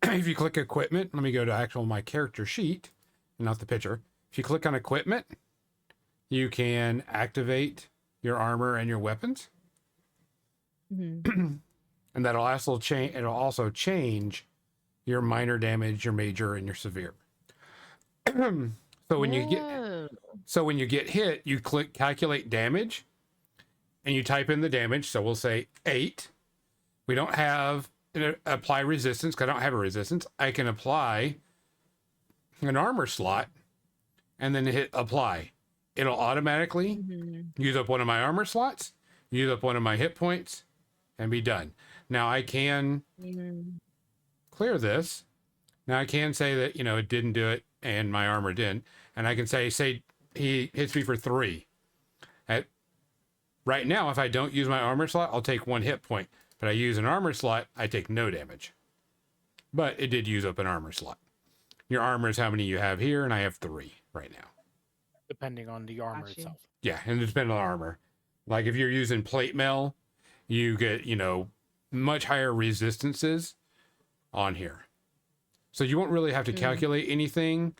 If you click equipment, let me go to my character sheet and not the picture. If you click on equipment, you can activate your armor and your weapons. Hmm. And that'll also change. It'll also change your minor damage, your major, and your severe. So when you get hit, you click calculate damage, and you type in the damage. So we'll say 8. We don't have apply resistance because I don't have a resistance. I can apply an armor slot, and then hit apply. It'll automatically use up one of my armor slots, use up one of my hit points, and be done. Now I can clear this. Now I can say that, it didn't do it and my armor didn't. And I can say he hits me for 3. Right now, if I don't use my armor slot, I'll take 1 hit point. But I use an armor slot, I take no damage. But it did use up an armor slot. Your armor is how many you have here, and I have 3 right now. Depending on the armor Gotcha. itself. Yeah, and it depends on armor. Like if you're using plate mail, you get, much higher resistances on here. So you won't really have to calculate anything.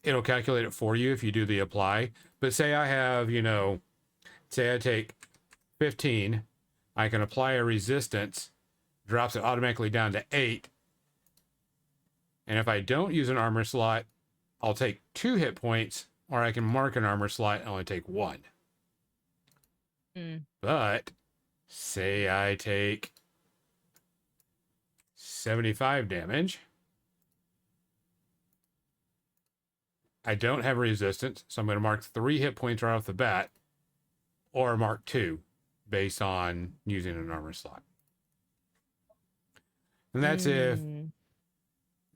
It'll calculate it for you if you do the apply. But say I have, say I take 15, I can apply a resistance, drops it automatically down to 8. And if I don't use an armor slot, I'll take 2 hit points, or I can mark an armor slot and only take 1. But say I take 75 damage. I don't have resistance, so I'm going to mark 3 hit points right off the bat, or mark 2 based on using an armor slot. And that's and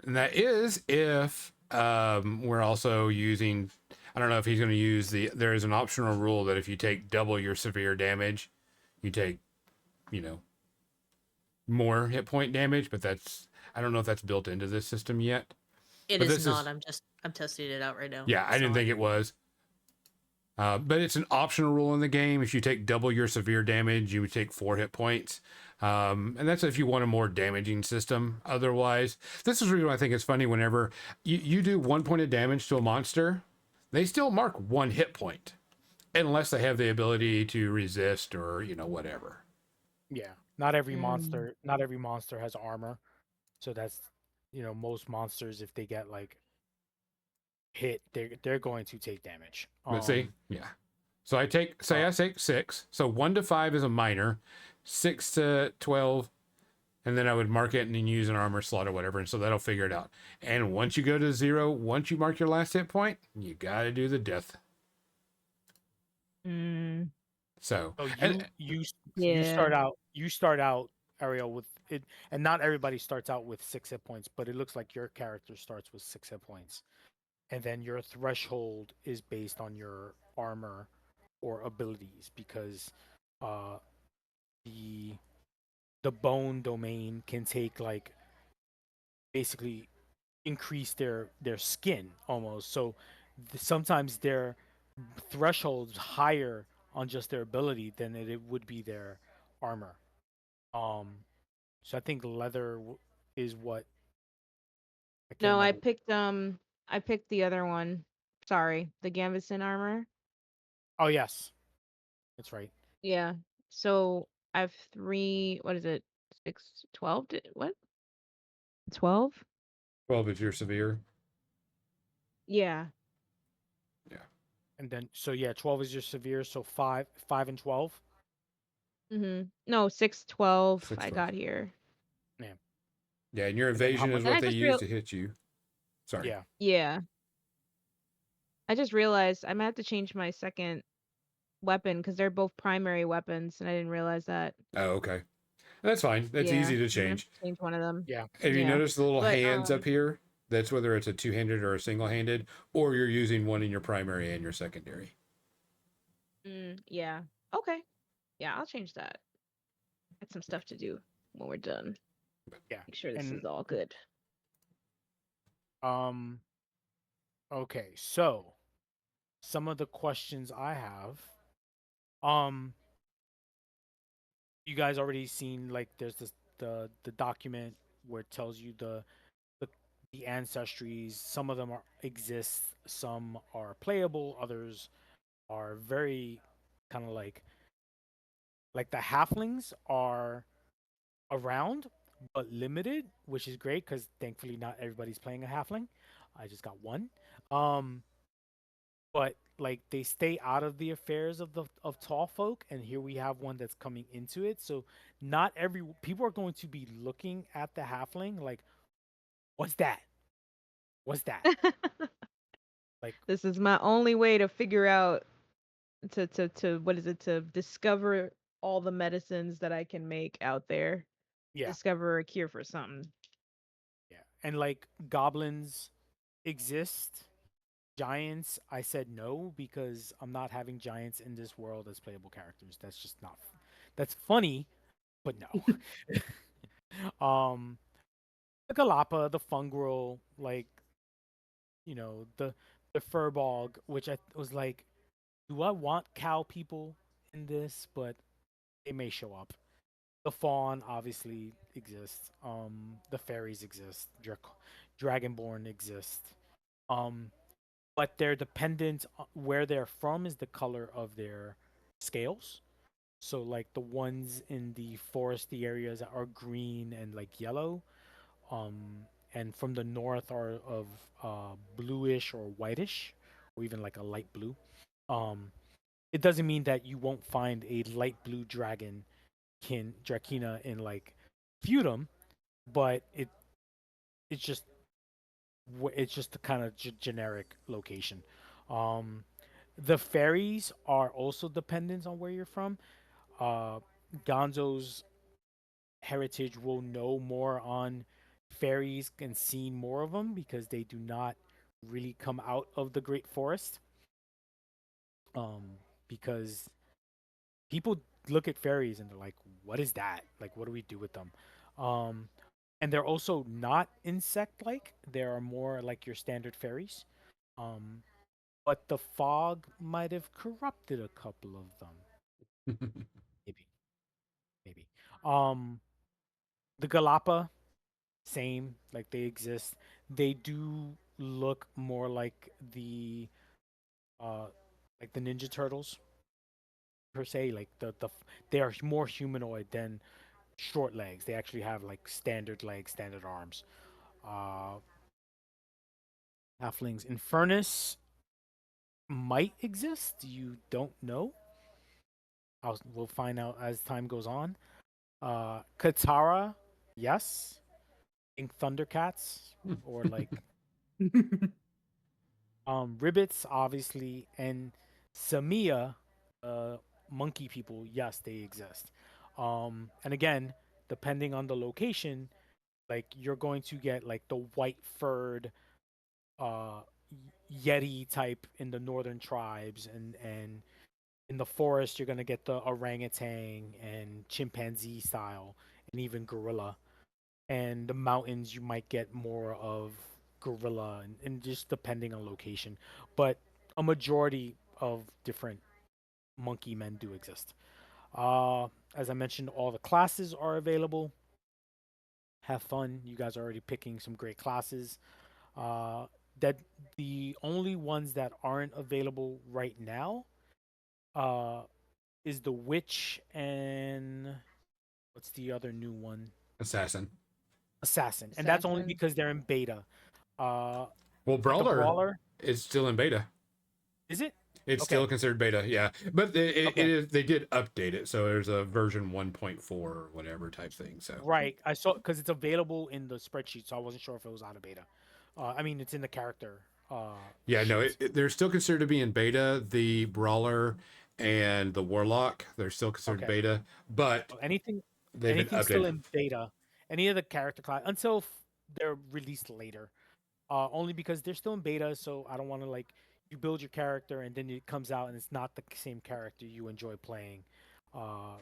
that is if we're also using, I don't know if he's going to use there is an optional rule that if you take double your severe damage, you take, more hit point damage, but I don't know if that's built into this system yet. It But is not. I'm testing it out right now. Yeah, I didn't think it was. But it's an optional rule in the game. If you take double your severe damage, you would take 4 hit points. And that's if you want a more damaging system. Otherwise, this is the reason why I think it's funny whenever you do 1 point of damage to a monster, they still mark 1 hit point. Unless they have the ability to resist or, whatever. Yeah. Not every monster has armor. So that's, most monsters, if they get like hit, they're going to take damage. But see, yeah. So I take 6. So 1 to 5 is a minor, 6 to 12, and then I would mark it and then use an armor slot or whatever, and so that'll figure it out. And once you go to 0, once you mark your last hit point, you gotta do the death. So you start out, Ariel, with it, and not everybody starts out with 6 hit points, but it looks like your character starts with 6 hit points. And then your threshold is based on your armor or abilities, because the bone domain can take like basically increase their skin almost. So sometimes their thresholds higher on just their ability than it would be their armor. So I think leather is what I can't No, remember. I picked the other one. Sorry, the Gambison armor. Oh yes, that's right. Yeah. So I have three. What is it? 6, 12? What? 12? 12 if you're severe. Yeah. Yeah. And then so yeah, 12 is your severe. So five and 12. No, 6, 12. Six I twelve. got here. Yeah. Yeah, and your And then how evasion is much? And what I they just use to hit you. Sorry. Yeah. yeah. I just realized I might have to change my second weapon because they're both primary weapons, and I didn't realize that. Oh, okay. That's fine. That's Yeah, easy to I'm gonna have change. to change one of them. Yeah. Have you Yeah, noticed the little but hands up here? That's whether it's a two-handed or a single-handed, or you're using one in your primary and your secondary. yeah, okay, yeah, I'll change that. Got some stuff to do when we're done. Yeah. Make sure this And is all good. um okay, so some of the questions I have. Um you guys already seen like there's this the document where it tells you the, the ancestries. Some of them are exist, some are playable, others are very kind of like the halflings are around but limited, which is great because thankfully not everybody's playing a halfling. I just got one. Um, but like they stay out of the affairs of the of tall folk, and here we have one that's coming into it. So not every people are going to be looking at the halfling like, what's that? What's that? Like, This is my only way to figure out to what is it, to discover all the medicines that I can make out there. yeah, Discover a cure for something. yeah, and like goblins exist. Giants, I said no because I'm not having giants in this world as playable characters. That's just not. That's funny, but no. The Galapa, the Fungrel, like the Furbog, which I was like, do I want cow people in this? But they may show up. The Fawn obviously exists. The fairies exist. Dragonborn exist. Um, but they're dependent where they're from is the color of their scales. So like the ones in the foresty areas are green and like yellow, and from the north are of bluish or whitish, or even like a light blue. Um, it doesn't mean that you won't find a light blue Drakina in like Feudum, but it's just it's just a kind of generic location. Um, the fairies are also dependent on where you're from. Uh, Gonzo's heritage will know more on fairies and seen more of them because they do not really come out of the Great Forest. Because people look at fairies and they're like, "What is that? Like, what do we do with them?" Um, and they're also not insect-like. They are more like your standard fairies. Um, but the fog might have corrupted a couple of them. Maybe, maybe. Um, the Galapa, same. Like they exist. They do look more uh, like the Ninja Turtles per se. Like they are more humanoid than short legs. They actually have like standard legs, standard arms. Uh, Halflings. Infernus might exist. You don't know. We'll find out as time goes on. Katara, yes. Think Thundercats or like Ribbits, obviously, and Samia, monkey people, yes, they exist. And again, depending on the location, like you're going to get like the white furred uh Yeti type in the northern tribes, and in the forest you're gonna get the orangutan and chimpanzee style, and even gorilla. And the mountains you might get more of gorilla, and just depending on location. But a majority of different monkey men do exist. As I mentioned, all the classes are available. Have fun. You guys are already picking some great classes. Uh, that the only ones that aren't available right now uh, is the witch and what's the other new one? Assassin. Assassin, and that's only Assassin. because they're in beta. Uh, Well, but the Brawler brawler is still in beta. is it? It's still Okay, considered beta, yeah. But it okay, is, they did update it, so there's a version 1.4 or whatever type thing. So right. I saw because it's available in the spreadsheet, so I wasn't sure if it was out of beta. I mean, it's in the character yeah, no, sheets. they're still considered to be in beta. The Brawler and the Warlock, they're still considered Okay, beta, but so anything, they've been anything still updated. in beta, any of the character class until they're released later. Only because they're still in beta, so I don't want to like you build your character and then it comes out and it's not the same character you enjoy playing. Uh,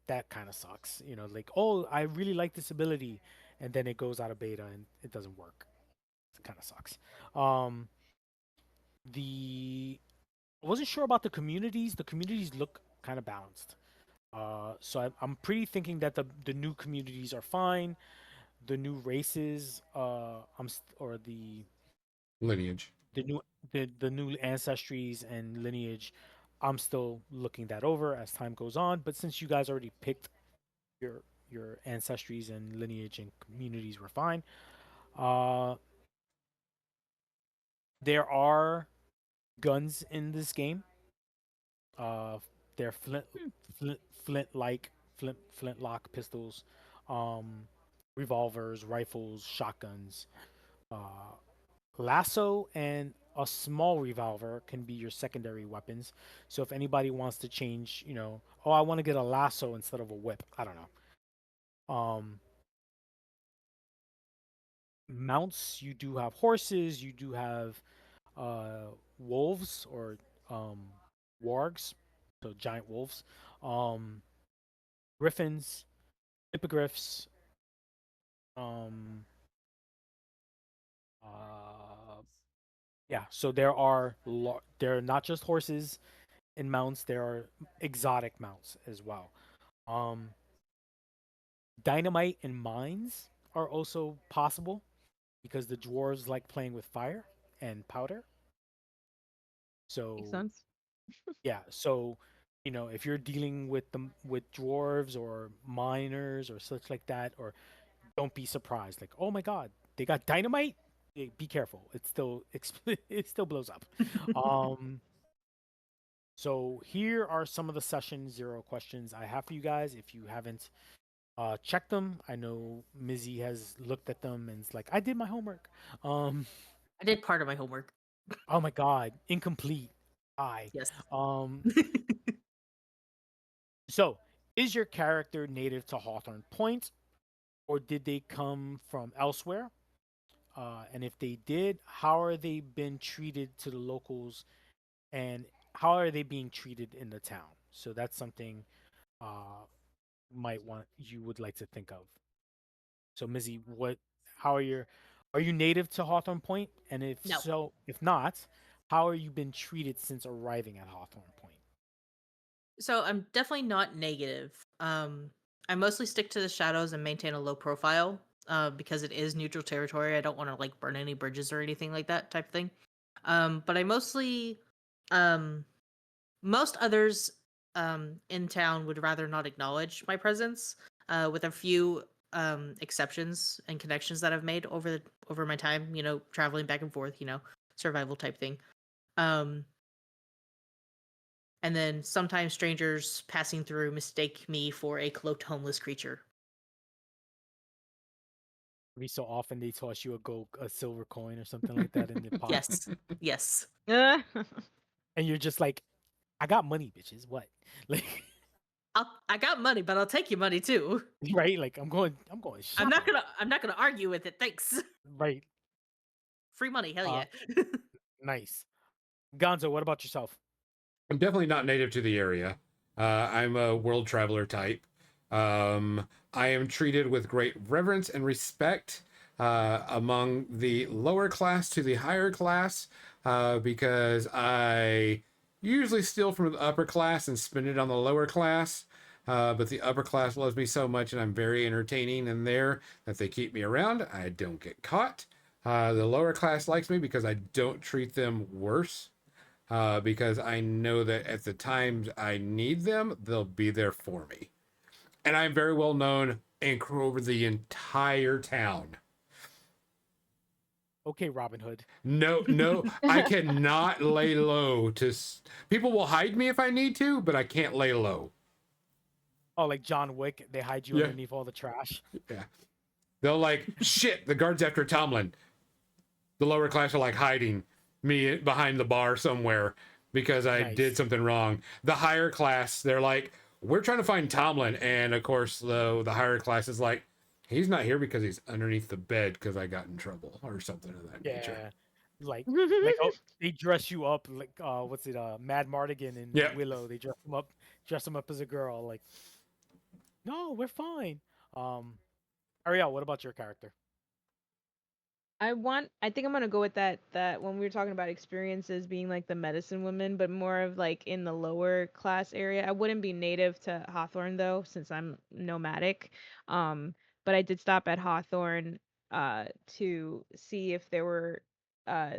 that kind of sucks, like oh I really like this ability, and then it goes out of beta and it doesn't work. It kind of sucks. Um, the I wasn't sure about the communities. The communities look kind of balanced. So I'm pretty thinking that the new communities are fine. The new races, or Lineage. the new the new ancestries and lineage, I'm still looking that over as time goes on. But since you guys already picked your your ancestries and lineage and communities, were fine. Uh, there are guns in this game. Uh, they're Hmm. flintlock pistols, um, revolvers, rifles, shotguns. Uh, lasso and a small revolver can be your secondary weapons. So if anybody wants to change, oh, I want to get a lasso instead of a whip. I don't know. Mounts, you do have horses, you do have wolves or um wargs, so giant wolves, um griffins, hippogriffs, um uh yeah, so there are not just horses and mounts, there are exotic mounts as well. Um, dynamite and mines are also possible because the dwarves like playing with fire and powder. Makes So sense. yeah, so if you're dealing with dwarves or miners or such like that, or don't be surprised, like oh my god, they got dynamite. Be careful, it still it still blows up. Um, so here are some of the session zero questions I have for you guys. If you haven't checked them, I know Mizzy has looked at them and it's like, I did my homework. Um, I did part of my homework. oh my god, incomplete. I. Yes. Um, so is your character native to Hawthorne Point, or did they come from elsewhere? And if they did, how are they been treated to the locals, and how are they being treated in the town? So that's something uh you would like to think of. So Mizzy, are you native to Hawthorne Point? And if No. so, if not, how are you been treated since arriving at Hawthorne Point? So I'm definitely not negative. I mostly stick to the shadows and maintain a low profile. Because it is neutral territory. I don't want to like burn any bridges or anything like that type thing. But I mostly, um, most others, in town would rather not acknowledge my presence. With a few exceptions and connections that I've made over my time. Traveling back and forth. Survival type thing. Um, and then sometimes strangers passing through mistake me for a cloaked homeless creature. Every so often they toss you a silver coin or something like that in the pot, Yes, yes. Uh, and you're just like, I got money, bitches. What? Like, I got money, but I'll take your money too. right? Like I'm going I'm not shopping. gonna I'm not gonna argue with it. Thanks. Right. Free money, hell Uh, yeah. nice. Gonzo, what about yourself? I'm definitely not native to the area. I'm a world traveler type. I am treated with great reverence and respect among the lower class to the higher class because I usually steal from the upper class and spend it on the lower class. But the upper class loves me so much, and I'm very entertaining in there that they keep me around. I don't get caught. The lower class likes me because I don't treat them worse. because I know that at the times I need them, they'll be there for me. And I'm very well known over the entire town. Okay, Robin Hood. No, I cannot lay low. People will hide me if I need to, but I can't lay low. Oh, like John Wick, they hide you Yeah. underneath all the trash. Yeah. They'll like, shit, the guard's after Tomlin. The lower class are like hiding me behind the bar somewhere because I Nice. did something wrong. The higher class, they're like, we're trying to find Tomlin. And of course, the higher class is like, he's not here because he's underneath the bed because I got in trouble or something of that nature. Yeah. Like oh, they dress you up like what's it, Mad Mardigan and Yeah. Willow, they dress him up as a girl, like, no, we're fine. Ariel, what about your character? I think I'm gonna go with that when we were talking about experiences being like the medicine woman, but more of like in the lower class area. I wouldn't be native to Hawthorne though, since I'm nomadic. But I did stop at Hawthorne to see if there were uh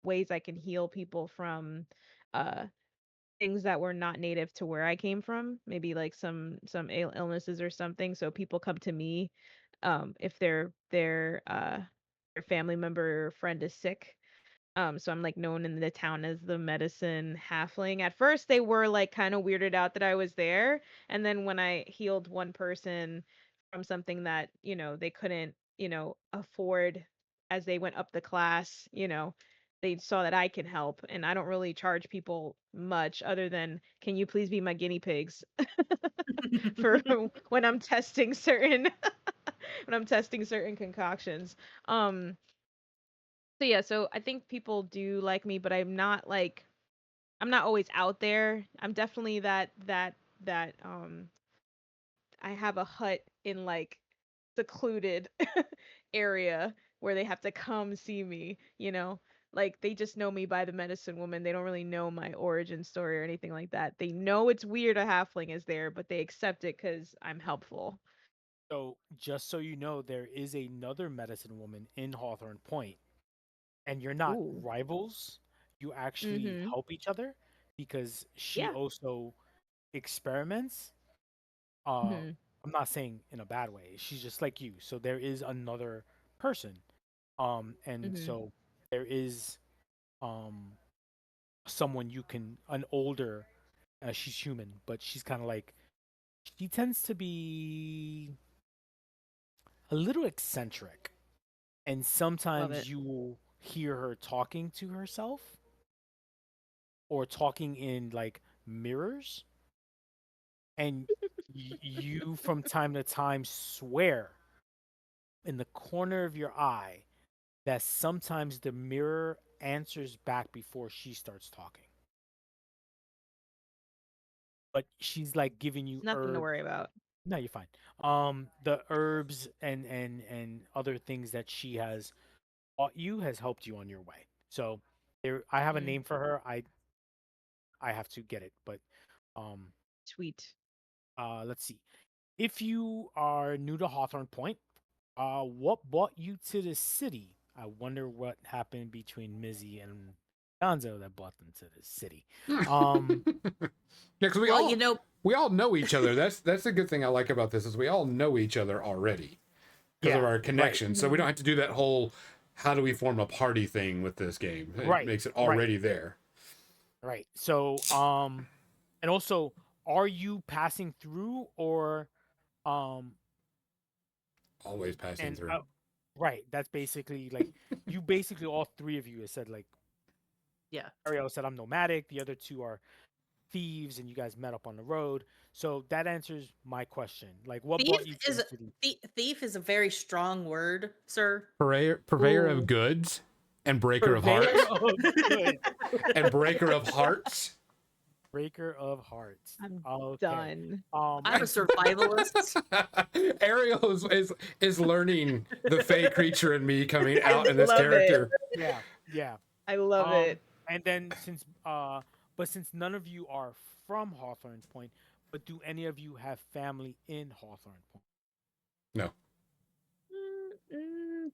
ways I can heal people from uh things that were not native to where I came from, maybe like some illnesses or something. So people come to me if their family member or friend is sick. So I'm like known in the town as the medicine halfling. At first they were like kind of weirded out that I was there, and then when I healed one person from something that, they couldn't, afford as they went up the class, they saw that I can help, and I don't really charge people much other than, can you please be my guinea pigs for when I'm testing certain concoctions. Um so yeah, so I think people do like me, but I'm not always out there. I'm definitely that I have a hut in like secluded area where they have to come see me, you know? Like they just know me by the medicine woman. They don't really know my origin story or anything like that. They know it's weird a halfling is there, but they accept it cuz I'm helpful. So just so you know, there is another medicine woman in Hawthorne Point, and you're not Ooh. rivals. You actually Mhm. help each other because she Yeah. also experiments. Uh, Mhm. I'm not saying in a bad way. She's just like you. So there is another person. And Mhm. so there is um someone you can, an older, she's human, but she's kind of like, she tends to be a little eccentric, and Love sometimes it. you will hear her talking to herself or talking in like mirrors, and you from time to time swear in the corner of your eye that sometimes the mirror answers back before she starts talking, but she's like giving It's you nothing to herbs. worry about. No, you're fine. The herbs and other things that she has taught you has helped you on your way. So there, I have a Mm, name for her. I have to get it, but um, sweet. let's see. If you are new to Hawthorne Point, what brought you to the city? I wonder what happened between Mizzy and Gonzo that brought them to the city. Um, Yeah, because Well, we all know each other. That's the good thing I like about this is we all know each other already because of yeah, our right, connection. So we Mhm. don't have to do that whole how do we form a party thing with this game. It right, makes it right, already there. right. So, and also, are you passing through or, um, Always passing and through. right? That's basically like you basically all three of you have said like yeah. Ariel said I'm nomadic. The other two are thieves, and you guys met up on the road. So that answers my question. Like, what Thief brought you to the is city? thief is a very strong word, sir. Purveyor of Ooh, goods and breaker of Purveyor hearts of good, and breaker of hearts. breaker of hearts. I'm Okay. done. I'm a survivalist. Ariel is learning the fey creature in me coming I out in this love it. character. Yeah, yeah. I love Um, it. and then since none of you are from Hawthorne Point, but do any of you have family in Hawthorne Point? No.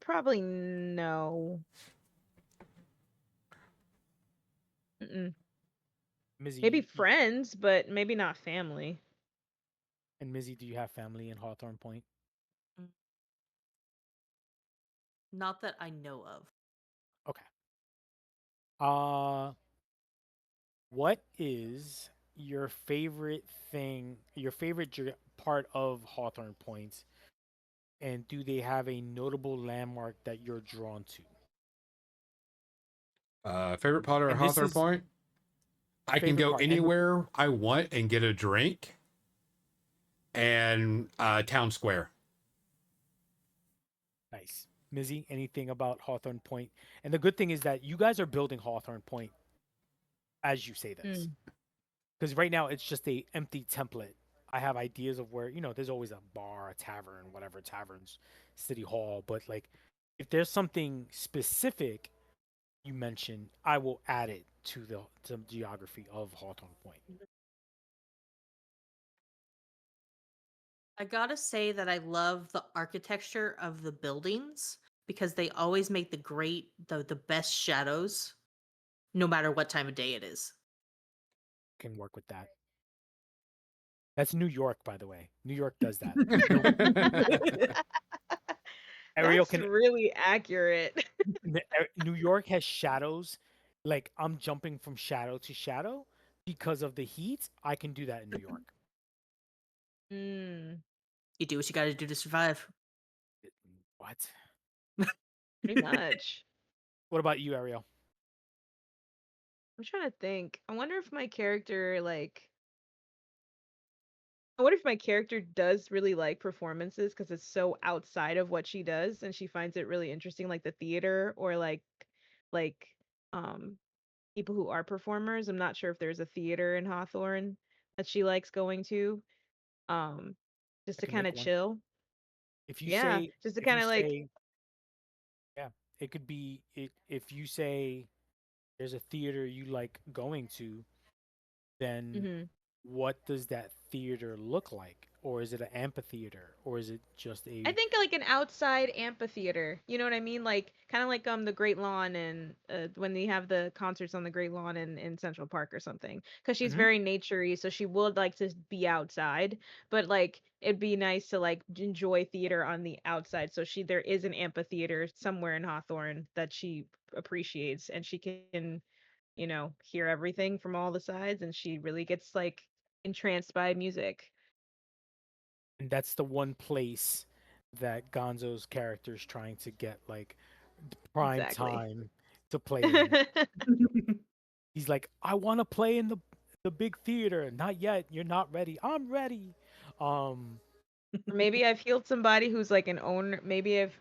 Probably no. Mm-mm. Mizzy, Maybe friends, but maybe not family. and Mizzy, do you have family in Hawthorne Point? Mm. Not that I know of. Okay. Uh, what is your favorite thing, your favorite part of Hawthorne Point, and do they have a notable landmark that you're drawn to? Favorite Potter at And this Hawthorne is Point? I can favorite go part. And anywhere I want and get a drink, and Town Square. nice. Mizzy, anything about Hawthorne Point? And the good thing is that you guys are building Hawthorne Point as you say this. Mm. Because right now it's just a empty template. I have ideas of where, there's always a bar, a tavern, whatever, taverns, city hall. But like if there's something specific you mentioned, I will add it to the geography of Hawthorne Point. I gotta say that I love the architecture of the buildings because they always make the best shadows, no matter what time of day it is. Can work with that. That's New York, by the way. New York does that. No, Ariel That's can. really accurate. New York has shadows. Like I'm jumping from shadow to shadow because of the heat. I can do that in New York. Mm, You do what you gotta do to survive. What? pretty much. What about you, Ariel? I'm trying to think. I wonder if my character does really like performances because it's so outside of what she does and she finds it really interesting, like the theater or like um people who are performers. I'm not sure if there's a theater in Hawthorne that she likes going to. Um, just I to can kind make of one. chill. If you Yeah, say, just to if kind you of like, say, yeah, it could be it. If you say there's a theater you like going to, then mhm. what does that theater look like? Or is it an amphitheater? Or is it just I a? think like an outside amphitheater. You know what I mean? Like kind of like the Great Lawn and when they have the concerts on the Great Lawn in Central Park or something. Because she's Mhm. very naturey, so she would like to be outside. But like it'd be nice to like enjoy theater on the outside. So there is an amphitheater somewhere in Hawthorne that she appreciates, and she can hear everything from all the sides, and she really gets like entranced by music. And that's the one place that Gonzo's character is trying to get like the prime Exactly. time to play in. He's like, I want to play in the big theater. Not yet. You're not ready. I'm ready. Um, Or maybe I've healed somebody who's like an owner. Maybe if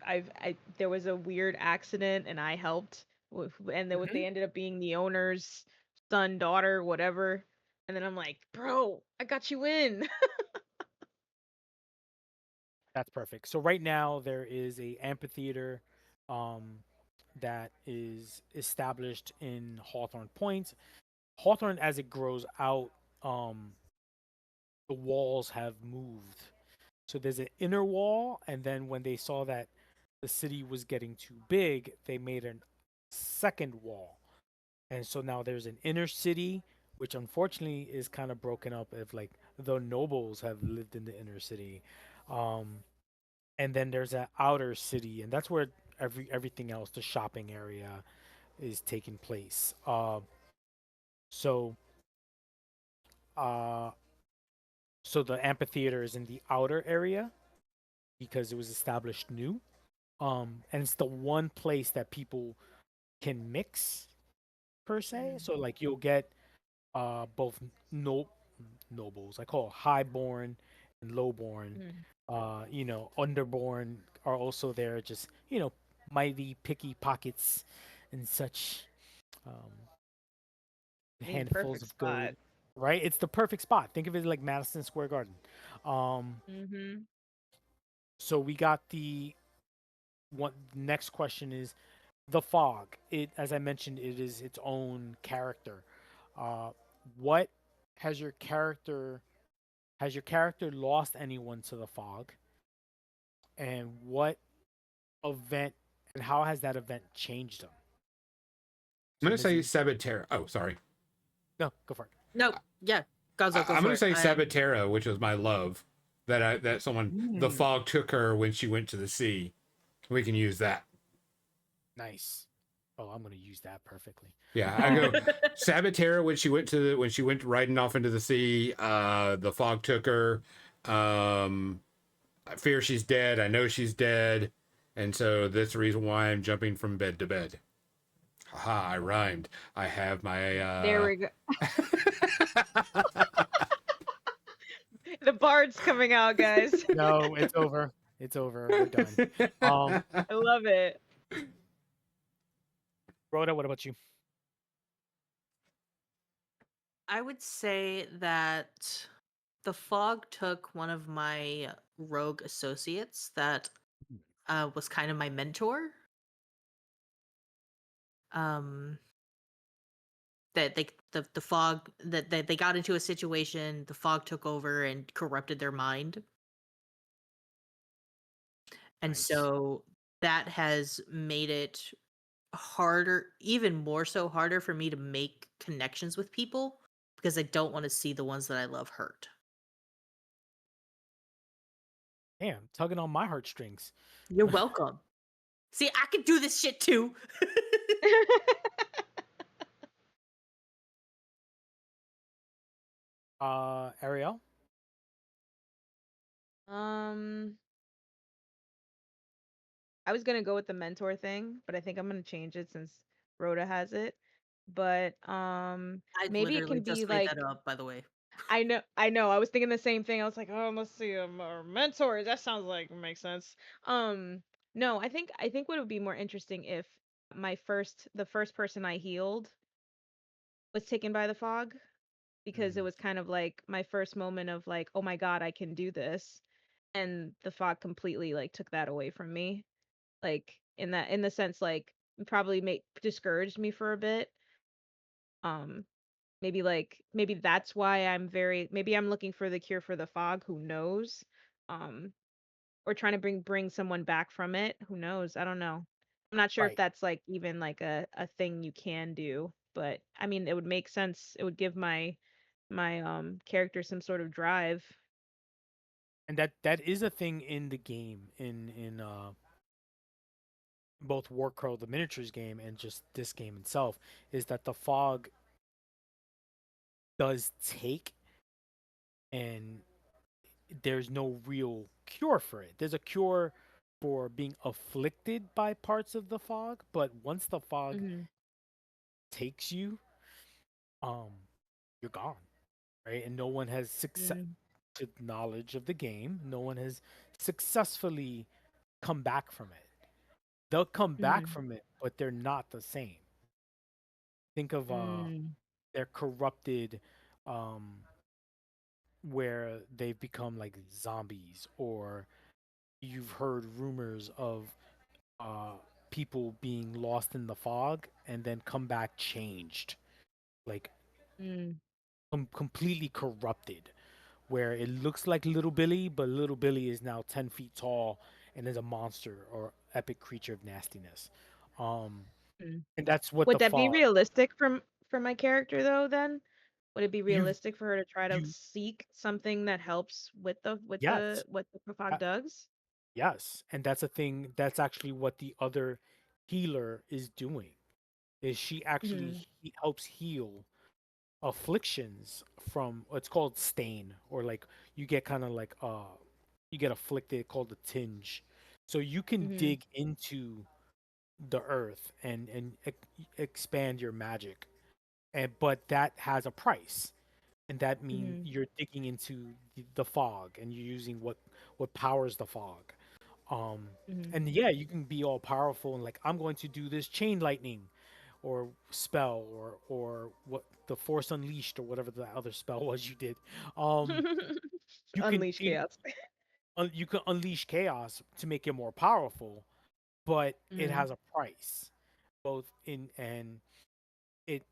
there was a weird accident and I helped, and they Mhm. ended up being the owner's son, daughter, whatever. And then I'm like, bro, I got you in. That's perfect. So right now there is a amphitheater um, that is established in Hawthorne Point. Hawthorne, as it grows out, um, the walls have moved. So there's an inner wall, and then when they saw that the city was getting too big, they made a second wall. And so now there's an inner city, which unfortunately is kind of broken up. If like the nobles have lived in the inner city, um, and then there's an outer city, and that's where everything else, the shopping area, is taking place. So uh, so the amphitheater is in the outer area because it was established new. And it's the one place that people can mix per se. Mm, So like you'll get both no nobles, I call highborn and lowborn. mm. Underborn are also there, just mighty picky pockets and such. Um, Need the handfuls perfect of gold. spot. Right? It's the perfect spot. Think of it like Madison Square Garden. Um, Mm-hmm. so we got the one. Next question is the fog. It, as I mentioned, it is its own character. Uh, what has your character has your character lost anyone to the fog? And what event and how has that event changed them? I'm So gonna say Mizzy, Saboteur. Oh, sorry. no, go for it. No, yeah, Gonzo, go I'm for gonna it. say Sabatera, which was my love. That someone the Mm, fog took her when she went to the sea. We can use that. nice. Oh, I'm gonna use that perfectly. Yeah, I go Sabatera when she went riding off into the sea. The fog took her. I fear she's dead. I know she's dead, and so that's the reason why I'm jumping from bed to bed. Haha, I Oh, rhymed. I have my There we go. The bard's coming out, guys. no, it's over. It's over. We're done. Um, I love it. Rhoda, what about you? I would say that the fog took one of my rogue associates that was kind of my mentor. Um, that the fog that they got into a situation, the fog took over and corrupted their mind, and Nice. so that has made it harder, even more so harder for me to make connections with people because I don't want to see the ones that I love hurt. Damn, tugging on my heartstrings. You're welcome. See, I could do this shit too. Ariel. um, I was gonna go with the mentor thing, but I think I'm gonna change it since Rhoda has it. But I maybe it literally can be just made that like up, by the way. I know. I was thinking the same thing. I was like, oh, let's see, our mentors. That sounds like makes sense. Um, no, I think what would be more interesting if the first person I healed was taken by the fog because it Mm, was kind of like my first moment of like, oh my God, I can do this, and the fog completely like took that away from me. Like in the sense like probably make discouraged me for a bit. Um, maybe that's why maybe I'm looking for the cure for the fog, who knows? Um, or trying to bring someone back from it, who knows? I don't know. I'm not sure if right. that's like even like a thing you can do, but I mean it would make sense. It would give my character some sort of drive. And that is a thing in the game in both Warcrow the miniatures game and just this game itself is that the fog does take and there's no real cure for it. There's a cure for being afflicted by parts of the fog, but once the fog Mhm. takes you, um, you're gone, right? And no one has success Mm, to knowledge of the game. No one has successfully come back from it. They'll come back mm, from it, but they're not the same. Think of mm, their corrupted um where they've become like zombies, or you've heard rumors of uh people being lost in the fog and then come back changed, like mm, completely corrupted, where it looks like little Billy, but little Billy is now 10 feet tall and is a monster or epic creature of nastiness. um mm. and that's what Would the that be fog realistic for my character though then? Would it be you've realistic for her to try to you seek something that helps with yes, what the fog does? yes, and that's a thing. That's actually what the other healer is doing. Is she actually Mhm. helps heal afflictions from what's called stain, or like you get kind of like you get afflicted called a tinge. So you can Mhm. dig into the earth and expand your magic, and but that has a price, and that means Mhm. you're digging into the fog and you're using what powers the fog. Um, Mhm. and yeah, you can be all powerful and like I'm going to do this chain lightning, or spell, or what the Force Unleashed or whatever the other spell was you did. Um, you can Unleash chaos. you can unleash chaos to make it more powerful, but it Mhm. has a price, both in and it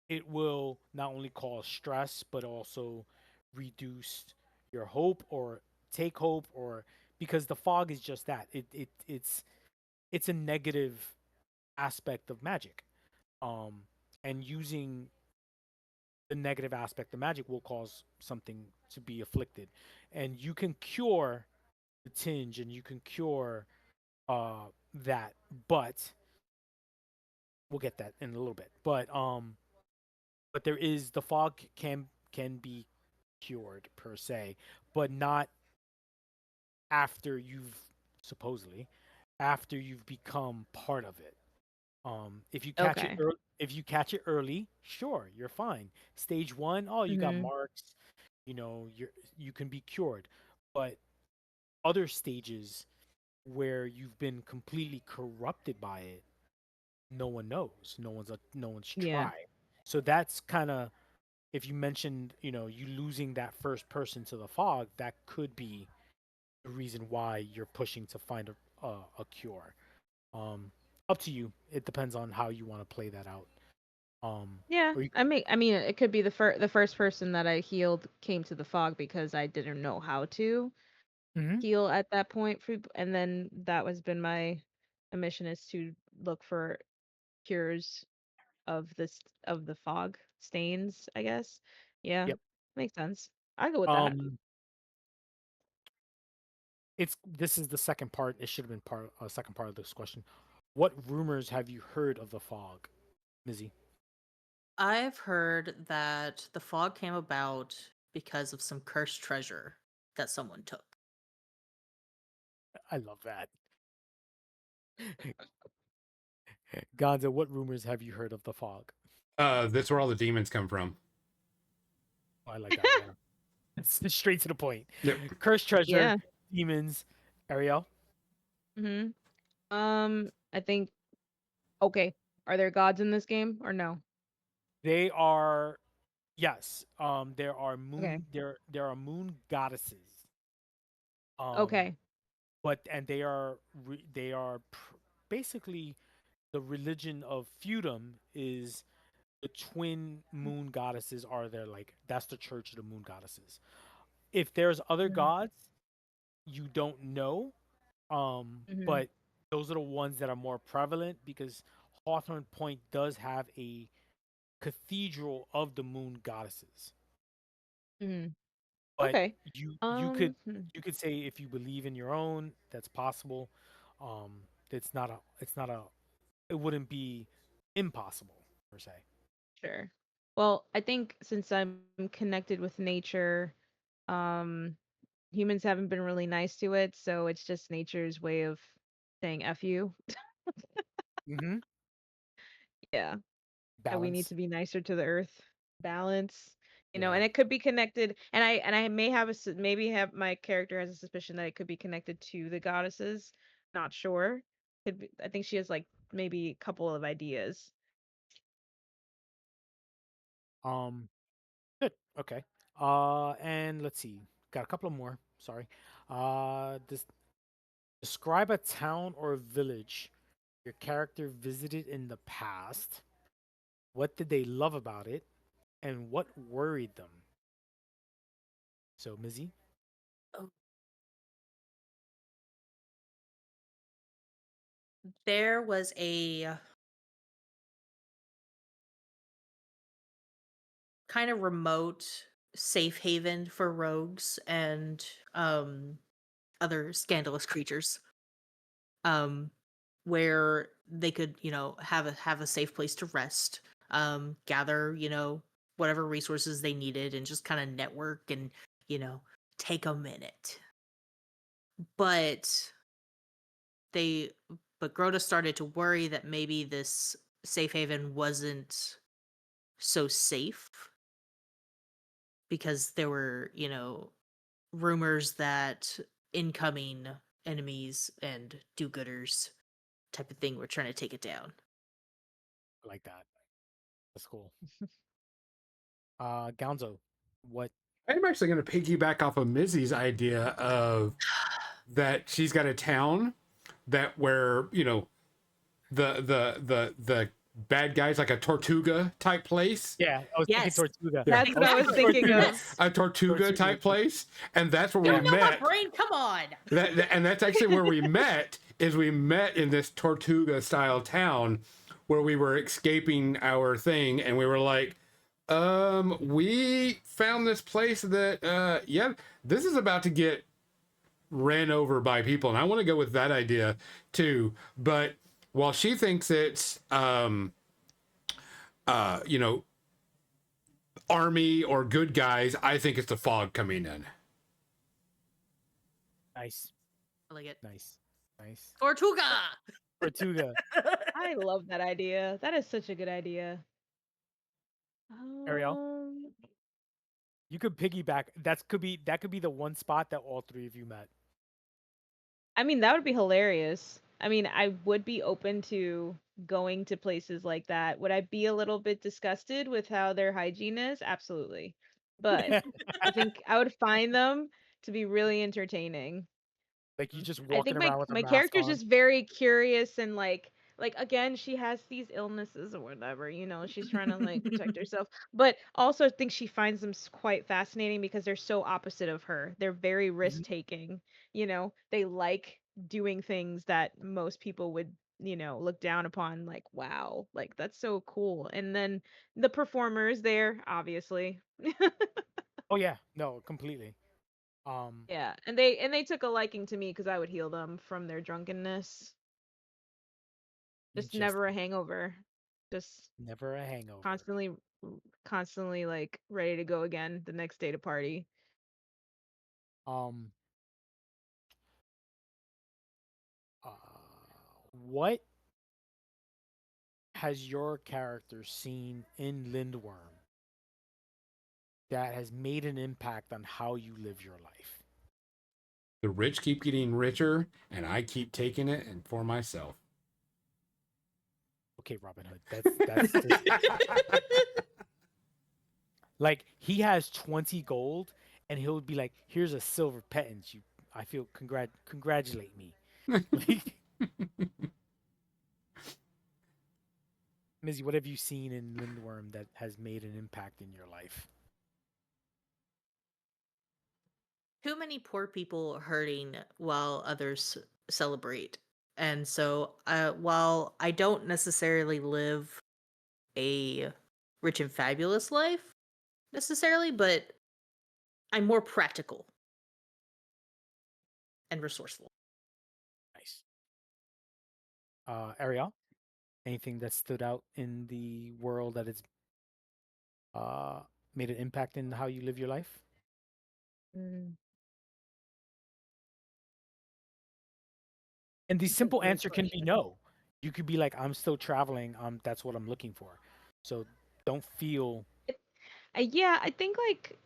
it will not only cause stress but also reduce your hope or take hope, or because the fog is just that it's a negative aspect of magic, um and using the negative aspect of magic will cause something to be afflicted, and you can cure the tinge and you can cure that, but we'll get that in a little bit. But there is the fog can be cured per se, but not after you've supposedly after you've become part of it. If you catch it Okay. if you catch it early, sure, you're fine. Stage one, oh, you got Mhm. marks, you can be cured. But other stages where you've been completely corrupted by it, no one knows. No one's Yeah. tried. So that's kind of if you mentioned, you losing that first person to the fog, that could be the reason why you're pushing to find a cure. Um, Up to you. It depends on how you want to play that out. Yeah. Or you, I mean, it could be the first person that I healed came to the fog because I didn't know how to Mhm. heal at that point, and then that has been my mission is to look for cures of the fog stains, I guess. Yeah, Yep. makes sense. I go with that. Um, this is the second part. It should have been second part of this question. What rumors have you heard of the fog, Mizzy? I've heard that the fog came about because of some cursed treasure that someone took. I love that. Gonzo, what rumors have you heard of the fog? That's where all the demons come from. Oh, I like that. Yeah, it's straight to the point. Yep. Cursed treasure, Yeah. demons. Ariel, Mhm. I think okay. Are there gods in this game or no? they are yes. Okay. There are moon goddesses. Um, Okay. but and they are basically the religion of feudum is the twin moon goddesses are there, like that's the church of the moon goddesses. If there's other Mhm. gods you don't know, Mhm. but those are the ones that are more prevalent because Hawthorne Point does have a cathedral of the moon goddesses. Mhm. But Okay. you could Hmm. you could say if you believe in your own, that's possible. um it's not a it wouldn't be impossible per se. Sure. Well, I think since I'm connected with nature, um, humans haven't been really nice to it, so it's just nature's way of saying F you. Mm-hmm. Yeah. And we need Balance. to be nicer to the earth. Balance. Yeah. And it could be connected, and I may have maybe have my character has a suspicion that it could be connected to the goddesses. Not sure. Could be, I think she has like maybe a couple of ideas. um Good. Okay. And let's see. Got a couple of more. Sorry. Describe a town or village your character visited in the past. What did they love about it, and what worried them? So, Mizzy. Oh, there was a kind of remote safe haven for rogues and other scandalous creatures, um, where they could, have a safe place to rest, gather, whatever resources they needed, and just kind of network and you know take a minute. But they, but Grota started to worry that maybe this safe haven wasn't so safe because there were, rumors that incoming enemies and do-gooders type of thing were trying to take it down. I like that. That's cool. Gonzo. What? I'm actually going to piggyback off of Mizzy's idea of that she's got a town that where the bad guys like a Tortuga type place. Yeah, I was thinking Yes, Tortuga. Yeah. That's I what was I was thinking of. yes. A Tortuga type place, and that's where You we don't know my met. brain. Come on. And that's actually where we met. Is we met in this Tortuga style town where we were escaping our thing, and we were like, We found this place that yeah, this is about to get ran over by people, and I want to go with that idea too. But while she thinks it's you know, army or good guys, I think it's the fog coming in. Nice, I like it. nice, nice. Tortuga. Tortuga. I love that idea. That is such a good idea. Ariel, Um, you could piggyback. That could be the one spot that all three of you met. I mean, that would be hilarious. I mean, I would be open to going to places like that. Would I be a little bit disgusted with how their hygiene is? Absolutely. But I think I would find them to be really entertaining. Like you just I walking think my around with a my mask character's on. just very curious and like again she has these illnesses or whatever, she's trying to like protect herself, but also I think she finds them quite fascinating because they're so opposite of her. They're very risk Mhm. taking, they like doing things that most people would look down upon, like wow, like that's so cool. And then the performers there obviously. Oh yeah, no, completely. Um, Yeah, and they took a liking to me because I would heal them from their drunkenness. you Just just never a hangover. Just never a hangover. constantly constantly like ready to go again the next day to party. Um, uh, what has your character seen in Lindworm that has made an impact on how you live your life? The rich keep getting richer, and I keep taking it and for myself. Okay, Robin Hood. That's just like he has 20 gold and he'll be like, "Here's a silver pittance. You I feel congratulate me." Like Mizzy, what have you seen in Lindworm that has made an impact in your life? Too many poor people hurting while others celebrate. And so, while I don't necessarily live a rich and fabulous life necessarily, but I'm more practical and resourceful. Nice. Ariel, anything that stood out in the world that it's uh made an impact in how you live your life? Mm, And the that's a simple great answer can be question. no. You could be like, I'm still traveling. That's what I'm looking for. So don't feel Yeah, I think like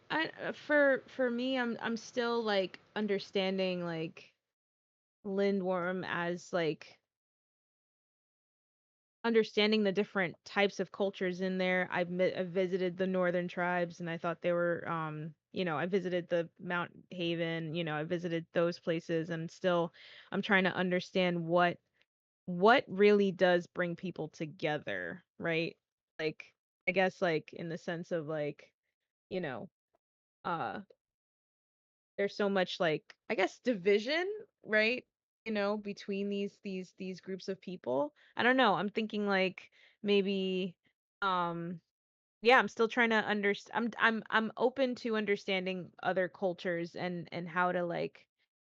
for me, I'm still like understanding like Lindworm as like understanding the different types of cultures in there. I've visited the northern tribes and I thought they were I visited the Mount Haven, I visited those places, and still I'm trying to understand what really does bring people together, right? Like I guess like in the sense of like, you know, uh there's so much like I guess division, right? Between these groups of people. I don't know. I'm thinking like maybe um yeah, I'm still trying to I'm open to understanding other cultures and how to like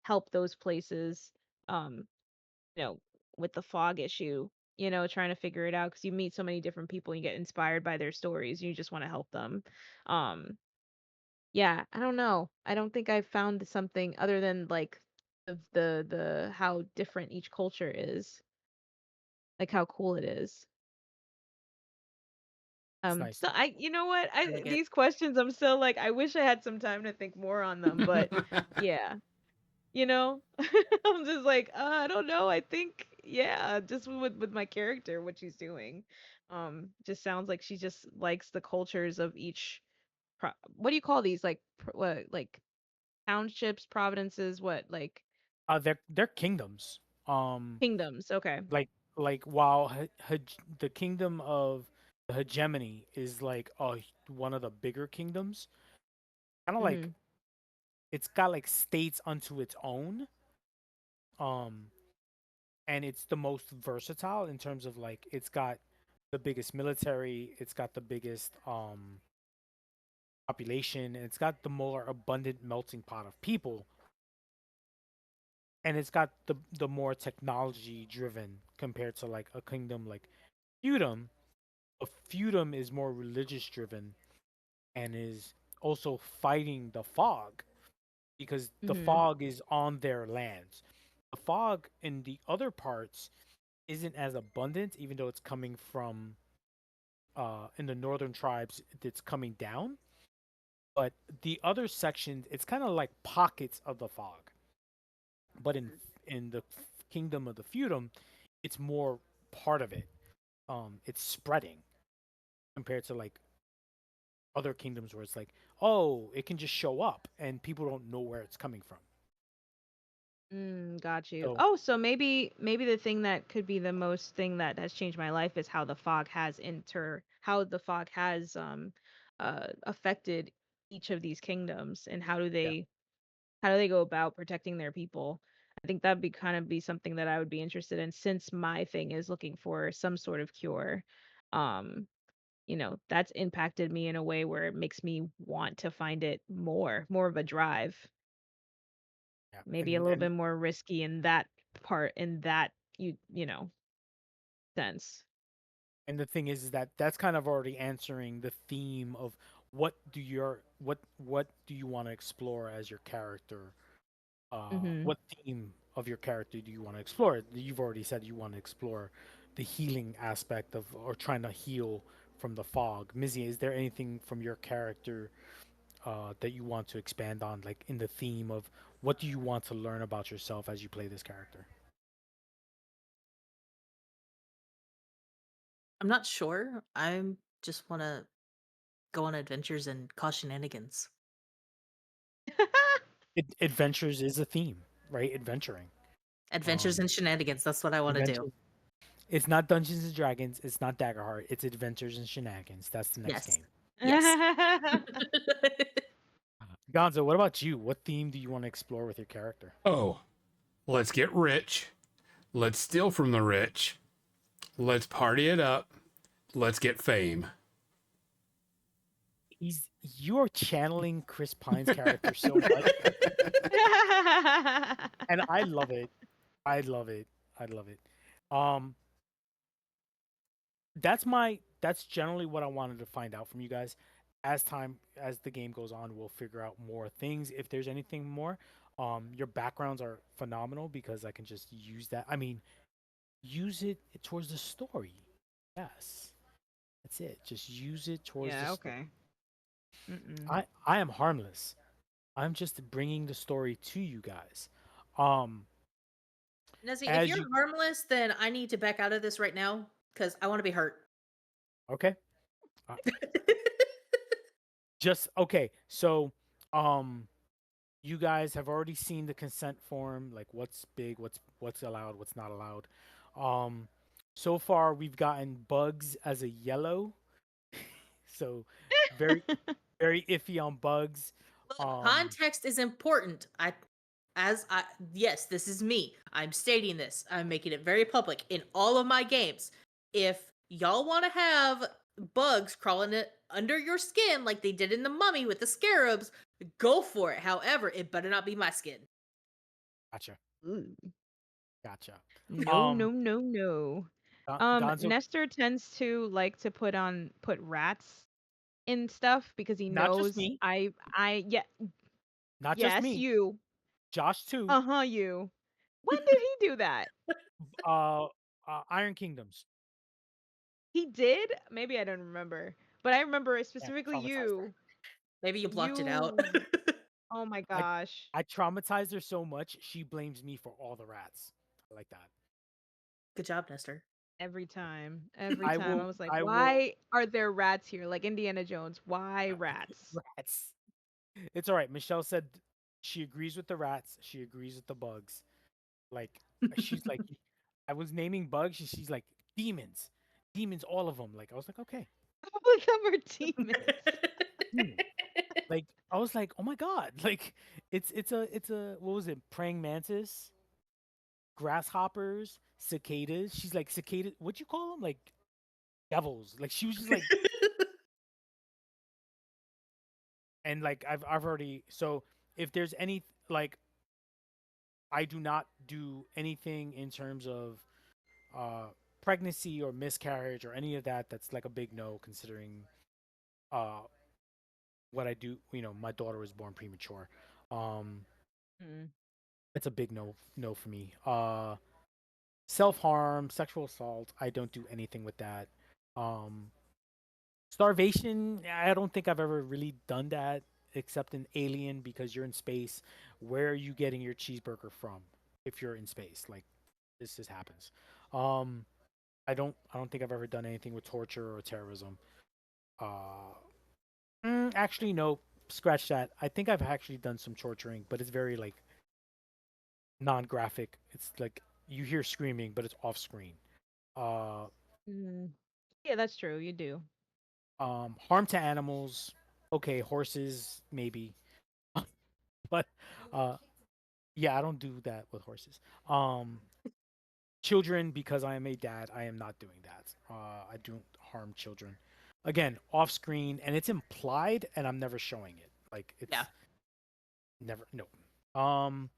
help those places um you know with the fog issue, trying to figure it out because you meet so many different people and you get inspired by their stories. You just want to help them. Um yeah, I don't know. I don't think I've found something other than like the how different each culture is, like how cool it is. it's nice. So I, you know what? I I like it. these questions I'm still like I wish I had some time to think more on them, but yeah, you know, I'm just like I don't know. I think yeah, just with my character, what she's doing, just sounds like she just likes the cultures of each. What do you call these? Like what like townships, provinces, what like They're kingdoms. Um, kingdoms? Okay. like while the kingdom of the hegemony is like one of the bigger kingdoms, kind of like Mhm. it's got like states unto its own. Um, and it's the most versatile in terms of like it's got the biggest military, it's got the biggest population, and it's got the more abundant melting pot of people, and it's got the more technology driven compared to like a kingdom like feudum. A feudum is more religious driven and is also fighting the fog because the Mhm. fog is on their lands. The fog in the other parts isn't as abundant, even though it's coming from in the northern tribes, it's coming down. But the other sections, it's kind of like pockets of the fog. But in the kingdom of the feudum, it's more part of it. It's spreading compared to like other kingdoms where it's like, oh, it can just show up and people don't know where it's coming from. Got you. So Oh, so maybe the thing that could be the most thing that has changed my life is how the fog has affected each of these kingdoms, and yeah, how do they go about protecting their people. I think that'd be kind of be something that I would be interested in, since my thing is looking for some sort of cure. Um, that's impacted me in a way where it makes me want to find it more of a drive. yeah, Maybe a little bit more risky in that part, in that sense. and the thing is that that's kind of already answering the theme of what do you want to explore as your character. Mhm. What theme of your character do you want to explore? You've already said you want to explore the healing aspect of or trying to heal from the fog. Mizzy, is there anything from your character that you want to expand on, like in the theme of what do you want to learn about yourself as you play this character? I'm not sure. I'm just want to go on adventures and cause shenanigans. Adventures is a theme, right? Adventuring. Adventures Um, and shenanigans. That's what I want to do. adventures. It's not Dungeons and Dragons. It's not Daggerheart. It's Adventures and Shenanigans. That's the next Yes. game. Yes. Gonzo, what about you? What theme do you want to explore with your character? Oh, let's get rich. Let's steal from the rich. Let's party it up. Let's get fame. You're channeling Chris Pine's character so much, and I love it. I love it. I love it. Um, that's generally what I wanted to find out from you guys. As the game goes on, we'll figure out more things if there's anything more. Your backgrounds are phenomenal because I can just use that. I mean, use it towards the story. Yes, that's it. Just use it towards the Yeah, story. okay. Mm-mm. I am harmless. I'm just bringing the story to you guys. Um, Nezzy, if as you're you harmless, then I need to back out of this right now because I want to be hurt. okay? Uh, just okay. So, um, you guys have already seen the consent form, like what's big, what's allowed, what's not allowed. Um, so far we've gotten bugs as a yellow, so very very iffy on bugs. Look, Um, context is important. Yes, this is me. I'm stating this. I'm making it very public in all of my games. If y'all want to have bugs crawling it under your skin like they did in the Mummy with the scarabs, go for it. However, it better not be my skin. gotcha, Ooh. gotcha. No, Um, no, no, no. Gonzo, Nestor tends to like to put rats in stuff because he not just knows me, yeah, not just yes, me, you. Josh too. Uh-huh, you. When did he do that? Uh, Iron Kingdoms. He did? Maybe I don't remember. But I remember Yeah, specifically traumatized her. you. Maybe you blocked it out. You. Oh my I gosh. I traumatized her so much she blames me for all the rats. I like that. Good job, Nestor. Every time. Every I time. I will was like, I will why are there rats here? Like Indiana Jones. Why rats? rats. It's all right. Michelle said she agrees with the rats. She agrees with the bugs. Like she's like, I was naming bugs. She's like demons, demons, all of them. Like I was like, okay, All of them are demons. demons. Like I was like, oh my god, like it's a what was it? Praying mantis, grasshoppers, cicadas. She's like cicada. What'd you call them? Like devils. Like she was just like and like I've already, so if there's any, like, I do not do anything in terms of uh pregnancy or miscarriage or any of that. That's like a big no, considering uh what I do. My daughter was born premature. Um, Mm. it's a big no for me. Self harm, sexual assault. I don't do anything with that. Um, Starvation. I don't think I've ever really done that except in Alien, because you're in space. Where are you getting your cheeseburger from if you're in space? Like, this just happens. Um, I don't think I've ever done anything with torture or terrorism. Uh, Actually, no. Scratch that. I think I've actually done some torturing, but it's very like non-graphic. It's like you hear screaming, but it's off screen. Uh, Mm. Yeah, that's true. You do. Harm to animals. Okay, horses maybe, but uh, yeah, I don't do that with horses. Um, Children, because I am a dad, I am not doing that. I don't harm children. Again, off screen, and it's implied, and I'm never showing it. Like, Yeah. it's never, no. Um,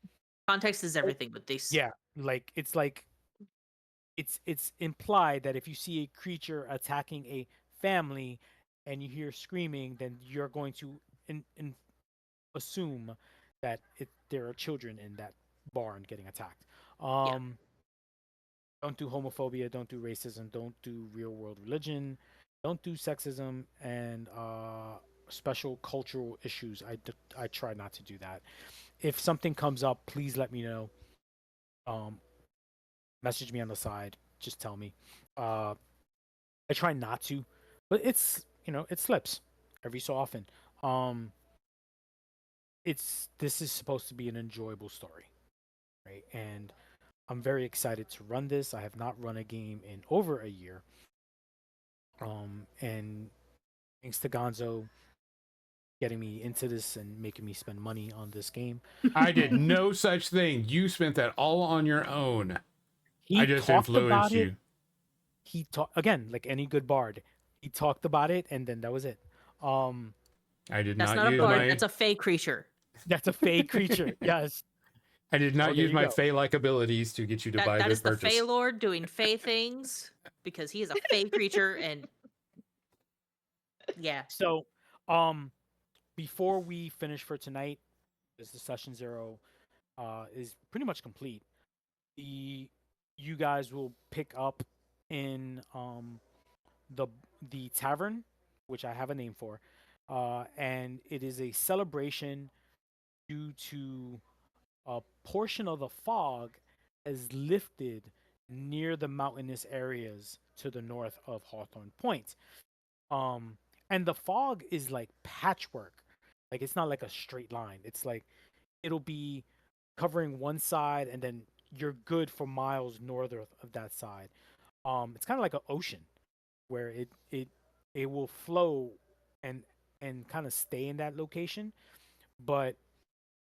Context is oh, everything with these. yeah, like it's implied that if you see a creature attacking a family and you hear screaming, then you're going to assume that there are children in that barn getting attacked. Yeah. Um, don't do homophobia, don't do racism, don't do real world religion, don't do sexism and special cultural issues. I try not to do that. If something comes up, please let me know. Um, Message me on the side. Just tell me. Uh, I try not to, but it slips every so often. Um, this is supposed to be an enjoyable story, right? And I'm very excited to run this. I have not run a game in over a year. And thanks to Gonzo getting me into this and making me spend money on this game. I did no such thing. You spent that all on your own. I He just talked about influenced it. you. He talked again, like any good bard. He talked about it, and then that was it. Um, I did That's not not a use bard. my That's a fey creature. that's a fake creature. Yes. I did So not there use you my go. Fey-like abilities to get you to buy That this is the Fey purchase. Lord doing Fey things because he is a Fey creature, and yeah, So, um, before we finish for tonight, as the session zero is pretty much complete, the you guys will pick up in the tavern, which I have a name for, and it is a celebration due to a portion of the fog has lifted near the mountainous areas to the north of Hawthorne Point. Um, and the fog is like patchwork. Like, it's not like a straight line. It's like it'll be covering one side and then you're good for miles north of that side. It's kind of like an ocean where it will flow and kind of stay in that location. But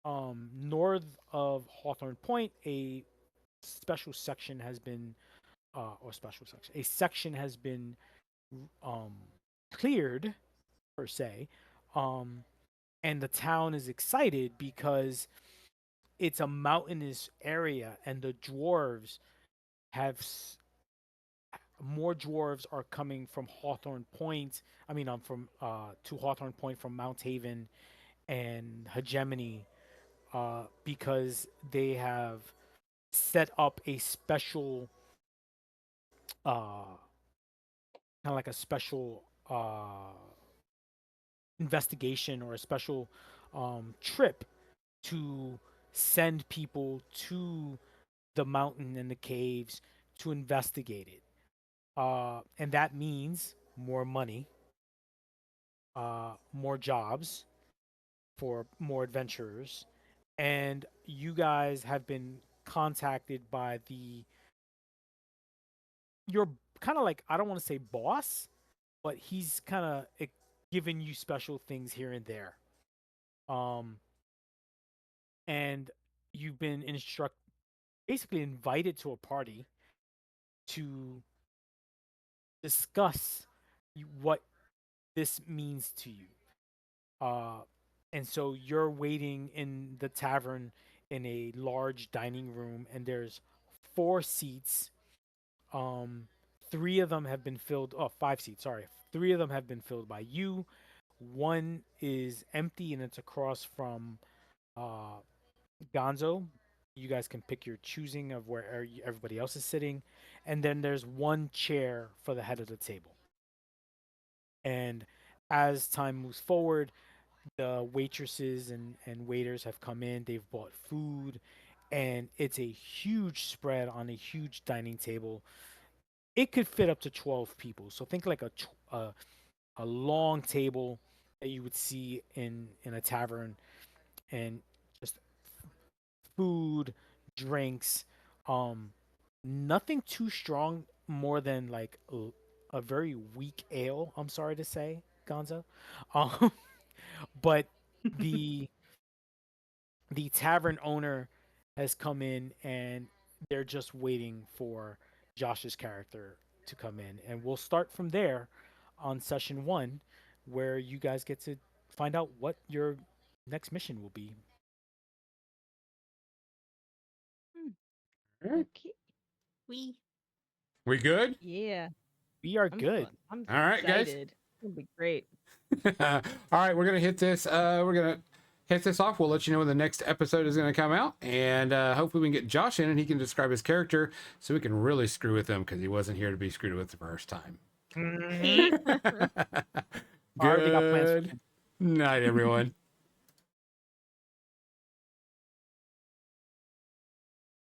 north of Hawthorne Point, a special section has been or special section, a section has been um cleared per se. Um, and the town is excited because it's a mountainous area, and the dwarves have more dwarves are coming from Hawthorne Point. I mean, I'm from to Hawthorne Point from Mount Haven and Hegemony, because they have set up a special, kind of like a special investigation or a special trip to send people to the mountain and the caves to investigate it. And that means more money, more jobs for more adventurers. And you guys have been contacted by your kind of like, I don't want to say boss, but he's kind of giving you special things here and there. Um, and you've been basically invited to a party to discuss what this means to you. Uh, And so you're waiting in the tavern in a large dining room, and there's 4 seats. Um, 3 of them have been filled. Oh, 5 seats. Sorry, 3 of them have been filled by you. One is empty, and it's across from uh, Gonzo. You guys can pick your choosing of where everybody else is sitting, and then there's one chair for the head of the table. And as time moves forward, the waitresses and waiters have come in. They've bought food, and it's a huge spread on a huge dining table. It could fit up to 12 people. So think like a long table that you would see in a tavern, and just food, drinks, um, nothing too strong more than like a very weak ale. I'm sorry to say, Gonzo, um, but the the tavern owner has come in, and they're just waiting for Josh's character to come in, and we'll start from there on session 1, where you guys get to find out what your next mission will be. All right. Okay. We We good? Yeah. We are good. I'm All right, guys. excited. It'll be great. All right, we're gonna hit this. We're gonna hit this off. We'll let you know when the next episode is gonna come out, and hopefully we can get Josh in and he can describe his character so we can really screw with him because he wasn't here to be screwed with the first time. Mhm. I already got plans for Good night, everyone.